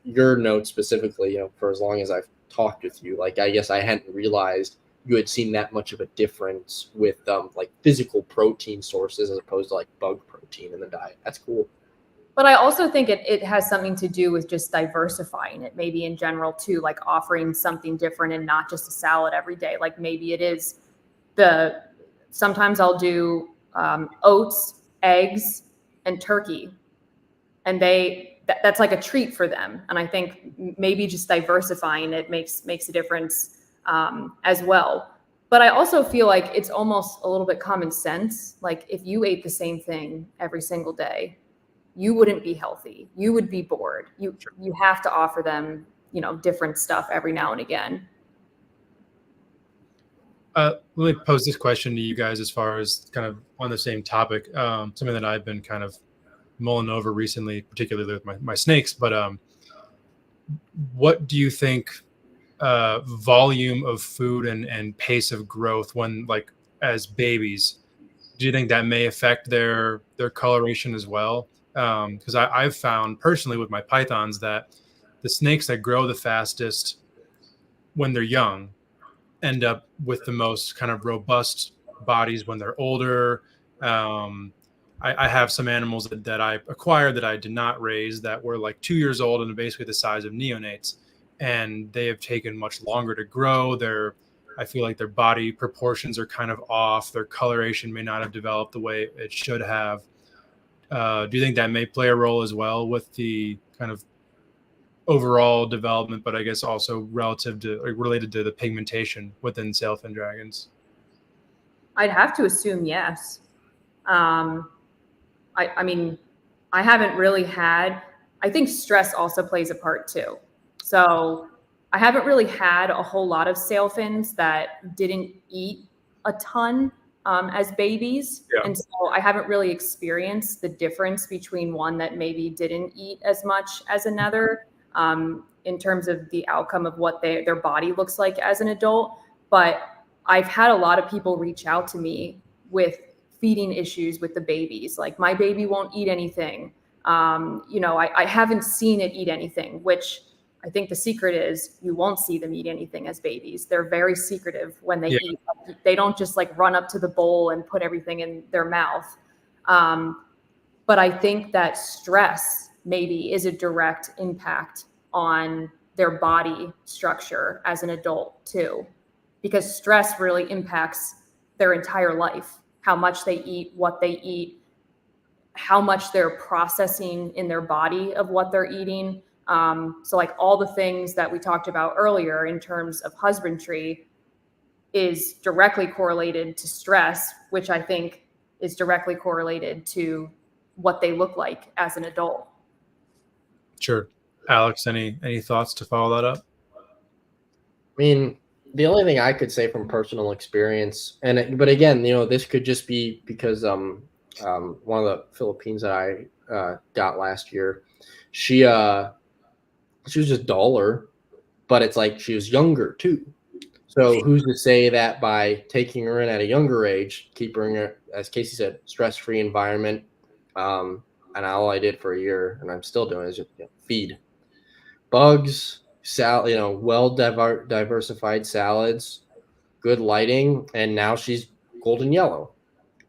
your note specifically. You know, for as long as I've talked with you, like I guess I hadn't realized you had seen that much of a difference with like physical protein sources as opposed to like bug protein in the diet. That's cool. But I also think it has something to do with just diversifying it, maybe in general too, like offering something different and not just a salad every day. Like maybe it is sometimes I'll do oats, eggs, and turkey. And that's like a treat for them. And I think maybe just diversifying it makes a difference as well. But I also feel like it's almost a little bit common sense. Like if you ate the same thing every single day, you wouldn't be healthy. You would be bored. You have to offer them, you know, different stuff every now and again. Let me pose this question to you guys as far as kind of on the same topic. Something that I've been kind of mulling over recently, particularly with my snakes. But what do you think volume of food and pace of growth when, like, as babies, do you think that may affect their coloration as well? Because I've found personally with my pythons that the snakes that grow the fastest when they're young end up with the most kind of robust bodies when they're older. I have some animals that I acquired that I did not raise that were like 2 years old and basically the size of neonates, and they have taken much longer to grow. I feel like their body proportions are kind of off. Their coloration may not have developed the way it should have. Do you think that may play a role as well with the kind of overall development, but I guess also related to the pigmentation within sailfin dragons? I'd have to assume yes. I mean, I haven't really had, I think stress also plays a part too. So I haven't really had a whole lot of sailfins that didn't eat a ton as babies. Yeah. And so I haven't really experienced the difference between one that maybe didn't eat as much as another in terms of the outcome of what their body looks like as an adult. But I've had a lot of people reach out to me with feeding issues with the babies. Like, my baby won't eat anything. You know, I haven't seen it eat anything, which I think the secret is you won't see them eat anything as babies. They're very secretive when they eat. They don't just like run up to the bowl and put everything in their mouth. But I think that stress maybe is a direct impact on their body structure as an adult too, because stress really impacts their entire life, how much they eat, what they eat, how much they're processing in their body of what they're eating. So like all the things that we talked about earlier in terms of husbandry is directly correlated to stress, which I think is directly correlated to what they look like as an adult. Sure. Alex, any thoughts to follow that up? I mean, The only thing I could say from personal experience, but again, this could just be because one of the Philippines that I got last year, she was just duller, but it's like she was younger too. So who's to say that by taking her in at a younger age, keeping her, as Kasey said, stress-free environment, and all I did for a year, and I'm still doing, is just feed bugs, well diversified salads, good lighting, and now she's golden yellow.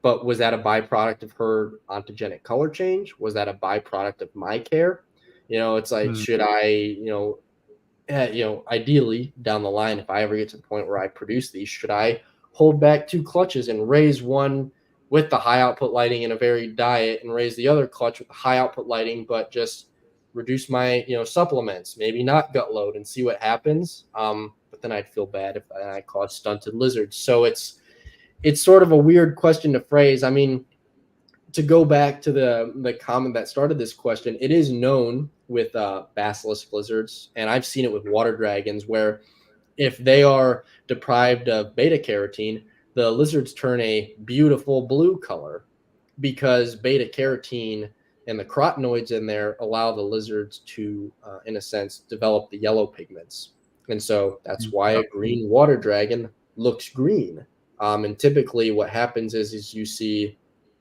But was that a byproduct of her ontogenic color change? Was that a byproduct of my care? It's like, should I, ideally down the line, if I ever get to the point where I produce these, should I hold back 2 clutches and raise one with the high output lighting in a varied diet and raise the other clutch with the high output lighting, but just reduce my, supplements, maybe not gut load, and see what happens. But then I'd feel bad if I caused stunted lizards. So it's sort of a weird question to phrase. I mean, to go back to the comment that started this question, it is known with basilisk lizards, and I've seen it with water dragons, where if they are deprived of beta carotene, the lizards turn a beautiful blue color, because beta carotene and the carotenoids in there allow the lizards to, in a sense, develop the yellow pigments. And so that's why a green water dragon looks green. And typically what happens is you see,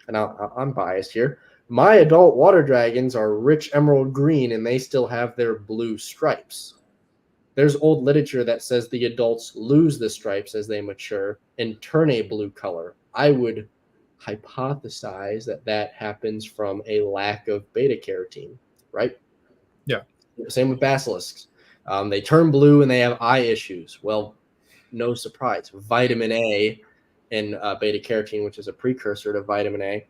and I'm biased here, my adult water dragons are rich emerald green, and they still have their blue stripes. There's old literature that says the adults lose the stripes as they mature and turn a blue color. I would hypothesize that happens from a lack of beta carotene, right? Yeah. Same with basilisks. They turn blue and they have eye issues. Well, no surprise. Vitamin A and beta carotene, which is a precursor to vitamin A,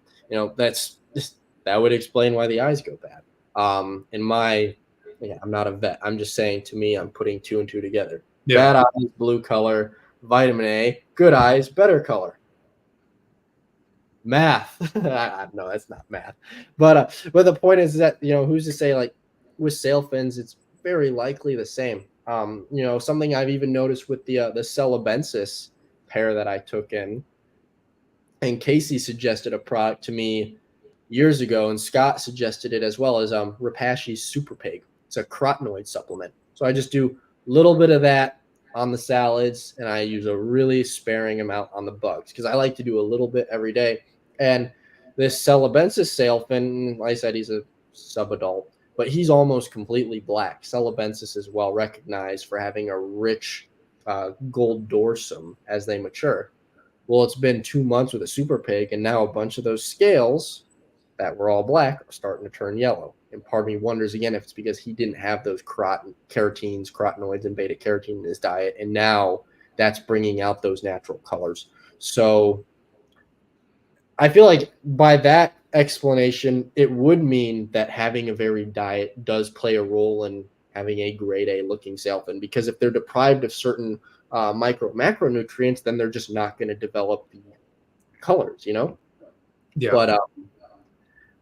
that would explain why the eyes go bad. I'm not a vet. I'm just saying, to me, I'm putting 2 and 2 together. Yeah. Bad eyes, blue color, vitamin A, good eyes, better color. Math. No, that's not math. But the point is that, who's to say, like with sailfins, it's very likely the same. Something I've even noticed with the Celebensis pair that I took in, and Kasey suggested a product to me years ago, and Scott suggested it as well, as Repashy's Super Pig. It's a carotenoid supplement. So I just do a little bit of that on the salads, and I use a really sparing amount on the bugs, because I like to do a little bit every day. And this Celebensis sailfin, like I said, he's a subadult, but he's almost completely black. Celebensis is well recognized for having a rich gold dorsum as they mature. Well, it's been 2 months with a Super Pig, and now a bunch of those scales that were all black are starting to turn yellow. And part of me wonders again if it's because he didn't have those carotenoids, and beta carotene in his diet, and now that's bringing out those natural colors. So I feel like by that explanation, it would mean that having a varied diet does play a role in having a grade A looking sailfin, because if they're deprived of certain macronutrients, then they're just not going to develop the colors, Yeah. But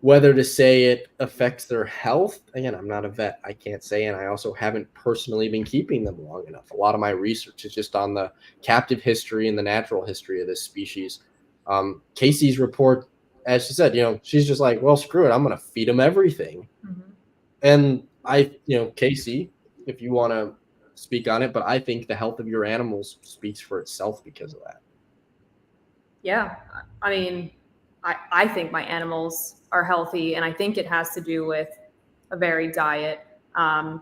whether to say it affects their health, again, I'm not a vet. I can't say, and I also haven't personally been keeping them long enough. A lot of my research is just on the captive history and the natural history of this species. Kasey's report, as she said, she's just like, well, screw it, I'm going to feed them everything. Mm-hmm. And Kasey, if you want to speak on it, but I think the health of your animals speaks for itself because of that. Yeah. I mean, I think my animals are healthy, and I think it has to do with a varied diet. I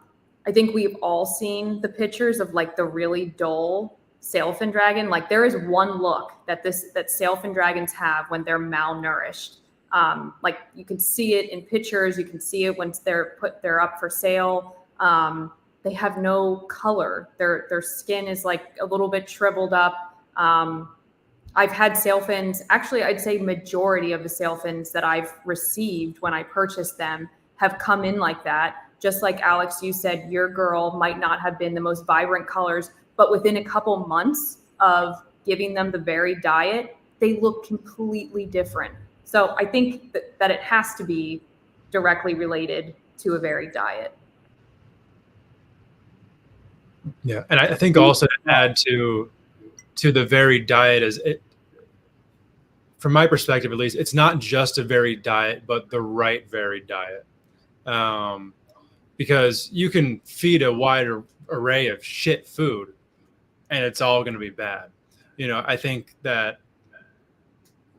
think we've all seen the pictures of like the really dull sailfin dragon. Like there is one look that sailfin dragons have when they're malnourished. Like you can see it in pictures. You can see it when they're up for sale. They have no color. Their skin is like a little bit shriveled up. I've had sailfins, actually, I'd say majority of the sailfins that I've received when I purchased them have come in like that. Just like Alex, you said, your girl might not have been the most vibrant colors, but within a couple months of giving them the varied diet, they look completely different. So I think that it has to be directly related to a varied diet. Yeah, and I think also to add to the varied diet is it, from my perspective at least, it's not just a varied diet, but the right varied diet. Because you can feed a wider array of shit food and it's all going to be bad. You know, I think that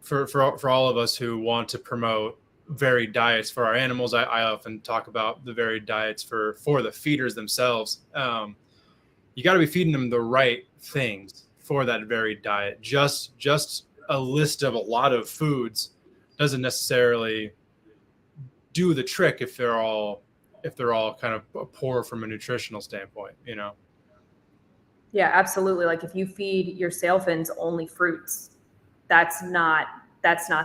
for all of us who want to promote varied diets for our animals, I often talk about the varied diets for the feeders themselves. You got to be feeding them the right things for that varied diet. Just a list of a lot of foods doesn't necessarily do the trick if they're all kind of poor from a nutritional standpoint, you know? Yeah, absolutely. Like if you feed your sailfins only fruits, that's not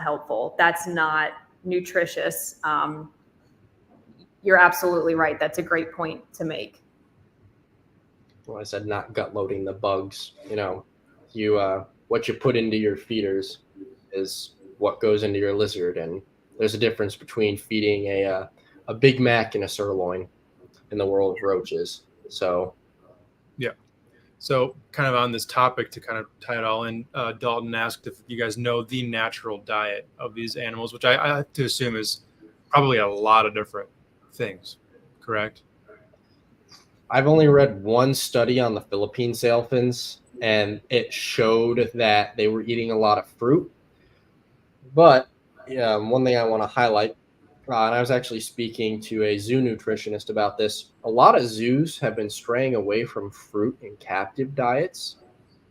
helpful. That's not nutritious. You're absolutely right. That's a great point to make. Well, I said not gut loading the bugs. You know, what you put into your feeders is what goes into your lizard, and there's a difference between feeding a Big Mac and a sirloin in the world of roaches. So, yeah. So, kind of on this topic to kind of tie it all in, Dalton asked if you guys know the natural diet of these animals, which I have to assume is probably a lot of different things. Correct? I've only read one study on the Philippine sailfins, and it showed that they were eating a lot of fruit. But one thing I want to highlight, and I was actually speaking to a zoo nutritionist about this, a lot of zoos have been straying away from fruit in captive diets.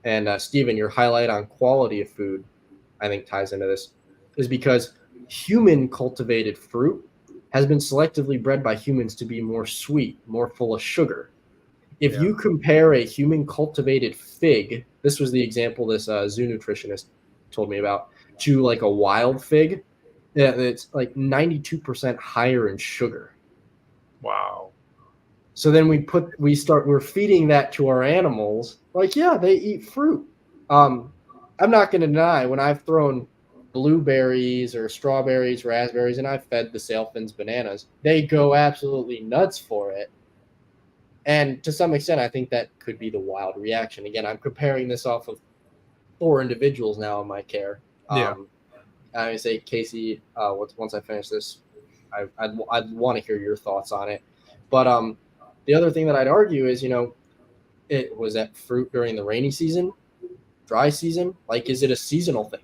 And Stephen, your highlight on quality of food, I think ties into this, is because human cultivated fruit has been selectively bred by humans to be more sweet, more full of sugar. If you compare a human cultivated fig, this was the example this zoo nutritionist told me about, to like a wild fig, it's like 92% higher in sugar. Wow. So then we're feeding that to our animals. Like, yeah, they eat fruit. I'm not going to deny when I've thrown blueberries or strawberries, raspberries, and I've fed the sailfins bananas, they go absolutely nuts for it. And to some extent, I think that could be the wild reaction. Again, I'm comparing this off of 4 individuals now in my care. Yeah. I say, Kasey, once I finish this, I'd want to hear your thoughts on it. But the other thing that I'd argue is, it was that fruit during the rainy season, dry season. Like, is it a seasonal thing?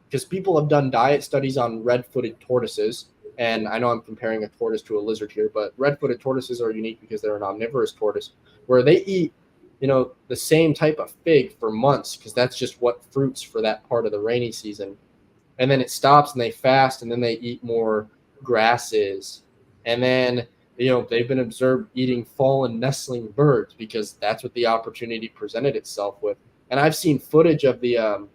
Because people have done diet studies on red-footed tortoises. And I know I'm comparing a tortoise to a lizard here, but red-footed tortoises are unique because they're an omnivorous tortoise, where they eat, the same type of fig for months because that's just what fruits for that part of the rainy season. And then it stops and they fast, and then they eat more grasses. And then, they've been observed eating fallen nestling birds because that's what the opportunity presented itself with. And I've seen footage of the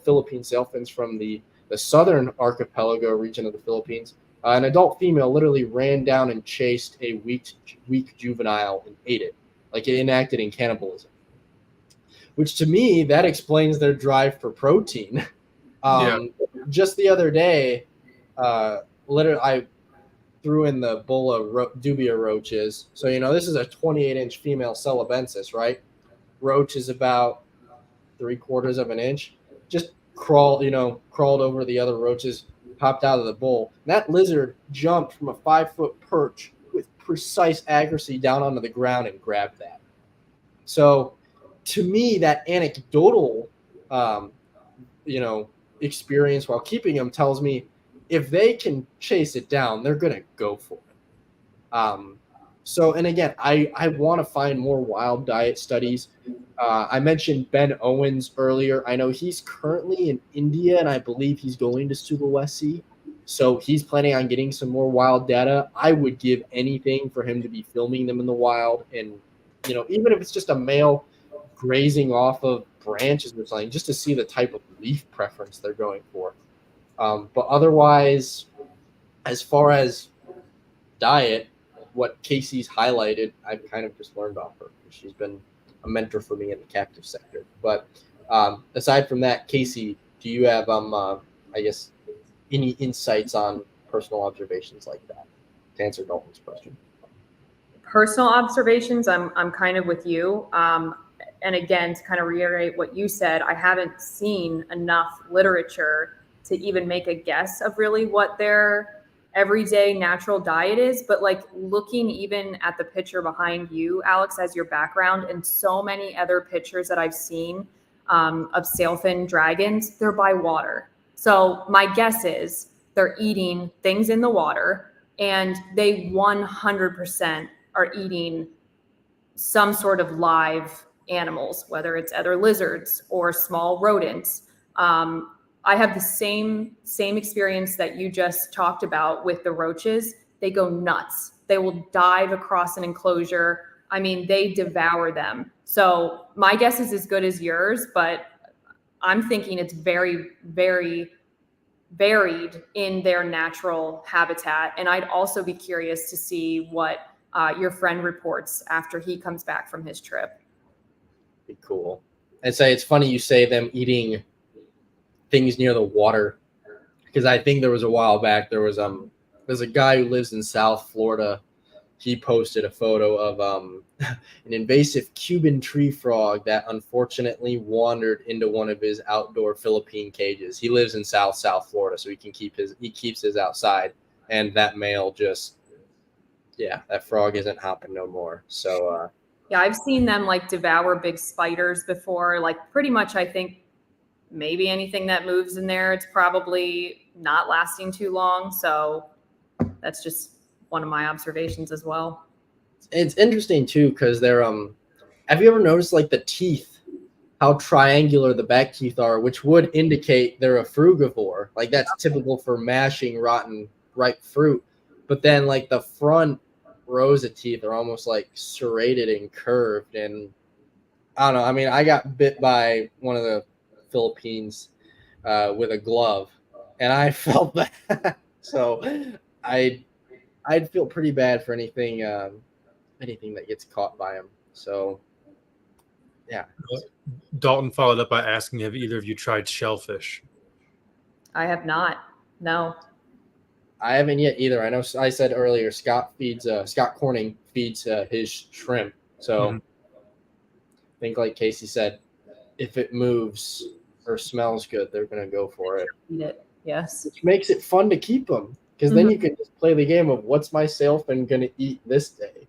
Philippine sailfins from the southern archipelago region of the Philippines. An adult female literally ran down and chased a weak juvenile and ate it, like it enacted in cannibalism. Which to me, that explains their drive for protein. Just the other day, literally, I threw in the bull of dubia roaches. So, this is a 28-inch female celebensis, right? Roach is about 3/4 of an inch. Just crawled over the other roaches, popped out of the bowl. And that lizard jumped from a 5-foot perch with precise accuracy down onto the ground and grabbed that. So, to me, that anecdotal, experience while keeping them tells me if they can chase it down, they're going to go for it. So, and again, I want to find more wild diet studies. I mentioned Ben Owens earlier. I know he's currently in India, and I believe he's going to Sulawesi. So he's planning on getting some more wild data. I would give anything for him to be filming them in the wild. And, even if it's just a male grazing off of branches or something, just to see the type of leaf preference they're going for. But otherwise, as far as diet, what Kasey's highlighted, I've kind of just learned off her. She's been a mentor for me in the captive sector. But aside from that, Kasey, do you have, any insights on personal observations like that to answer Dalton's question? personal observations, I'm kind of with you. And again, to kind of reiterate what you said, I haven't seen enough literature to even make a guess of really what their everyday natural diet is. But like looking even at the picture behind you, Alex, as your background, and so many other pictures that I've seen of sailfin dragons, they're by water. So my guess is they're eating things in the water, and they 100% are eating some sort of live animals, whether it's other lizards or small rodents. I have the same experience that you just talked about with the roaches. They go nuts. They will dive across an enclosure. I mean, they devour them. So my guess is as good as yours, but I'm thinking it's very, very varied in their natural habitat. And I'd also be curious to see what your friend reports after he comes back from his trip. Be cool. I'd say it's funny you say them eating things near the water, because I think there was a while back there's a guy who lives in South Florida. He posted a photo of an invasive Cuban tree frog that unfortunately wandered into one of his outdoor Philippine cages. He lives in South Florida, so he keeps his outside, and that male that frog isn't hopping no more. So yeah, I've seen them like devour big spiders before. Like pretty much, I think maybe anything that moves in there, it's probably not lasting too long. So that's just one of my observations as well. It's interesting too, because they're have you ever noticed like the teeth, how triangular the back teeth are, which would indicate they're a frugivore. Like that's typical for mashing rotten ripe fruit. But then like the front rows of teeth are almost like serrated and curved. And I don't know. I mean, I got bit by one of the Philippines with a glove, and I felt that. So I'd feel pretty bad for anything that gets caught by him. So yeah. Dalton followed up by asking, have either of you tried shellfish? I have not. No. I haven't yet either. I know I said earlier Scott Corning feeds his shrimp. So I think like Kasey said, if it moves or smells good, they're going to go for it. Eat it. Yes. Which makes it fun to keep them, because then you can just play the game of what's my sailfin going to eat this day.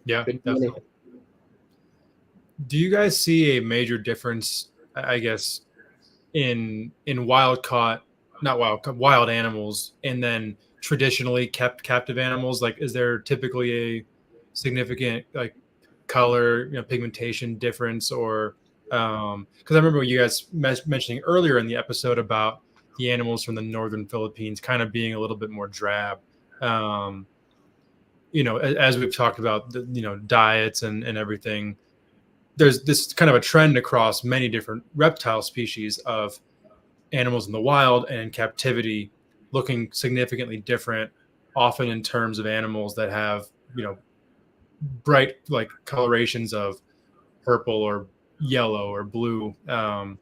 Yeah, definitely. Do you guys see a major difference, I guess, in wild animals and then traditionally kept captive animals? Like, is there typically a significant like color, pigmentation difference, or because I remember you guys mentioning earlier in the episode about the animals from the northern Philippines kind of being a little bit more drab. As we've talked about, diets and everything, there's this kind of a trend across many different reptile species of animals in the wild and in captivity looking significantly different, often in terms of animals that have, bright like colorations of purple or yellow or blue. Do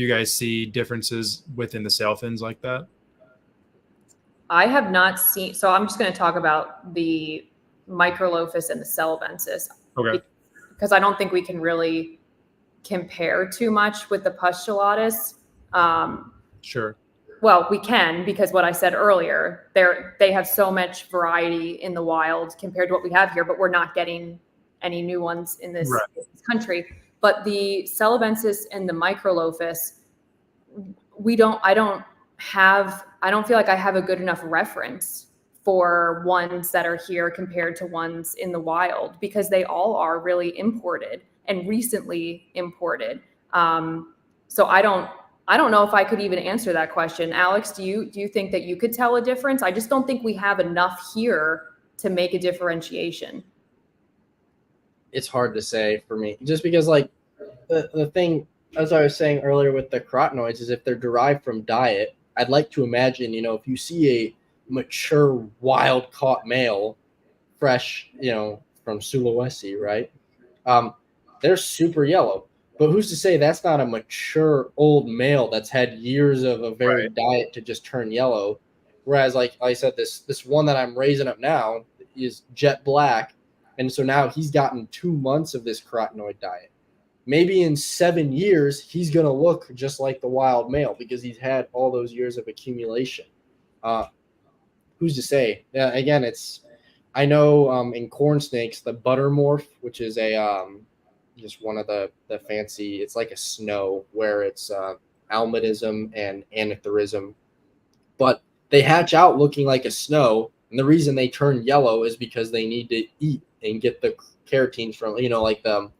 you guys see differences within the sailfins like that? I have not seen, so I'm just going to talk about the Microlophus and the Celebensis. Okay. Because I don't think we can really compare too much with the Pustulatus. Sure. Well, we can, because what I said earlier, they have so much variety in the wild compared to what we have here, but we're not getting any new ones in this country. But the Celebensis and the Microlophus, I don't feel like I have a good enough reference for ones that are here compared to ones in the wild, because they all are really imported and recently imported. So I don't know if I could even answer that question. Alex, do you think that you could tell a difference? I just don't think we have enough here to make a differentiation. It's hard to say for me, just because like the thing, as I was saying earlier with the carotenoids, is if they're derived from diet, I'd like to imagine, if you see a mature wild caught male fresh, from Sulawesi, right? They're super yellow. But who's to say that's not a mature old male that's had years of a varied diet to just turn yellow? Whereas, like I said, this one that I'm raising up now, is jet black. And so now he's gotten 2 months of this carotenoid diet. Maybe in 7 years, he's going to look just like the wild male because he's had all those years of accumulation. Who's to say? Again, I know in corn snakes, the butter morph, which is just one of the fancy, it's like a snow where it's almatism and anathorism, but they hatch out looking like a snow. And the reason they turn yellow is because they need to eat and get the carotenes from, like the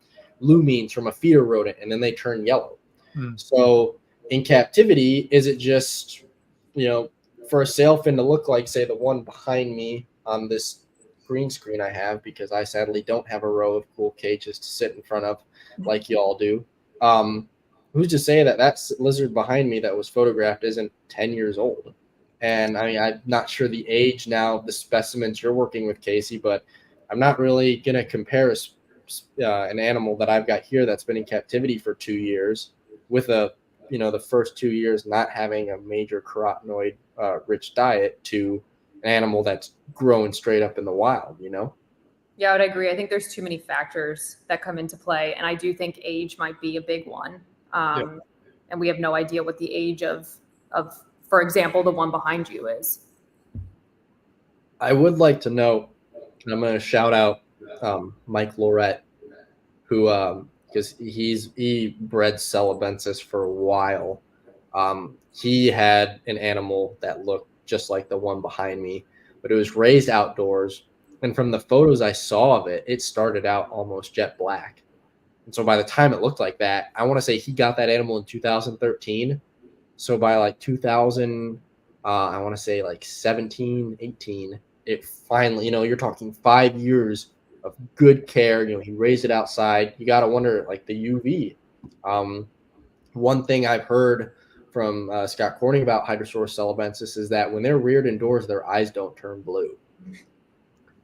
lumines from a feeder rodent, and then they turn yellow. So in captivity, is it just, for a sailfin to look like, say, the one behind me on this green screen I have, because I sadly don't have a row of cool cages to sit in front of like y'all do. Who's to say that lizard behind me that was photographed isn't 10 years old? And I mean, I'm not sure the age now of the specimens you're working with, Kasey, but I'm not really going to compare an animal that I've got here that's been in captivity for 2 years with the first 2 years not having a major carotenoid rich diet to an animal that's growing straight up in the wild, Yeah, I would agree. I think there's too many factors that come into play. And I do think age might be a big one. And we have no idea what the age of, for example, the one behind you is. I would like to know, and I'm going to shout out Mike Lorette, who, because he bred Celebensis for a while. He had an animal that looked just like the one behind me, but it was raised outdoors. And from the photos I saw of it, it started out almost jet black. And so by the time it looked like that, I want to say he got that animal in 2013. So by like 2000, I want to say like 17, 18, it finally, you're talking 5 years of good care. He raised it outside. You got to wonder, like the UV. One thing I've heard from Scott Corning about Hydrosaurus celebensis is that when they're reared indoors, their eyes don't turn blue.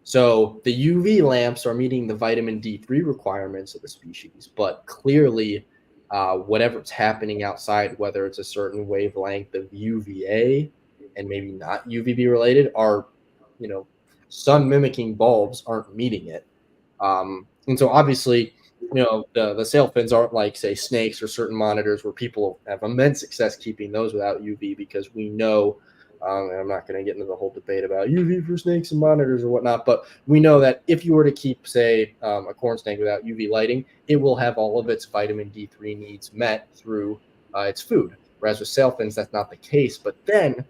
So the UV lamps are meeting the vitamin D3 requirements of the species, but clearly whatever's happening outside, whether it's a certain wavelength of UVA and maybe not UVB related, are, sun mimicking bulbs aren't meeting it. And so obviously, the sailfins aren't like, say, snakes or certain monitors where people have immense success keeping those without UV, because we know, and I'm not going to get into the whole debate about UV for snakes and monitors or whatnot, but we know that if you were to keep, say, a corn snake without UV lighting, it will have all of its vitamin D3 needs met through its food. Whereas with sailfins, that's not the case. But then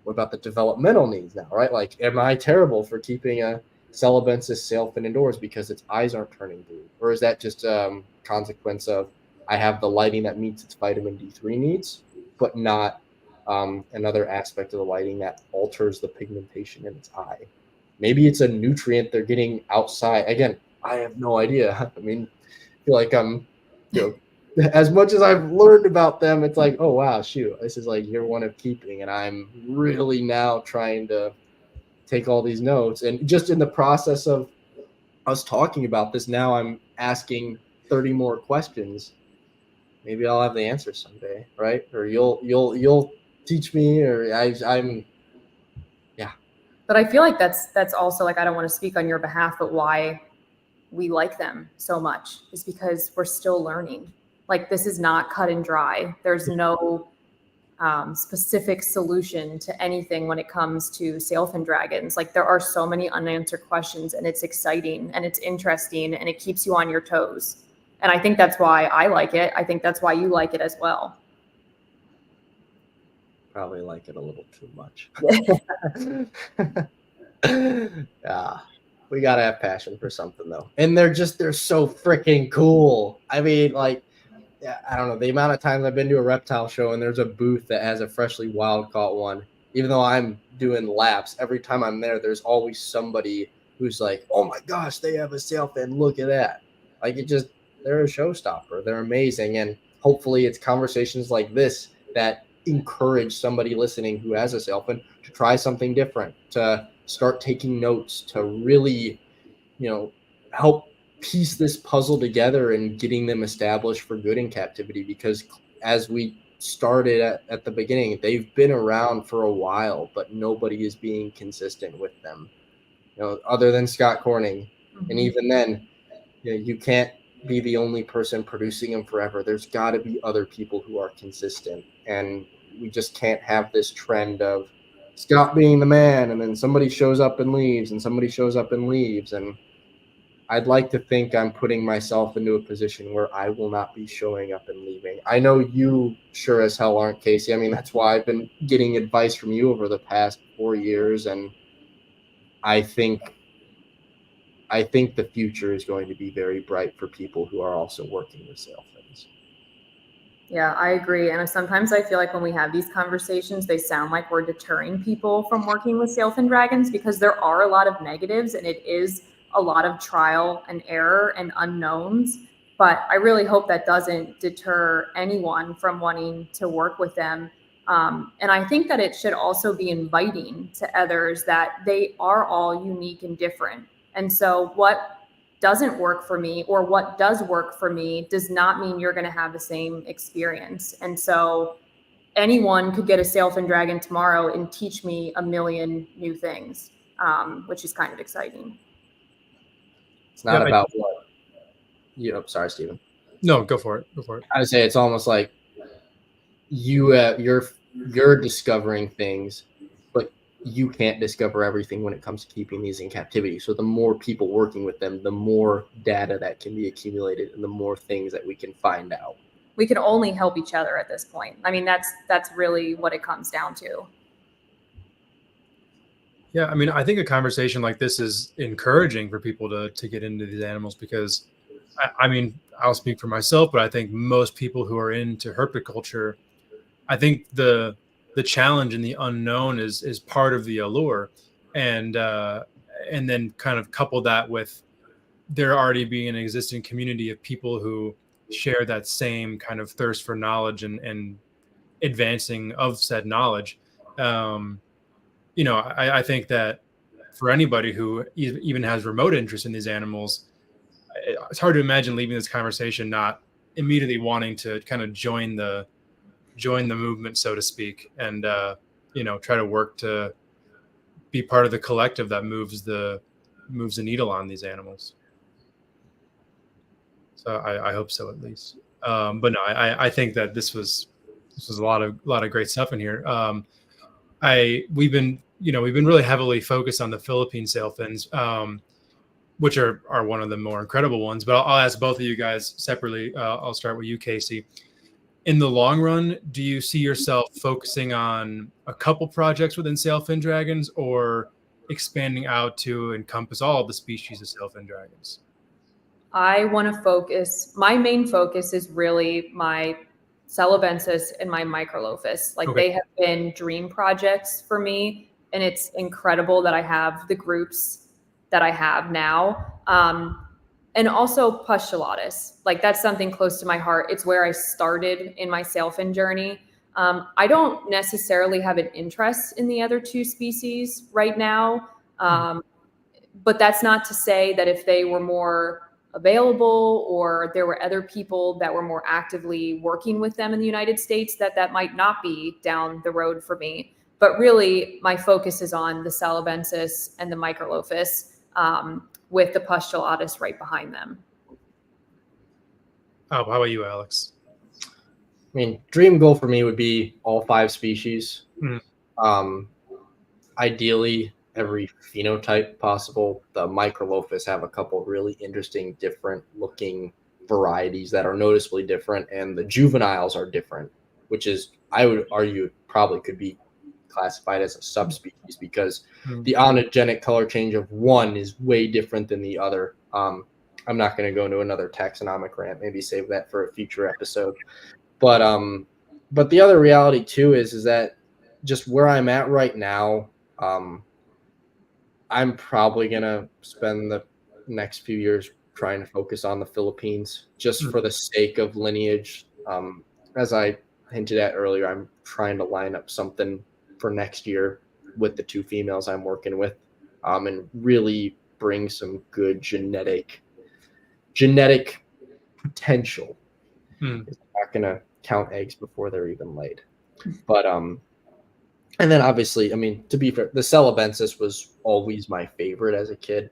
what about the developmental needs now, right? Like, am I terrible for keeping a Celebensis sailfin indoors because its eyes aren't turning blue? Or is that just a consequence of I have the lighting that meets its vitamin D3 needs, but not another aspect of the lighting that alters the pigmentation in its eye? Maybe it's a nutrient they're getting outside. Again, I have no idea. I mean, I feel like I'm, as much as I've learned about them, it's like, oh, wow, shoot, this is like year one of keeping, and I'm really now trying to take all these notes. And just in the process of us talking about this, now I'm asking 30 more questions. Maybe I'll have the answer someday, right? Or you'll teach me, or I'm. But I feel like that's also, like, I don't want to speak on your behalf, but why we like them so much is because we're still learning. Like, this is not cut and dry. There's no specific solution to anything when it comes to sailfin dragons. Like, there are so many unanswered questions, and it's exciting and it's interesting and it keeps you on your toes. And I think that's why I like it. I think that's why you like it as well. Probably like it a little too much. Yeah, we gotta have passion for something though, and they're so freaking cool. I mean, like, I don't know, the amount of times I've been to a reptile show and there's a booth that has a freshly wild caught one. Even though I'm doing laps, every time I'm there, there's always somebody who's like, "Oh my gosh, they have a sailfin! Look at that!" Like, they're a showstopper. They're amazing, and hopefully, it's conversations like this that encourage somebody listening who has a sailfin to try something different, to start taking notes, to really, help piece this puzzle together and getting them established for good in captivity. Because as we started at the beginning, they've been around for a while, but nobody is being consistent with them. other than Scott Corning. And even then, you can't be the only person producing them forever. There's got to be other people who are consistent. And we just can't have this trend of Scott being the man, and then somebody shows up and leaves, and somebody shows up and leaves. And I'd like to think I'm putting myself into a position where I will not be showing up and leaving. I know you sure as hell aren't, Kasey. I mean, that's why I've been getting advice from you over the past 4 years, and I think the future is going to be very bright for people who are also working with sailfins. Yeah, I agree. And sometimes I feel like when we have these conversations, they sound like we're deterring people from working with sailfin dragons, because there are a lot of negatives and it is a lot of trial and error and unknowns. But I really hope that doesn't deter anyone from wanting to work with them. And I think that it should also be inviting to others that they are all unique and different. And so what doesn't work for me or what does work for me does not mean you're going to have the same experience. And so anyone could get a sailfin dragon tomorrow and teach me a million new things, which is kind of exciting. It's not about what sorry, Stephen. No, go for it. I would say it's almost like you're discovering things, but you can't discover everything when it comes to keeping these in captivity. So the more people working with them, the more data that can be accumulated and the more things that we can find out. We can only help each other at this point. I mean, that's really what it comes down to. Yeah, I mean, I think a conversation like this is encouraging for people to get into these animals, because I mean, I'll speak for myself, but I think most people who are into herpiculture, I think the challenge and the unknown is part of the allure, and then kind of couple that with there already being an existing community of people who share that same kind of thirst for knowledge and advancing of said knowledge. I think that for anybody who even has remote interest in these animals, it's hard to imagine leaving this conversation not immediately wanting to kind of join the movement, so to speak, and try to work to be part of the collective that moves the needle on these animals. So I hope so, at least. But no, I think that this was a lot of great stuff in here. We've been really heavily focused on the Philippine sailfins, which are one of the more incredible ones. But I'll ask both of you guys separately. I'll start with you, Kasey. In the long run, do you see yourself focusing on a couple projects within sailfin dragons, or expanding out to encompass all of the species of sailfin dragons? I want to focus. My main focus is really my Celebensis and my Microlophus. Like, Okay. They have been dream projects for me, and it's incredible that I have the groups that I have now. And also Pustulotus. Like, that's something close to my heart. It's where I started in my sailfin journey. I don't necessarily have an interest in the other two species right now. But that's not to say that if they were more available or there were other people that were more actively working with them in the United States, that might not be down the road for me. But really, my focus is on the Celebensis and the Microlophus, with the Pustulotus right behind them. Oh, how about you, Alex? I mean, dream goal for me would be all 5 species. Ideally, every phenotype possible. The Microlophus have a couple really interesting, different looking varieties that are noticeably different, and the juveniles are different, which is, I would argue, probably could be classified as a subspecies, because the onogenic color change of one is way different than the other. I'm not going to go into another taxonomic rant. Maybe save that for a future episode. But the other reality too is that just where I'm at right now, I'm probably going to spend the next few years trying to focus on the Philippines, just for the sake of lineage. As I hinted at earlier, I'm trying to line up something for next year with the 2 females I'm working with, and really bring some good genetic potential. I'm not going to count eggs before they're even laid. But And then obviously, I mean, to be fair, the Celebensis was always my favorite as a kid.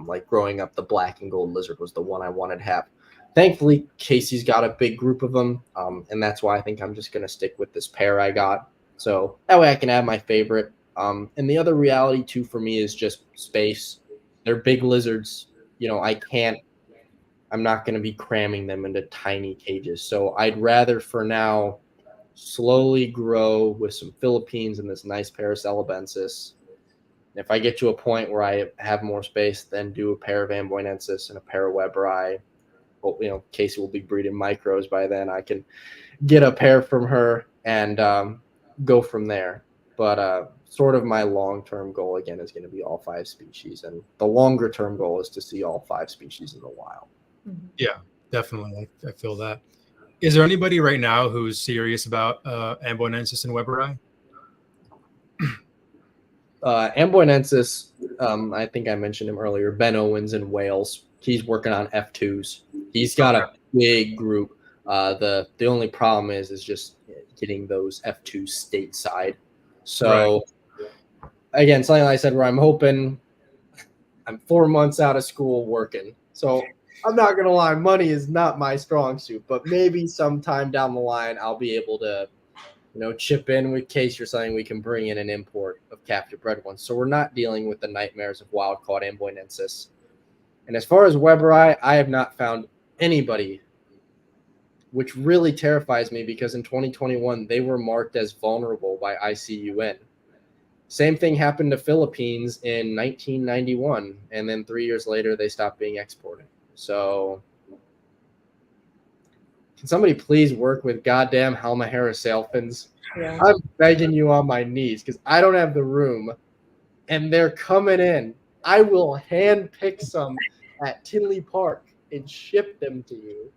Like growing up, the black and gold lizard was the one I wanted to have. Thankfully, Kasey's got a big group of them, and that's why I think I'm just going to stick with this pair I got. So that way I can have my favorite. And the other reality, too, for me is just space. They're big lizards. You know, I'm not going to be cramming them into tiny cages. So I'd rather, for now, slowly grow with some Philippines and this nice pair of Celebensis. If I get to a point where I have more space, then do a pair of Amboinensis and a pair of Weberi. Well, you know, Kasey will be breeding micros by then. I can get a pair from her and go from there. But sort of my long-term goal, again, is going to be all 5 species. And the longer-term goal is to see all 5 species in the wild. Yeah, definitely. I feel that. Is there anybody right now who's serious about Amboinensis and Weberi? Amboinensis, I think I mentioned him earlier, Ben Owens in Wales. He's working on F2s. He's got a big group. The only problem is just getting those F2s stateside. So, again, something like I said, where I'm hoping I'm 4 months out of school working. So I'm not going to lie, money is not my strong suit, but maybe sometime down the line, I'll be able to, you know, chip in with Kasey or something. We can bring in an import of captive bred ones. So we're not dealing with the nightmares of wild-caught Amboinensis. And as far as Weberi, I have not found anybody, which really terrifies me because in 2021, they were marked as vulnerable by ICUN. Same thing happened to Philippines in 1991, and then 3 years later, they stopped being exported. So can somebody please work with goddamn Halmahera sailfins? Yeah. I'm begging you on my knees because I don't have the room, and they're coming in. I will hand pick some at Tinley Park and ship them to you.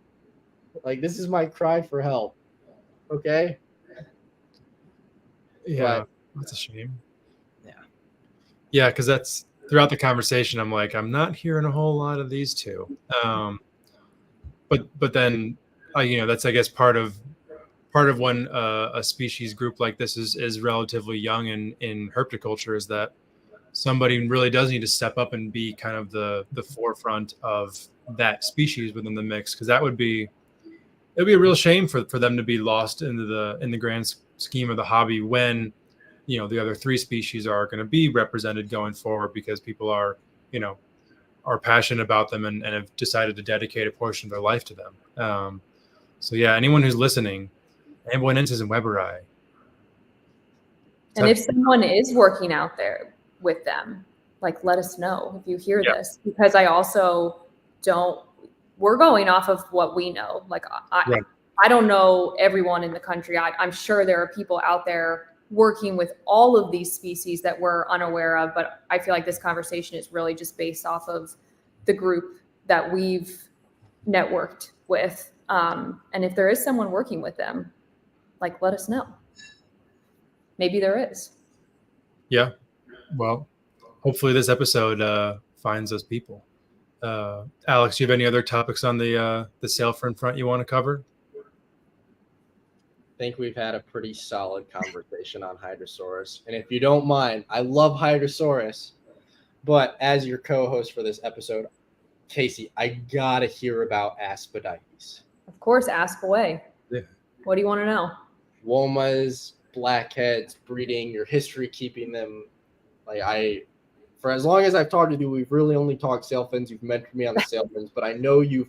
Like, this is my cry for help. Okay? Yeah, that's a shame. Yeah, because that's throughout the conversation, I'm like, I'm not hearing a whole lot of these two. But then, you know, that's, I guess, part of when a species group like this is relatively young in herpetoculture is that somebody really does need to step up and be kind of the forefront of that species within the mix, because it'd be a real shame for them to be lost in the grand scheme of the hobby when, you know, the other 3 species are going to be represented going forward because people are, you know, are passionate about them and have decided to dedicate a portion of their life to them. So yeah, anyone who's listening, Amboinensis and Weberi. And if someone is working out there with them, like, let us know if you hear this, because I also we're going off of what we know. Like, I don't know everyone in the country. I'm sure there are people out there working with all of these species that we're unaware of, but I feel like this conversation is really just based off of the group that we've networked with. And if there is someone working with them, like, let us know. Maybe there is. Yeah. Well, hopefully this episode finds those people. Alex, do you have any other topics on the sailfin front you want to cover? I think we've had a pretty solid conversation on Hydrosaurus. And if you don't mind, I love Hydrosaurus, but as your co-host for this episode, Kasey, I gotta hear about Aspidites. Of course, ask away. Yeah. What do you want to know? Womas, blackheads, breeding, your history keeping them. Like, for as long as I've talked to you, we've really only talked sailfins. You've mentored me on the sailfins, but I know you've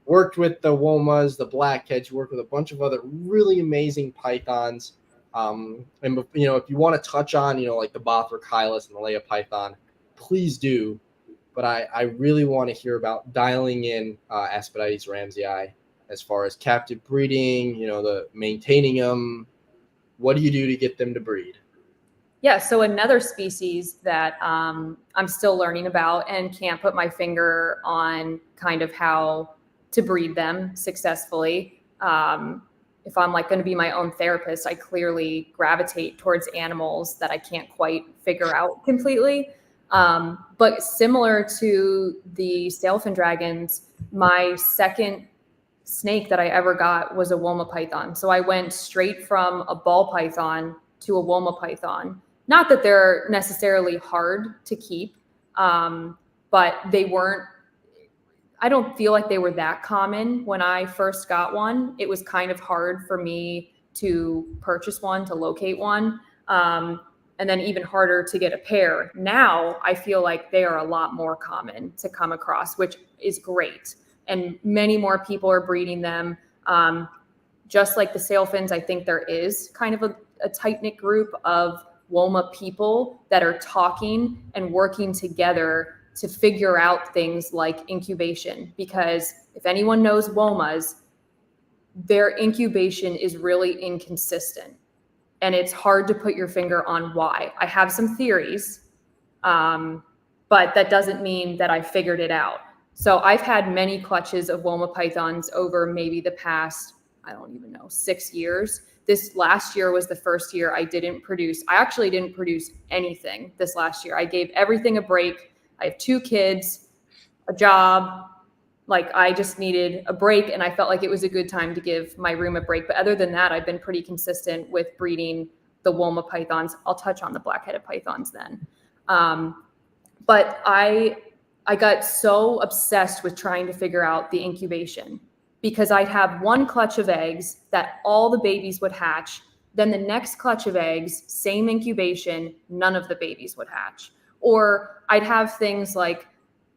worked with the womas, the blackheads. You worked with a bunch of other really amazing pythons. And, you know, if you want to touch on, you know, like the Bothrop Hylas and the Leia python, please do. But I really want to hear about dialing in Aspidites ramsey as far as captive breeding, you know, the maintaining them. What do you do to get them to breed? Yeah, so another species that I'm still learning about and can't put my finger on kind of how to breed them successfully. If I'm like going to be my own therapist, I clearly gravitate towards animals that I can't quite figure out completely. But similar to the sailfin dragons, my second snake that I ever got was a Woma python. So I went straight from a ball python to a Woma python. Not that they're necessarily hard to keep, but they weren't, I don't feel like they were that common when I first got one. It was kind of hard for me to purchase one, to locate one, and then even harder to get a pair. Now I feel like they are a lot more common to come across, which is great. And many more people are breeding them. Just like the sailfins, I think there is kind of a tight-knit group of Woma people that are talking and working together to figure out things like incubation. Because if anyone knows Womas, their incubation is really inconsistent. And it's hard to put your finger on why. I have some theories, but that doesn't mean that I figured it out. So I've had many clutches of Woma pythons over maybe the past, I don't even know, 6 years. This last year was the first year I didn't produce. I actually didn't produce anything this last year. I gave everything a break. I have 2 kids, a job. Like, I just needed a break, and I felt like it was a good time to give my room a break. But other than that, I've been pretty consistent with breeding the Woma pythons. I'll touch on the black-headed pythons then. But I got so obsessed with trying to figure out the incubation, because I'd have one clutch of eggs that all the babies would hatch. Then the next clutch of eggs, same incubation, none of the babies would hatch. Or I'd have things like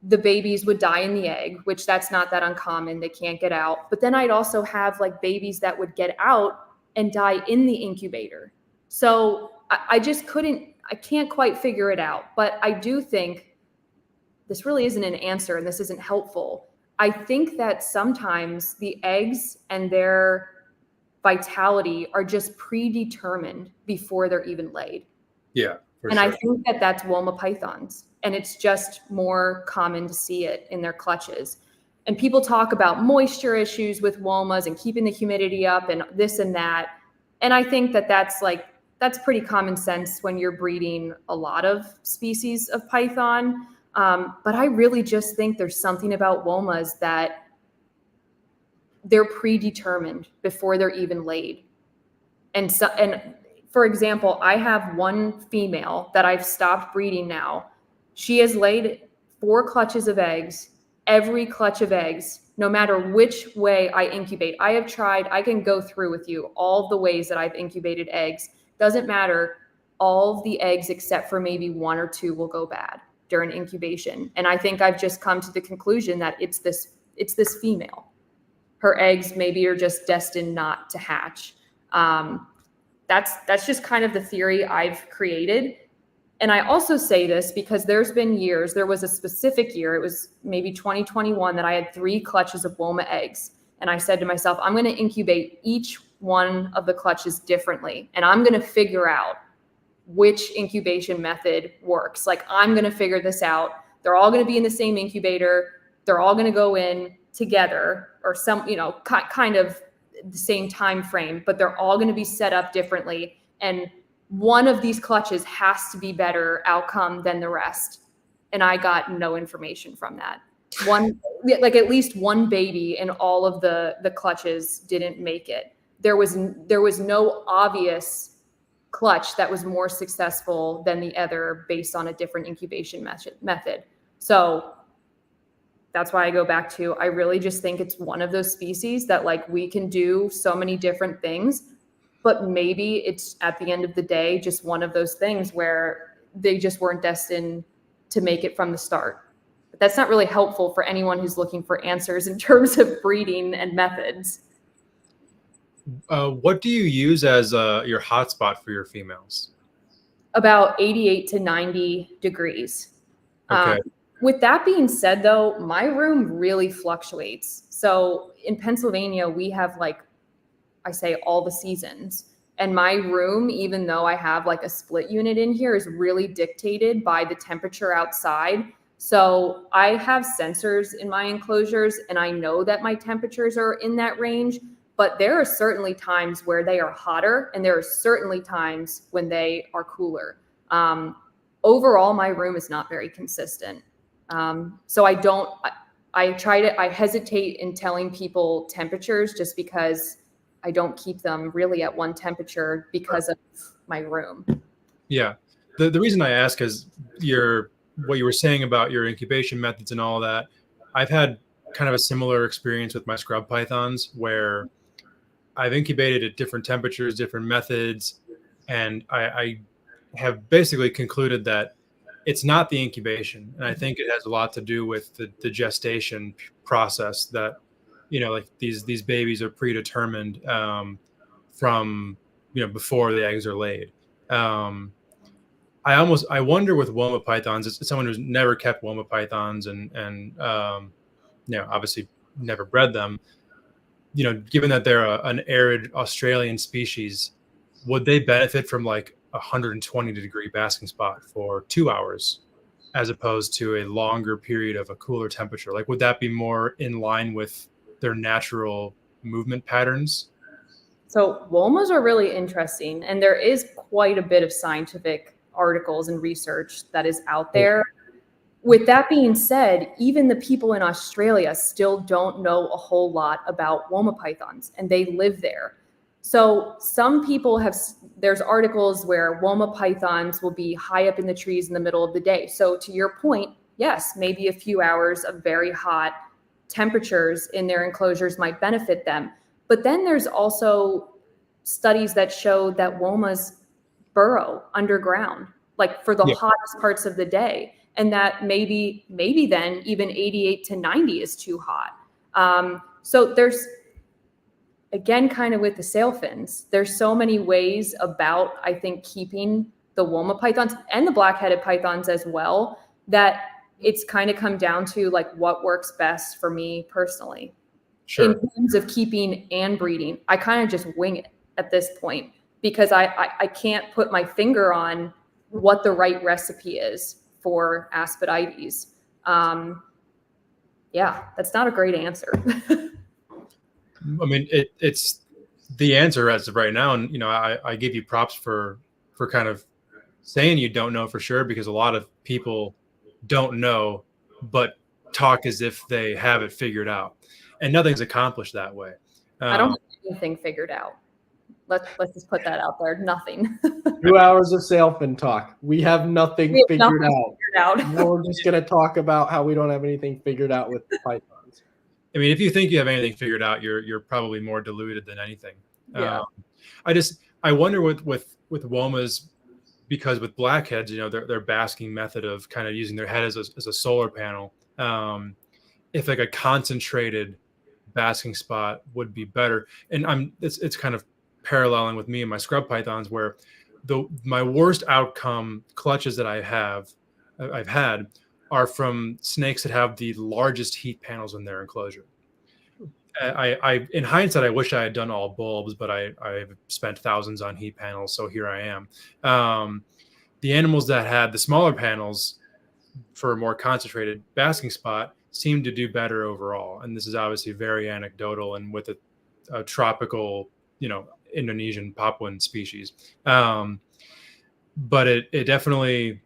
the babies would die in the egg, which that's not that uncommon. They can't get out. But then I'd also have like babies that would get out and die in the incubator. So I just I can't quite figure it out. But I do think this really isn't an answer, and this isn't helpful. I think that sometimes the eggs and their vitality are just predetermined before they're even laid. Yeah. And sure. I think that that's Woma pythons, and it's just more common to see it in their clutches. And people talk about moisture issues with Womas and keeping the humidity up and this and that. And I think that that's pretty common sense when you're breeding a lot of species of python. But I really just think there's something about Womas that they're predetermined before they're even laid. And for example, I have one female that I've stopped breeding now. She has laid 4 clutches of eggs. Every clutch of eggs, no matter which way I incubate. I have tried, I can go through with you all the ways that I've incubated eggs. Doesn't matter. All of the eggs except for maybe 1 or 2 will go bad during incubation. And I think I've just come to the conclusion that it's this female. Her eggs maybe are just destined not to hatch. That's just kind of the theory I've created. And I also say this because there's been years, there was a specific year, it was maybe 2021, that I had 3 clutches of Woma eggs. And I said to myself, I'm going to incubate each one of the clutches differently. And I'm going to figure out which incubation method works. Like, I'm going to figure this out. They're all going to be in the same incubator. They're all going to go in together, or some, kind of the same time frame, but they're all going to be set up differently. And one of these clutches has to be better outcome than the rest. And I got no information from that. At least one baby in all of the clutches didn't make it. There was no obvious clutch that was more successful than the other based on a different incubation method. So that's why I go back to, I really just think it's one of those species that, like, we can do so many different things, but maybe it's at the end of the day just one of those things where they just weren't destined to make it from the start. But that's not really helpful for anyone who's looking for answers in terms of breeding and methods. What do you use as your hotspot for your females? About 88 to 90 degrees. Okay. With that being said, though, my room really fluctuates. So in Pennsylvania, we have, like, I say all the seasons. And my room, even though I have like a split unit in here, is really dictated by the temperature outside. So I have sensors in my enclosures, and I know that my temperatures are in that range. But there are certainly times where they are hotter, and there are certainly times when they are cooler. Overall, my room is not very consistent. So I hesitate in telling people temperatures just because I don't keep them really at one temperature because of my room. Yeah. The reason I ask is what you were saying about your incubation methods and all that. I've had kind of a similar experience with my scrub pythons where I've incubated at different temperatures, different methods, and I have basically concluded that it's not the incubation. And I think it has a lot to do with the gestation process that, like these babies are predetermined from, before the eggs are laid. I wonder with Woma pythons, it's someone who's never kept Woma pythons and obviously never bred them. Given that they're an arid Australian species, would they benefit from like 120-degree basking spot for 2 hours as opposed to a longer period of a cooler temperature? Like, would that be more in line with their natural movement patterns? So Womas are really interesting, and there is quite a bit of scientific articles and research that is out there. With that being said, even the people in Australia still don't know a whole lot about Woma pythons, and they live there. So some people there's articles where Woma pythons will be high up in the trees in the middle of the day. So to your point, yes, maybe a few hours of very hot temperatures in their enclosures might benefit them. But then there's also studies that show that Womas burrow underground, like for the hottest parts of the day. And that maybe then even 88 to 90 is too hot. So there's, again, kind of with the sailfins, there's so many ways about, I think, keeping the Woma pythons and the black-headed pythons as well, that it's kind of come down to like what works best for me personally. Sure. In terms of keeping and breeding, I kind of just wing it at this point because I can't put my finger on what the right recipe is for Aspidites. That's not a great answer. I mean, it's the answer as of right now. And, I give you props for kind of saying you don't know for sure, because a lot of people don't know, but talk as if they have it figured out, and nothing's accomplished that way. I don't have anything figured out. Let's just put that out there. Nothing. 2 hours of sailfin talk. We have nothing figured out. We're just going to talk about how we don't have anything figured out with pythons. I mean, if you think you have anything figured out, you're probably more deluded than anything. Yeah. I wonder with Womas, because with blackheads, their basking method of kind of using their head as a solar panel, if like a concentrated basking spot would be better. And it's kind of paralleling with me and my scrub pythons, where my worst outcome clutches that I've had are from snakes that have the largest heat panels in their enclosure. I in hindsight, I wish I had done all bulbs, but I've spent thousands on heat panels, so here I am. The animals that had the smaller panels for a more concentrated basking spot seemed to do better overall. And this is obviously very anecdotal and with a tropical, Indonesian Papuan species. But it definitely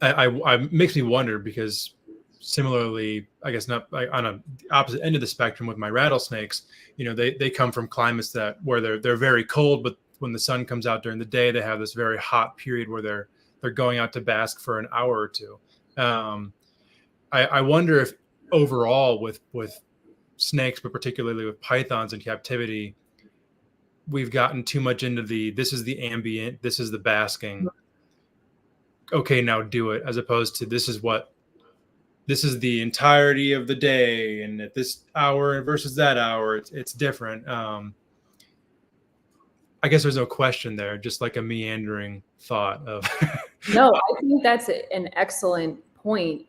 I makes me wonder, because similarly, I guess not on a opposite end of the spectrum with my rattlesnakes, they come from climates where they're very cold, but when the sun comes out during the day, they have this very hot period where they're going out to bask for an hour or two. I wonder if overall with snakes, but particularly with pythons in captivity, we've gotten too much into this is the ambient, this is the basking. Okay, now do it, as opposed to this is the entirety of the day, and at this hour versus that hour, it's different. I guess there's no question there, just like a meandering thought of. No, I think that's an excellent point.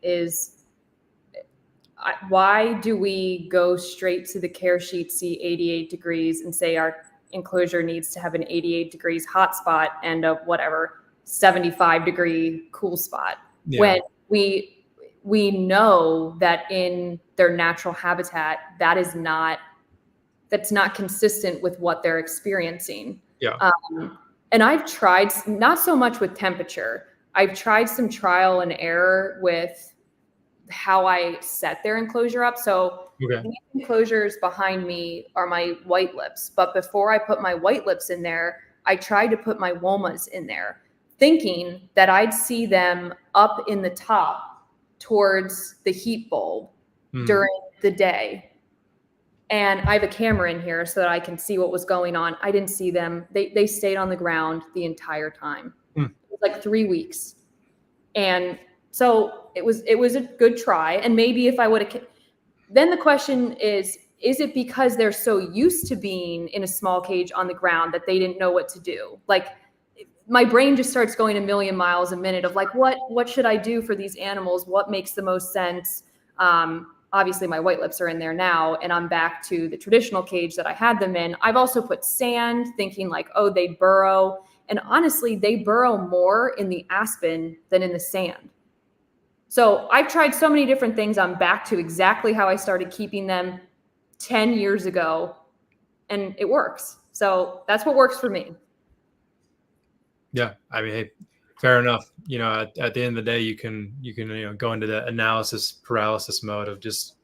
Why do we go straight to the care sheet, see 88 degrees, and say our enclosure needs to have an 88 degrees hot spot and a 75-degree cool spot, when we know that in their natural habitat that's not consistent with what they're experiencing. And I've tried, not so much with temperature, I've tried some trial and error with how I set their enclosure up. So Okay. the enclosures behind me are my white lips, but before I put my white lips in there, I tried to put my womas in there, thinking that I'd see them up in the top towards the heat bulb during the day. And I have a camera in here so that I can see what was going on. I didn't see them. They stayed on the ground the entire time. It was like 3 weeks. And so it was a good try. And maybe if I would have, then the question is it because they're so used to being in a small cage on the ground that they didn't know what to do? Like, my brain just starts going a million miles a minute of like, what should I do for these animals? What makes the most sense? Obviously my white lips are in there now, and I'm back to the traditional cage that I had them in. I've also put sand, thinking like, oh, they burrow. And honestly, they burrow more in the aspen than in the sand. So I've tried so many different things. I'm back to exactly how I started keeping them 10 years ago, and it works. So that's what works for me. Yeah. I mean, hey, fair enough. You know, at the end of the day, you can go into the analysis paralysis mode of just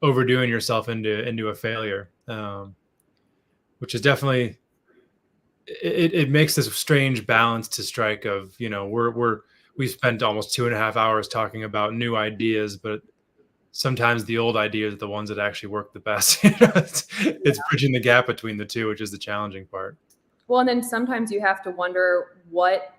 overdoing yourself into a failure, which is definitely, it makes this strange balance to strike of, we spent almost 2.5 hours talking about new ideas, but sometimes the old ideas are the ones that actually work the best. It's bridging the gap between the two, which is the challenging part. Well, and then sometimes you have to wonder what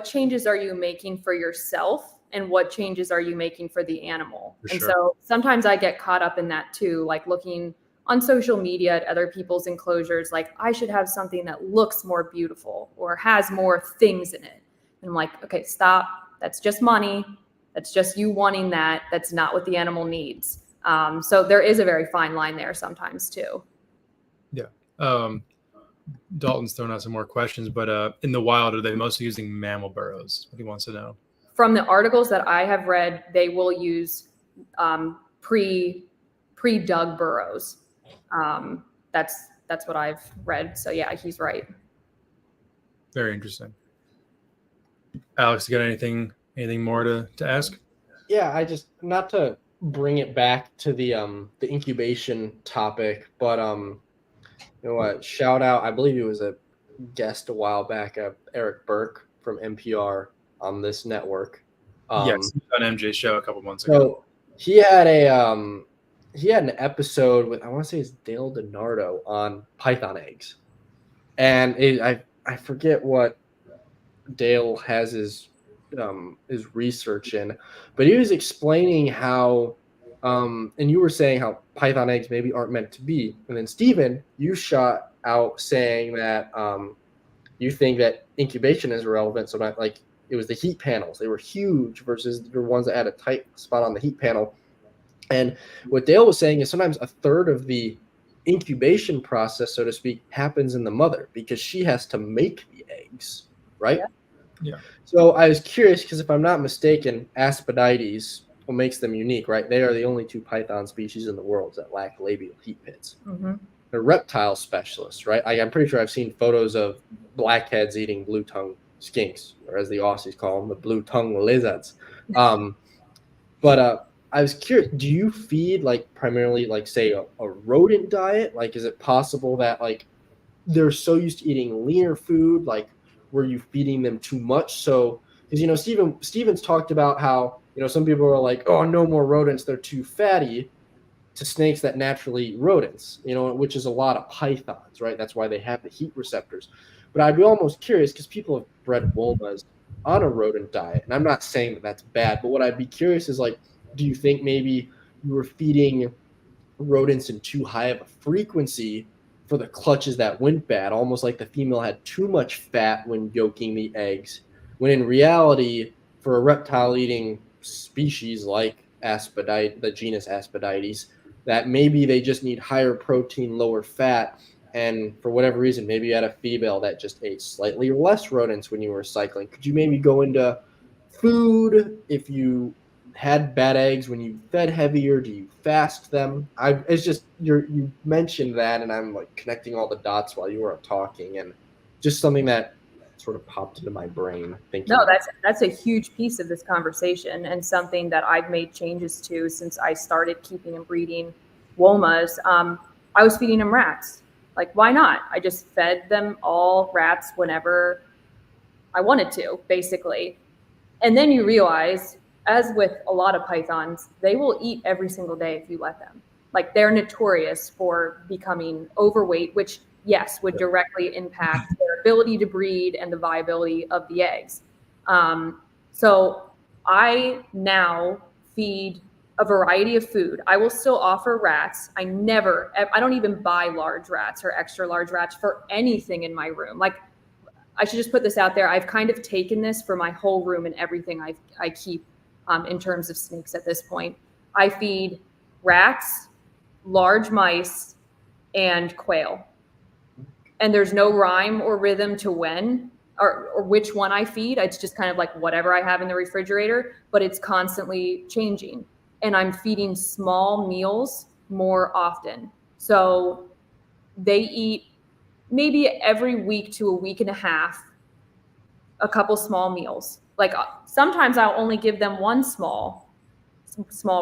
changes are you making for yourself, and what changes are you making for the animal? So sometimes I get caught up in that too, like looking on social media at other people's enclosures, like I should have something that looks more beautiful or has more things in it. And I'm like, okay, stop. That's just money. That's just you wanting that. That's not what the animal needs. So there is a very fine line there sometimes too. Yeah. Dalton's thrown out some more questions, but in the wild, are they mostly using mammal burrows? What he wants to know. From the articles that I have read, they will use pre-dug burrows. That's what I've read. So yeah, he's right. Very interesting. Alex, you got anything more to ask? Yeah, I just, not to bring it back to the incubation topic, but you know what? Shout out, I believe he was a guest a while back, Eric Burke from NPR on this network. Yes, on MJ's show a couple months ago. So he had an episode with, I want to say it's Dale DiNardo, on python eggs, and I forget what Dale has his research in, but he was explaining how, and you were saying how python eggs maybe aren't meant to be, and then Steven, you shot out saying that you think that incubation is irrelevant, so not like it was the heat panels, they were huge versus the ones that had a tight spot on the heat panel. And what Dale was saying is sometimes a third of the incubation process, so to speak, happens in the mother because she has to make the eggs, right? Yeah. So I was curious because if I'm not mistaken, Aspidites, what makes them unique, right? They are the only 2 python species in the world that lack labial heat pits. Mm-hmm. They're reptile specialists, right? I'm pretty sure I've seen photos of blackheads eating blue tongue skinks, or as the Aussies call them, the blue tongue lizards. But I was curious, do you feed like primarily like say a rodent diet? Like, is it possible that like they're so used to eating leaner food? Like, were you feeding them too much? So, because Steven's talked about how some people are like, oh, no more rodents, they're too fatty, to snakes that naturally eat rodents, which is a lot of pythons, right? That's why they have the heat receptors. But I'd be almost curious because people have bred womas on a rodent diet, and I'm not saying that that's bad, but what I'd be curious is like, do you think maybe you were feeding rodents in too high of a frequency for the clutches that went bad, almost like the female had too much fat when yolking the eggs, when in reality, for a reptile-eating species like Aspidite, the genus Aspidites, that maybe they just need higher protein, lower fat, and for whatever reason, maybe you had a female that just ate slightly less rodents when you were cycling. Could you maybe go into food? If you had bad eggs when you fed heavier, do you fast them? It's just you mentioned that, and I'm like connecting all the dots while you were talking, and just something that sort of popped into my brain thinking. No, that's a huge piece of this conversation, and something that I've made changes to since I started keeping and breeding womas. I was feeding them rats. Like, why not? I just fed them all rats whenever I wanted to, basically. And then you realize, as with a lot of pythons, they will eat every single day if you let them. Like, they're notorious for becoming overweight, which, yes, would directly impact their ability to breed and the viability of the eggs. So I now feed a variety of food. I will still offer rats. I don't even buy large rats or extra large rats for anything in my room. Like, I should just put this out there. I've kind of taken this for my whole room and everything I keep in terms of snakes at this point. I feed rats, large mice, and quail. And there's no rhyme or rhythm to when or which one I feed. It's just kind of like whatever I have in the refrigerator, but it's constantly changing. And I'm feeding small meals more often. So they eat maybe every week to a week and a half, a couple small meals. Like, sometimes I'll only give them one small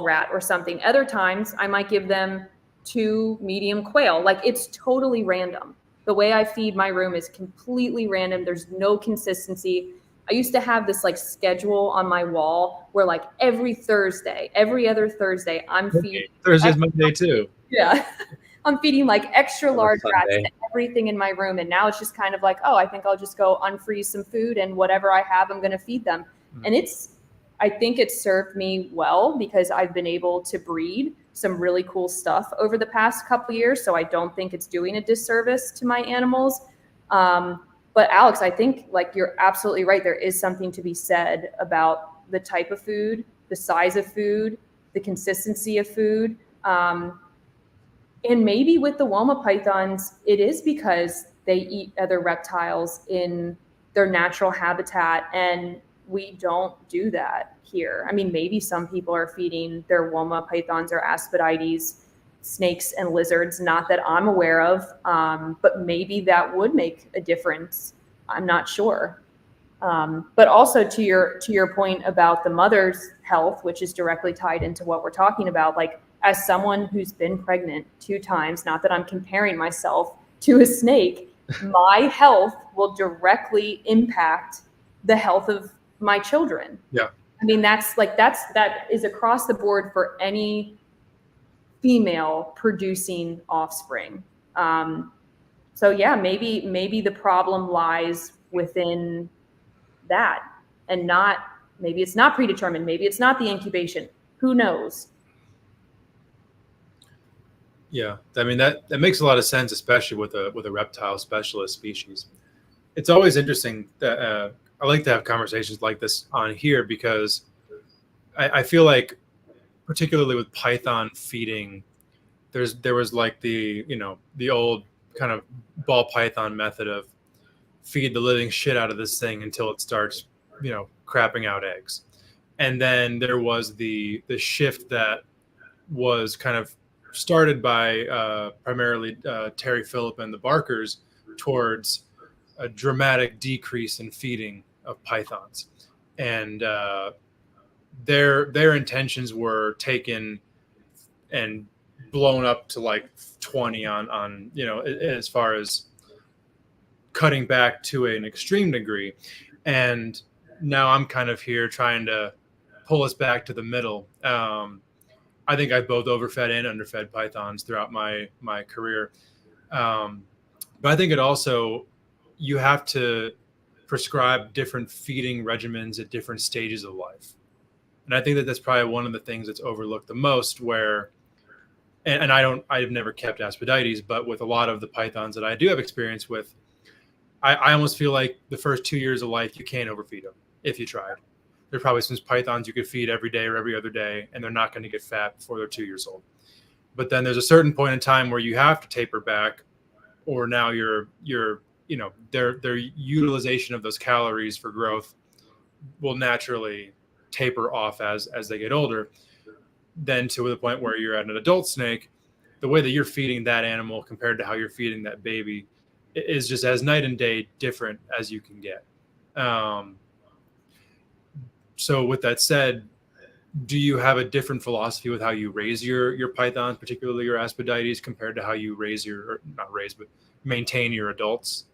rat or something. Other times I might give them 2 medium quail. Like, it's totally random. The way I feed my room is completely random. There's no consistency. I used to have this like schedule on my wall where like every other Thursday, I'm feeding. Thursday's Monday too. Yeah. I'm feeding like extra large rats to everything in my room. And now it's just kind of like, oh, I think I'll just go unfreeze some food and whatever I have, I'm going to feed them. And I think it's served me well because I've been able to breed some really cool stuff over the past couple of years. So I don't think it's doing a disservice to my animals. But Alex, I think like you're absolutely right. There is something to be said about the type of food, the size of food, the consistency of food. And maybe with the Woma pythons, it is because they eat other reptiles in their natural habitat, and we don't do that here. I mean, maybe some people are feeding their Woma pythons or Aspidites snakes and lizards, not that I'm aware of, but maybe that would make a difference. I'm not sure. But also to your point about the mother's health, which is directly tied into what we're talking about, like, as someone who's been pregnant 2 times, not that I'm comparing myself to a snake, my health will directly impact the health of my children. Yeah. I mean, that is across the board for any female producing offspring. So yeah, maybe the problem lies within that, and maybe it's not predetermined. Maybe it's not the incubation. Who knows? Yeah, I mean that makes a lot of sense, especially with a reptile specialist species. It's always interesting that I like to have conversations like this on here because I feel like, particularly with python feeding, there was like the old kind of ball python method of feed the living shit out of this thing until it starts crapping out eggs, and then there was the shift that was kind of started by primarily Terry Phillip and the Barkers towards a dramatic decrease in feeding of pythons, and their intentions were taken and blown up to like 20 on as far as cutting back to an extreme degree. And now I'm kind of here trying to pull us back to the middle. I think I've both overfed and underfed pythons throughout my career. But I think it also, you have to prescribe different feeding regimens at different stages of life. And I think that that's probably one of the things that's overlooked the most, where, and I've never kept Aspidites, but with a lot of the pythons that I do have experience with, I almost feel like the first 2 years of life, you can't overfeed them if you tried. There's probably some pythons you could feed every day or every other day, and they're not going to get fat before they're 2 years old. But then there's a certain point in time where you have to taper back, or now their utilization of those calories for growth will naturally taper off as they get older. Then to the point where you're at an adult snake, the way that you're feeding that animal compared to how you're feeding that baby is just as night and day different as you can get. So with that said, do you have a different philosophy with how you raise your pythons, particularly your Aspidites, compared to how you maintain your adults?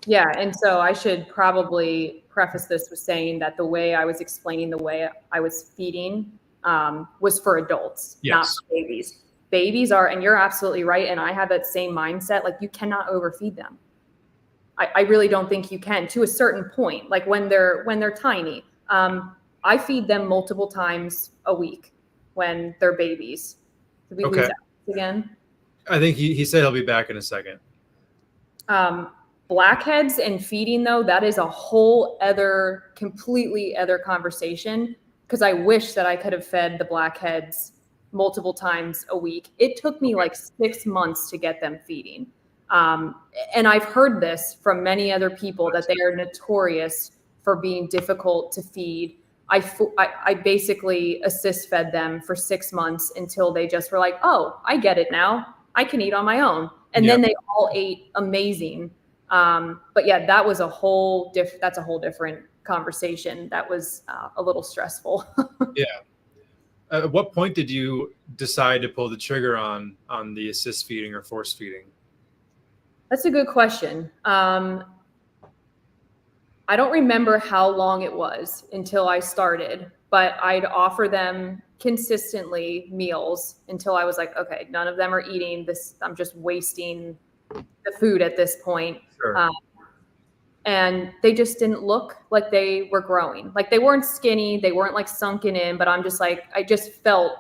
Yeah, and so I should probably preface this with saying that the way I was explaining the way I was feeding was for adults, Yes. not for babies. Babies are, and you're absolutely right, and I have that same mindset, like you cannot overfeed them. I really don't think you can, to a certain point, like when they're tiny. I feed them multiple times a week when they're babies. Did we lose Alex again? I think he said he'll be back in a second. Blackheads and feeding, though, that is a whole other, completely other conversation, because I wish that I could have fed the blackheads multiple times a week. It took me like 6 months to get them feeding. And I've heard this from many other people that they are notorious for being difficult to feed. I basically assist fed them for 6 months until they just were like, oh, I get it now. I can eat on my own. And then they all ate amazing. But yeah, that was a whole different conversation. That was a little stressful. Yeah. At what point did you decide to pull the trigger on the assist feeding or force feeding? That's a good question. I don't remember how long it was until I started, but I'd offer them consistently meals until I was like, okay, none of them are eating this. I'm just wasting the food at this point. Sure. And they just didn't look like they were growing. Like they weren't skinny, they weren't like sunken in, but I'm just like, I just felt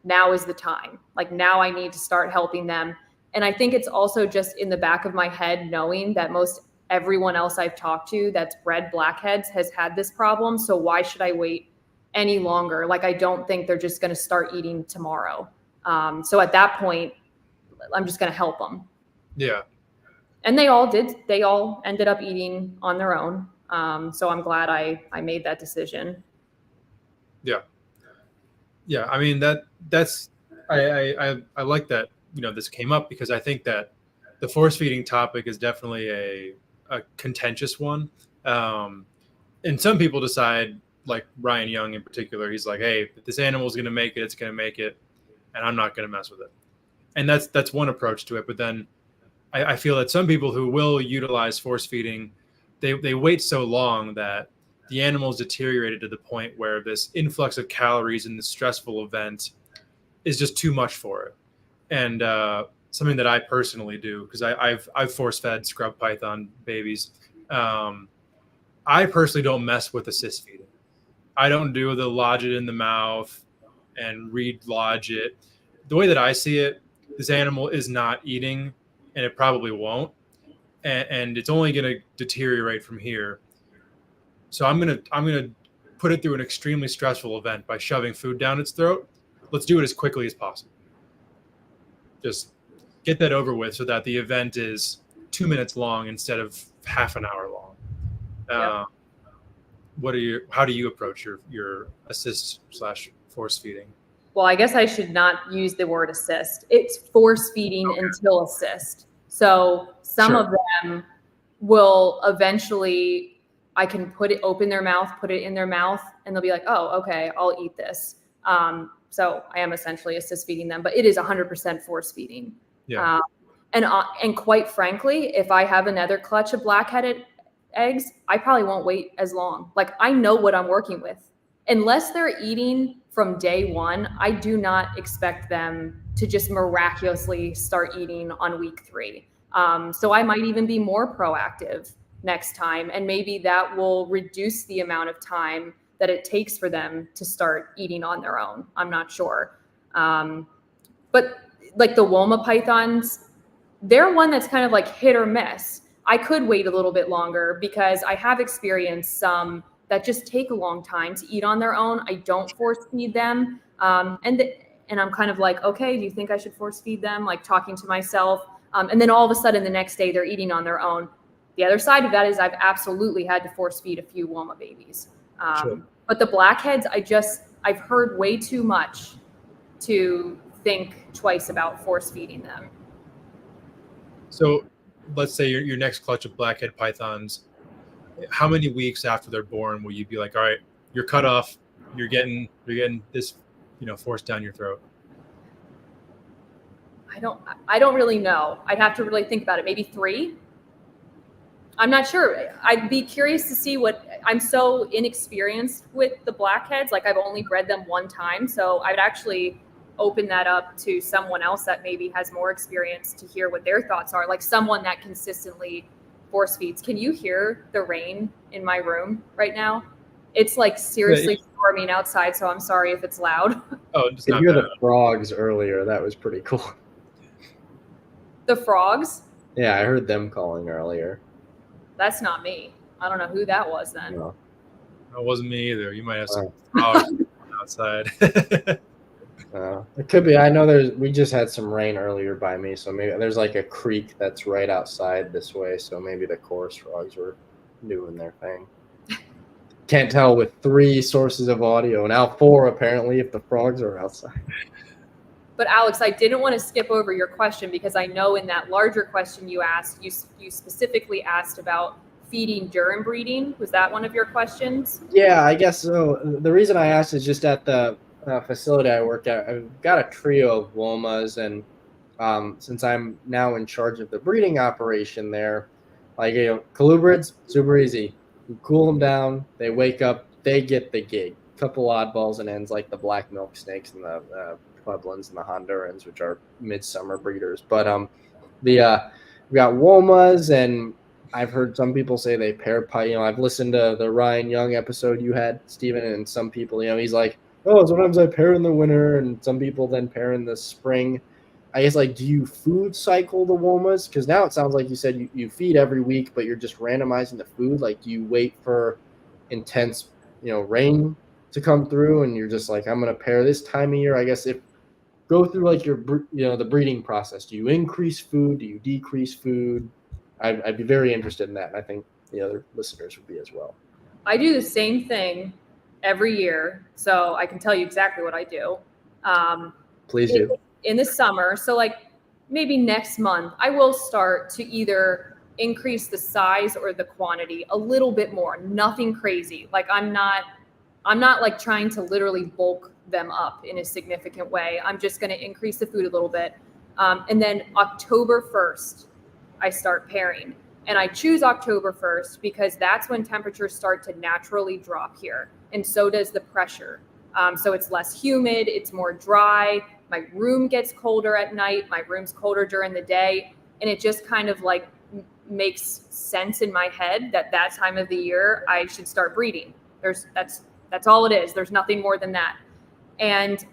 now is the time. Like now I need to start helping them. And I think it's also just in the back of my head, knowing that most everyone else I've talked to that's bred blackheads has had this problem. So why should I wait any longer? Like, I don't think they're just going to start eating tomorrow. So at that point, I'm just going to help them. Yeah. And they all did. They all ended up eating on their own. So I'm glad I made that decision. Yeah. Yeah. I mean, that's, I like that, this came up, because I think that the force feeding topic is definitely a contentious one. And some people decide, like Ryan Young in particular, he's like, hey, if this animal is going to make it, it's going to make it, and I'm not going to mess with it. And that's one approach to it. But then I feel that some people who will utilize force feeding, they wait so long that the animal's deteriorated to the point where this influx of calories in this stressful event is just too much for it. And something that I personally do, because I've force fed scrub python babies. I personally don't mess with assist feeding. I don't do the lodge it in the mouth and re-lodge it. The way that I see it, this animal is not eating, and it probably won't, and it's only going to deteriorate from here. So I'm gonna put it through an extremely stressful event by shoving food down its throat. Let's do it as quickly as possible. Just get that over with so that the event is 2 minutes long instead of half an hour long. How do you approach your assist / force feeding? Well, I guess I should not use the word assist. It's force feeding until assist. So some of them will eventually, I can open their mouth, put it in their mouth, and they'll be like, oh, okay, I'll eat this. So I am essentially assist feeding them, but it is 100% force feeding. Yeah. And quite frankly, if I have another clutch of black-headed eggs, I probably won't wait as long. Like, I know what I'm working with. Unless they're eating from day one, I do not expect them to just miraculously start eating on week 3. So I might even be more proactive next time, and maybe that will reduce the amount of time that it takes for them to start eating on their own. I'm not sure. But like the Woma pythons, they're one that's kind of like hit or miss. I could wait a little bit longer because I have experienced some that just take a long time to eat on their own. I don't force feed them. And I'm kind of like, okay, do you think I should force feed them? Like talking to myself. And then all of a sudden the next day they're eating on their own. The other side of that is I've absolutely had to force feed a few Woma babies. Sure. But the blackheads, I've heard way too much to think twice about force feeding them. So let's say your next clutch of blackhead pythons, how many weeks after they're born will you be like, all right, you're cut off, you're getting this, forced down your throat? I don't really know. I'd have to really think about it. Maybe 3. I'm not sure. I'd be curious to see I'm so inexperienced with the blackheads. Like I've only bred them one time. So I'd actually open that up to someone else that maybe has more experience to hear what their thoughts are. Like someone that consistently force feeds. Can you hear the rain in my room right now? It's like seriously storming outside. So I'm sorry if it's loud. Oh, it's You not hear bad. the frogs earlier. That was pretty cool. The frogs? Yeah, I heard them calling earlier. That's not me. I don't know who that was then. No. That wasn't me either. You might have some frogs outside. It could be. I know we just had some rain earlier by me, so maybe there's like a creek that's right outside this way, so maybe the chorus frogs were doing their thing. Can't tell with 3 sources of audio, now 4 apparently if the frogs are outside. But Alex, I didn't want to skip over your question because I know in that larger question you asked, you specifically asked about feeding during breeding. Was that one of your questions? Yeah, I guess so. The reason I asked is just at the facility I work at, I've got a trio of womas, and since I'm now in charge of the breeding operation there, like colubrids, super easy. You cool them down, they wake up, they get the gig. Couple oddballs and ends like the black milk snakes and the Pueblos and the Hondurans, which are midsummer breeders. But we got womas, and I've heard some people say they pair. I've listened to the Ryan Young episode you had, Stephen, and some people, he's like, oh, sometimes I pair in the winter, and some people then pair in the spring. I guess, like, do you food cycle the womas? Because now it sounds like you said you feed every week, but you're just randomizing the food. Like, do you wait for intense, rain to come through, and you're just like, I'm going to pair this time of year? I guess go through like your, the breeding process. Do you increase food? Do you decrease food? I'd be very interested in that. And I think the other listeners would be as well. I do the same thing every year, so I can tell you exactly what I do. Please do. In the summer, so like maybe next month, I will start to either increase the size or the quantity a little bit more. Nothing crazy. Like I'm not like trying to literally bulk them up in a significant way. I'm just going to increase the food a little bit. And then October 1st, I start pairing. And I choose October 1st because that's when temperatures start to naturally drop here. And so does the pressure. So it's less humid, it's more dry. My room gets colder at night. My room's colder during the day. And it just kind of like makes sense in my head that time of the year I should start breeding. That's all it is. There's nothing more than that. And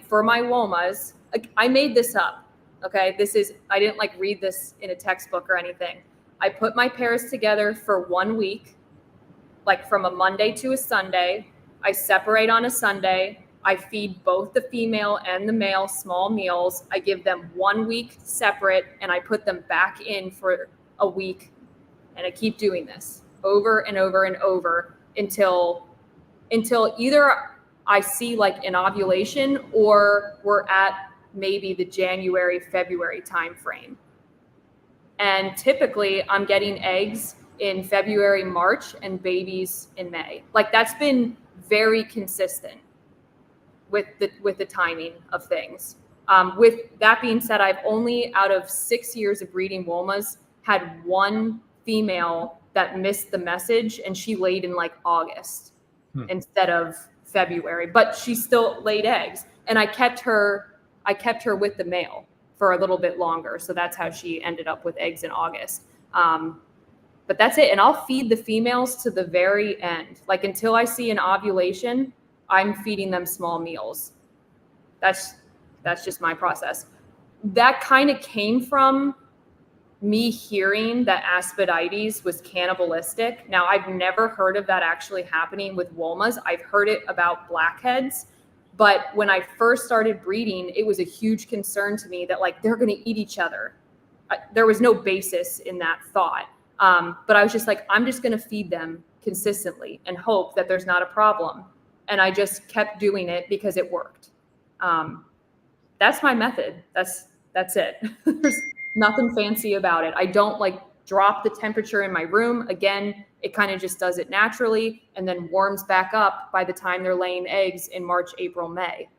for my womas, I made this up. Okay. I didn't like read this in a textbook or anything. I put my pairs together for 1 week, like from a Monday to a Sunday. I separate on a Sunday. I feed both the female and the male small meals. I give them 1 week separate, and I put them back in for a week. And I keep doing this over and over and over until either I see like an ovulation or we're at maybe the January, February timeframe. And typically I'm getting eggs in February, March, and babies in May. Like that's been very consistent with the timing of things. With that being said, I've only out of 6 years of breeding womas had 1 female that missed the message, and she laid in like August instead of February, but she still laid eggs. And I kept her with the male for a little bit longer. So that's how she ended up with eggs in August. But that's it. And I'll feed the females to the very end. Like until I see an ovulation, I'm feeding them small meals. That's just my process. That kind of came from me hearing that Aspidites was cannibalistic. Now, I've never heard of that actually happening with womas. I've heard it about blackheads. But when I first started breeding, it was a huge concern to me that like they're going to eat each other. There was no basis in that thought. But I was just like, I'm just going to feed them consistently and hope that there's not a problem. And I just kept doing it because it worked. That's my method. That's it. Nothing fancy about it. I don't like drop the temperature in my room. Again, it kind of just does it naturally and then warms back up by the time they're laying eggs in March, April, May.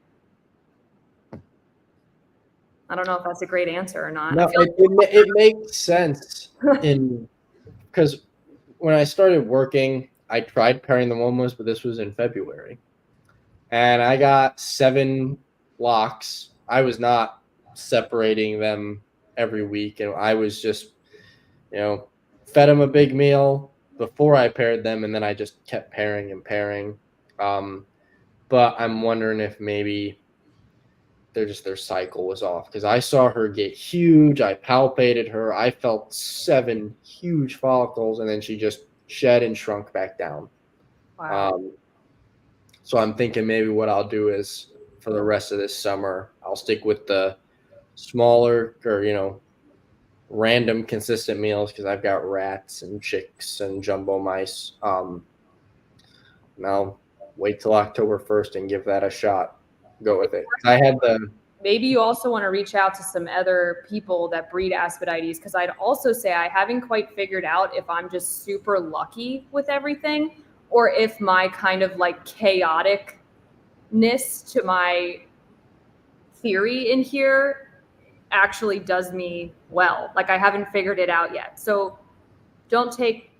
I don't know if that's a great answer or not. No, it makes sense because when I started working, I tried pairing the Womos, but this was in February. And I got 7 locks. I was not separating them every week. And I was just, fed them a big meal before I paired them. And then I just kept pairing and pairing. But I'm wondering if maybe their cycle was off, because I saw her get huge. I palpated her. I felt 7 huge follicles, and then she just shed and shrunk back down. Wow. So I'm thinking maybe what I'll do is for the rest of this summer, I'll stick with the smaller or, random consistent meals, because I've got rats and chicks and jumbo mice. And I'll wait till October 1st and give that a shot. Go with it. Maybe you also want to reach out to some other people that breed Aspidites, because I'd also say I haven't quite figured out if I'm just super lucky with everything, or if my kind of like chaoticness to my theory in here actually does me well. Like, I haven't figured it out yet. So don't take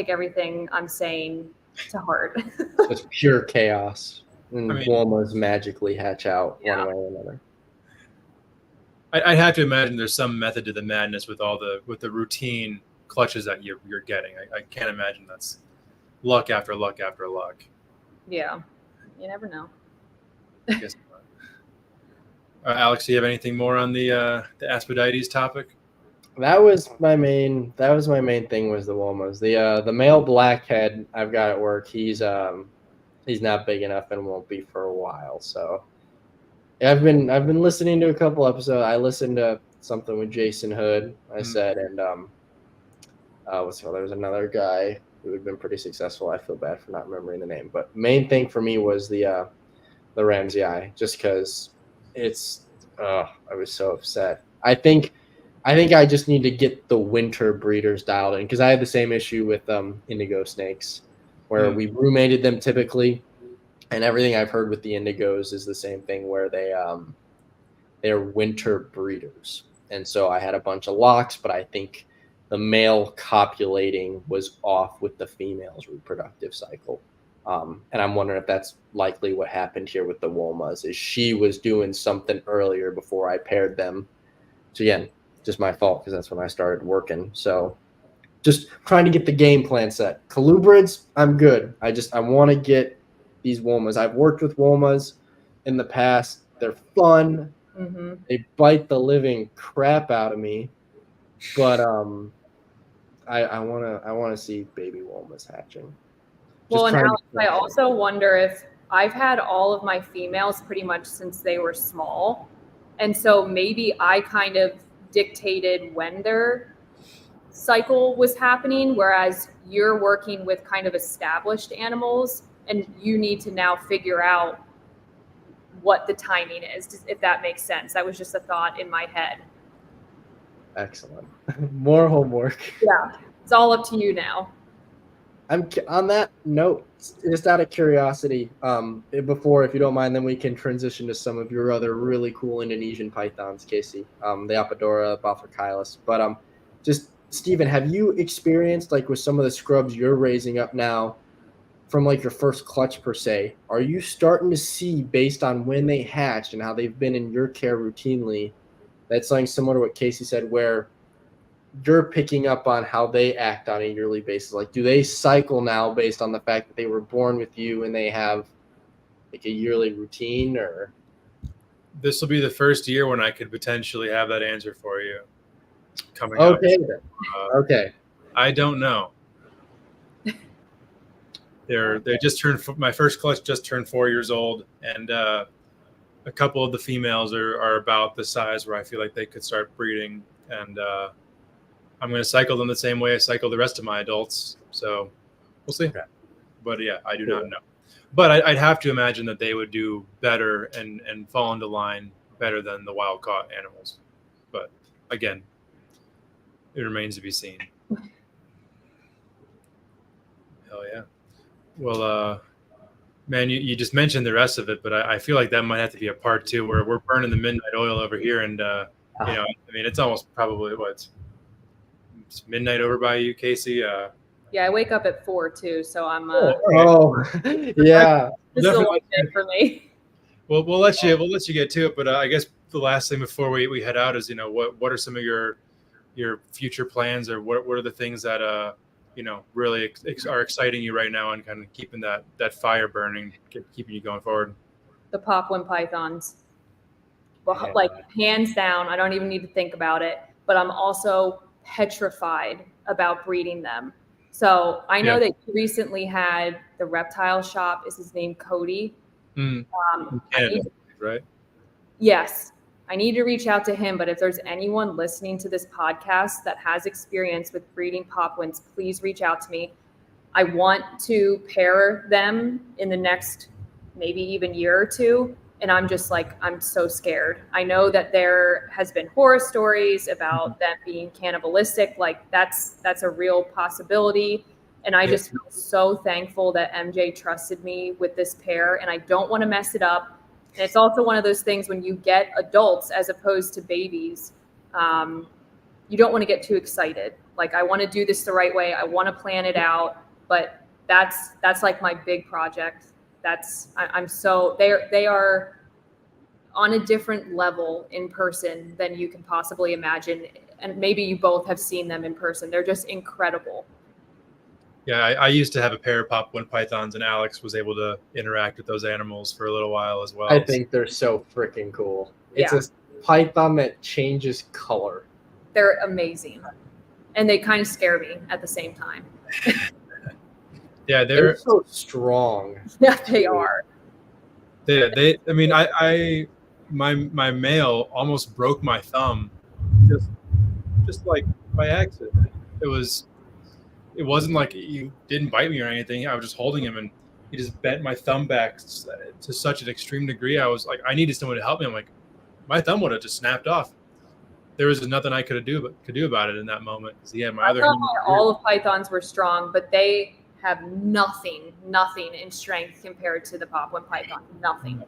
everything I'm saying to heart. It's pure chaos. And Womos magically hatch out one way or another. I'd have to imagine there's some method to the madness with the routine clutches that you're getting. I can't imagine that's luck after luck after luck. Yeah, you never know. I guess not. Alex, do you have anything more on the Aspidites topic? That was my main thing, was the Womos. The male blackhead I've got at work, he's not big enough and won't be for a while. So I've been listening to a couple episodes. I listened to something with Jason Hood, I said, and there was another guy who had been pretty successful. I feel bad for not remembering the name, but main thing for me was the Ramsey eye, just because I was so upset. I think I just need to get the winter breeders dialed in, because I had the same issue with indigo snakes, where we brumated them typically, and everything I've heard with the indigos is the same thing, where they're winter breeders. And so I had a bunch of locks, but I think the male copulating was off with the female's reproductive cycle. And I'm wondering if that's likely what happened here with the Womas, is she was doing something earlier before I paired them. So again, just my fault, because that's when I started working. So just trying to get the game plan set. Colubrids, I'm good. I want to get these Womas. I've worked with Womas in the past. They're fun. Mm-hmm. They bite the living crap out of me. But I want to see baby Womas hatching. Well, and Alex, I also wonder if I've had all of my females pretty much since they were small. And so maybe I kind of dictated when their cycle was happening, whereas you're working with kind of established animals and you need to now figure out what the timing is, if that makes sense. That was just a thought in my head. Excellent. More homework. Yeah, it's all up to you now. I'm on that note, just out of curiosity, before, if you don't mind, then we can transition to some of your other really cool Indonesian pythons, Kasey, the Apodora, Bophirochilus. But just, Stephen, have you experienced, like, with some of the scrubs you're raising up now, from like your first clutch per se, are you starting to see, based on when they hatched and how they've been in your care routinely, that's something similar to what Kasey said, where you're picking up on how they act on a yearly basis? Like, do they cycle now based on the fact that they were born with you and they have like a yearly routine? Or this will be the first year when I could potentially have that answer for you coming up. Okay. I don't know. They just turned, my first clutch just turned 4 years old, and a couple of the females are about the size where I feel like they could start breeding, and I'm going to cycle them the same way I cycle the rest of my adults. So we'll see. Okay. But yeah, I do not know. But I'd have to imagine that they would do better and fall into line better than the wild caught animals. But again, it remains to be seen. Hell yeah. Well, man, you just mentioned the rest of it, but I feel like that might have to be a part 2 where we're burning the midnight oil over here. And, you know, I mean, it's almost probably it's midnight over by you, Kasey. Yeah, I wake up at 4 too, so I'm. Yeah. This is a little bit for me. Well, we'll let you get to it, but I guess the last thing before we head out is, you know, what are some of your future plans, or what are the things that you know, really are exciting you right now and kind of keeping that fire burning, keeping you going forward? The Papuan pythons. Well, like hands down, I don't even need to think about it, but I'm also petrified about breeding them. So I know that you recently had the reptile shop. Is his name Cody? Canada, right? Yes. I need to reach out to him, but if there's anyone listening to this podcast that has experience with breeding Papuans, please reach out to me. I want to pair them in the next maybe even year or two. And I'm just like, I'm so scared. I know that there has been horror stories about them being cannibalistic. Like that's a real possibility. And I just feel so thankful that MJ trusted me with this pair, and I don't want to mess it up. And it's also one of those things when you get adults as opposed to babies, you don't want to get too excited. Like, I want to do this the right way. I want to plan it out, but that's like my big project. They are on a different level in person than you can possibly imagine. And maybe you both have seen them in person. They're just incredible. Yeah, I used to have a pair of Papuan pythons, and Alex was able to interact with those animals for a little while as well. I think they're so freaking cool. It's a python that changes color. They're amazing. And they kind of scare me at the same time. Yeah, they're so strong. Yeah, they are. I mean, my male almost broke my thumb just like by accident. It wasn't like he didn't bite me or anything. I was just holding him, and he just bent my thumb back to such an extreme degree. I was like, I needed someone to help me. I'm like, my thumb would have just snapped off. There was nothing I could do about it in that moment. All of pythons were strong, but they have nothing in strength compared to the Papuan python. Nothing.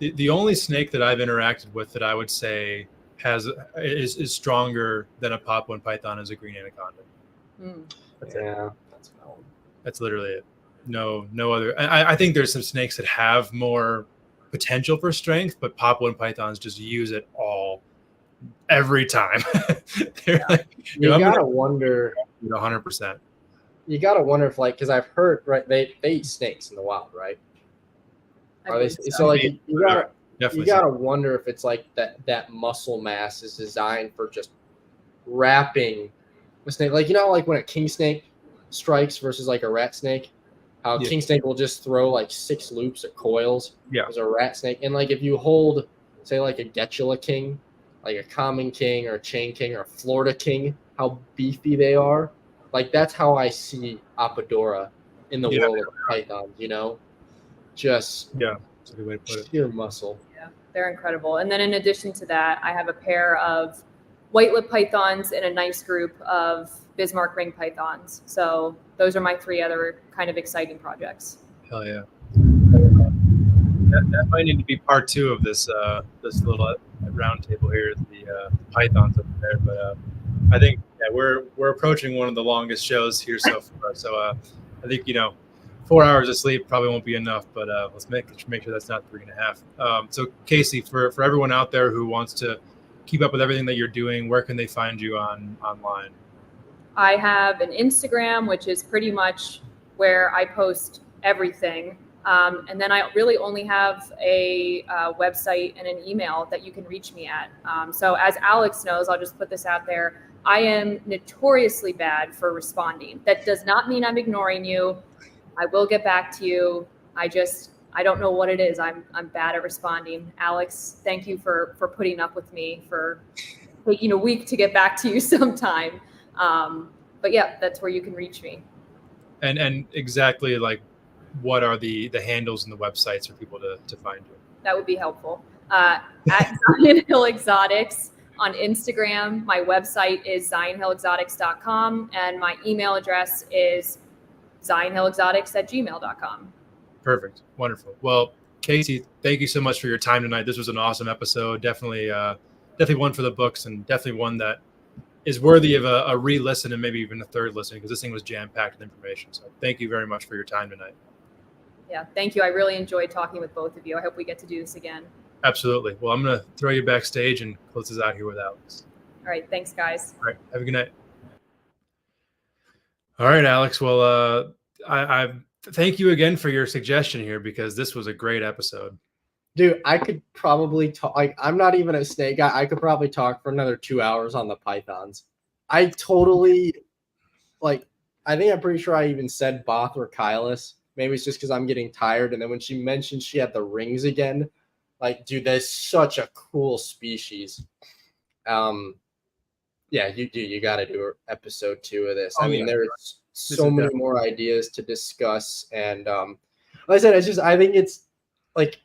The only snake that I've interacted with that I would say is stronger than a Papuan python is a green anaconda. That's literally it. No other. I think there's some snakes that have more potential for strength, but Papuan pythons just use it all every time. You gotta wonder 100%. You gotta wonder if, like, because I've heard, right, they eat snakes in the wild, right? So like you gotta wonder if it's like that muscle mass is designed for just wrapping a snake, like, you know, like when a king snake strikes versus like a rat snake, how king snake will just throw like 6 loops of coils as a rat snake. And like if you hold, say, like a Getula king, like a common king or a chain king or a Florida king, how beefy they are. Like that's how I see Apodora in the world of pythons, you know? Just that's a good way to put it. Sheer muscle. Yeah, they're incredible. And then in addition to that, I have a pair of white-lip pythons and a nice group of Bismarck ring pythons. So those are my 3 other kind of exciting projects. Hell yeah. That might need to be part 2 of this little round table here, the pythons up there. But I think we're approaching one of the longest shows here so far. So I think, 4 hours of sleep probably won't be enough, but let's make sure that's not 3.5. So Kasey, for everyone out there who wants to keep up with everything that you're doing, where can they find you online? I have an Instagram, which is pretty much where I post everything. And then I really only have a website and an email that you can reach me at. So as Alex knows, I'll just put this out there, I am notoriously bad for responding. That does not mean I'm ignoring you. I will get back to you. I don't know what it is. I'm bad at responding. Alex, thank you for putting up with me, for taking a week to get back to you sometime. But yeah, that's where you can reach me. And exactly, like, what are the handles and the websites for people to find you? That would be helpful. At Zion Hill Exotics on Instagram. My website is zionhillexotics.com, and my email address is zionhillexotics@gmail.com. Perfect. Wonderful. Well, Kasey, thank you so much for your time tonight. This was an awesome episode. Definitely one for the books, and definitely one that is worthy of a re-listen and maybe even a third listen, because this thing was jam-packed with information. So thank you very much for your time tonight. Yeah, thank you. I really enjoyed talking with both of you. I hope we get to do this again. Absolutely. Well, I'm going to throw you backstage and close this out here with Alex. All right. Thanks, guys. All right. Have a good night. All right, Alex. Well, I thank you again for your suggestion here, because this was a great episode. Dude, I could probably talk. Like, I'm not even a snake guy. I could probably talk for another 2 hours on the pythons. I totally, like, I think I'm pretty sure I even said Both or Kylus. Maybe it's just because I'm getting tired. And then when she mentioned she had the rings again, like, dude, that's such a cool species. Yeah, you got to do episode 2 of this. I mean, there's so many more ideas to discuss. And like I said, I think it's like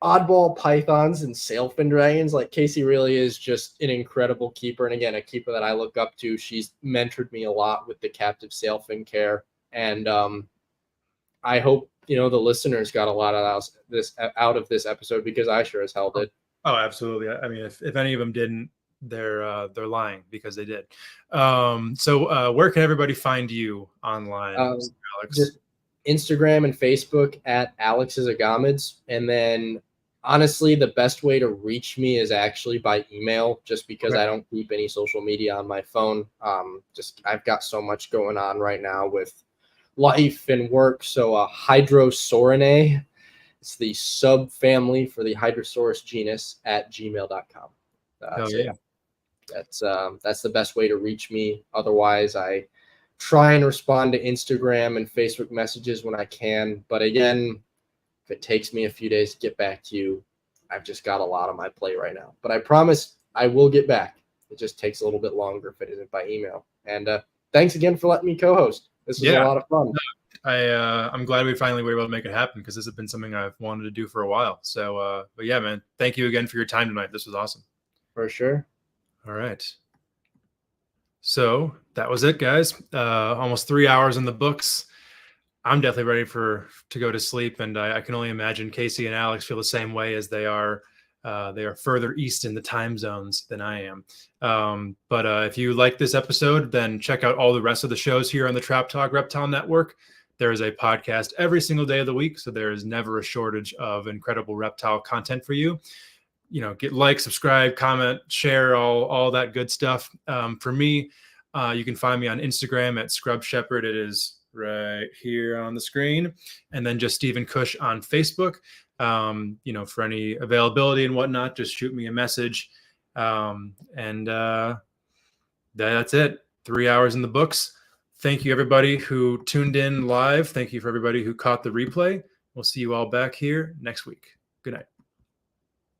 oddball pythons and sailfin dragons. Like, Kasey really is just an incredible keeper. And again, a keeper that I look up to. She's mentored me a lot with the captive sailfin care. And I hope, the listeners got a lot out of this episode, because I sure as hell did. Oh, absolutely. I mean, if any of them didn't, they're lying, because they did. So where can everybody find you online, Alex? Just Instagram and Facebook at Alex's Agamids. And then honestly, the best way to reach me is actually by email, just because I don't keep any social media on my phone. I've got so much going on right now with life and work. So Hydrosaurinae, it's the subfamily for the Hydrosaurus genus, at gmail.com. That's the best way to reach me. Otherwise, I try and respond to Instagram and Facebook messages when I can. But again, if it takes me a few days to get back to you, I've just got a lot on my plate right now. But I promise I will get back. It just takes a little bit longer if it isn't by email. And thanks again for letting me co-host. This was a lot of fun. I'm glad we finally were able to make it happen, because this has been something I've wanted to do for a while. So, but yeah, man, thank you again for your time tonight. This was awesome. For sure. All right. So that was it, guys. Almost 3 hours in the books. I'm definitely ready to go to sleep, and I can only imagine Kasey and Alex feel the same way, as they are further east in the time zones than I am. But if you like this episode, then check out all the rest of the shows here on the Trap Talk Reptile Network. There is a podcast every single day of the week, so there is never a shortage of incredible reptile content for you. Get subscribe, comment, share, all that good stuff. For me, you can find me on Instagram at Scrub Shepherd. It is right here on the screen. And then just Stephen Kush on Facebook. For any availability and whatnot, just shoot me a message. That's it. 3 hours in the books. Thank you, everybody who tuned in live. Thank you for everybody who caught the replay. We'll see you all back here next week. Good night.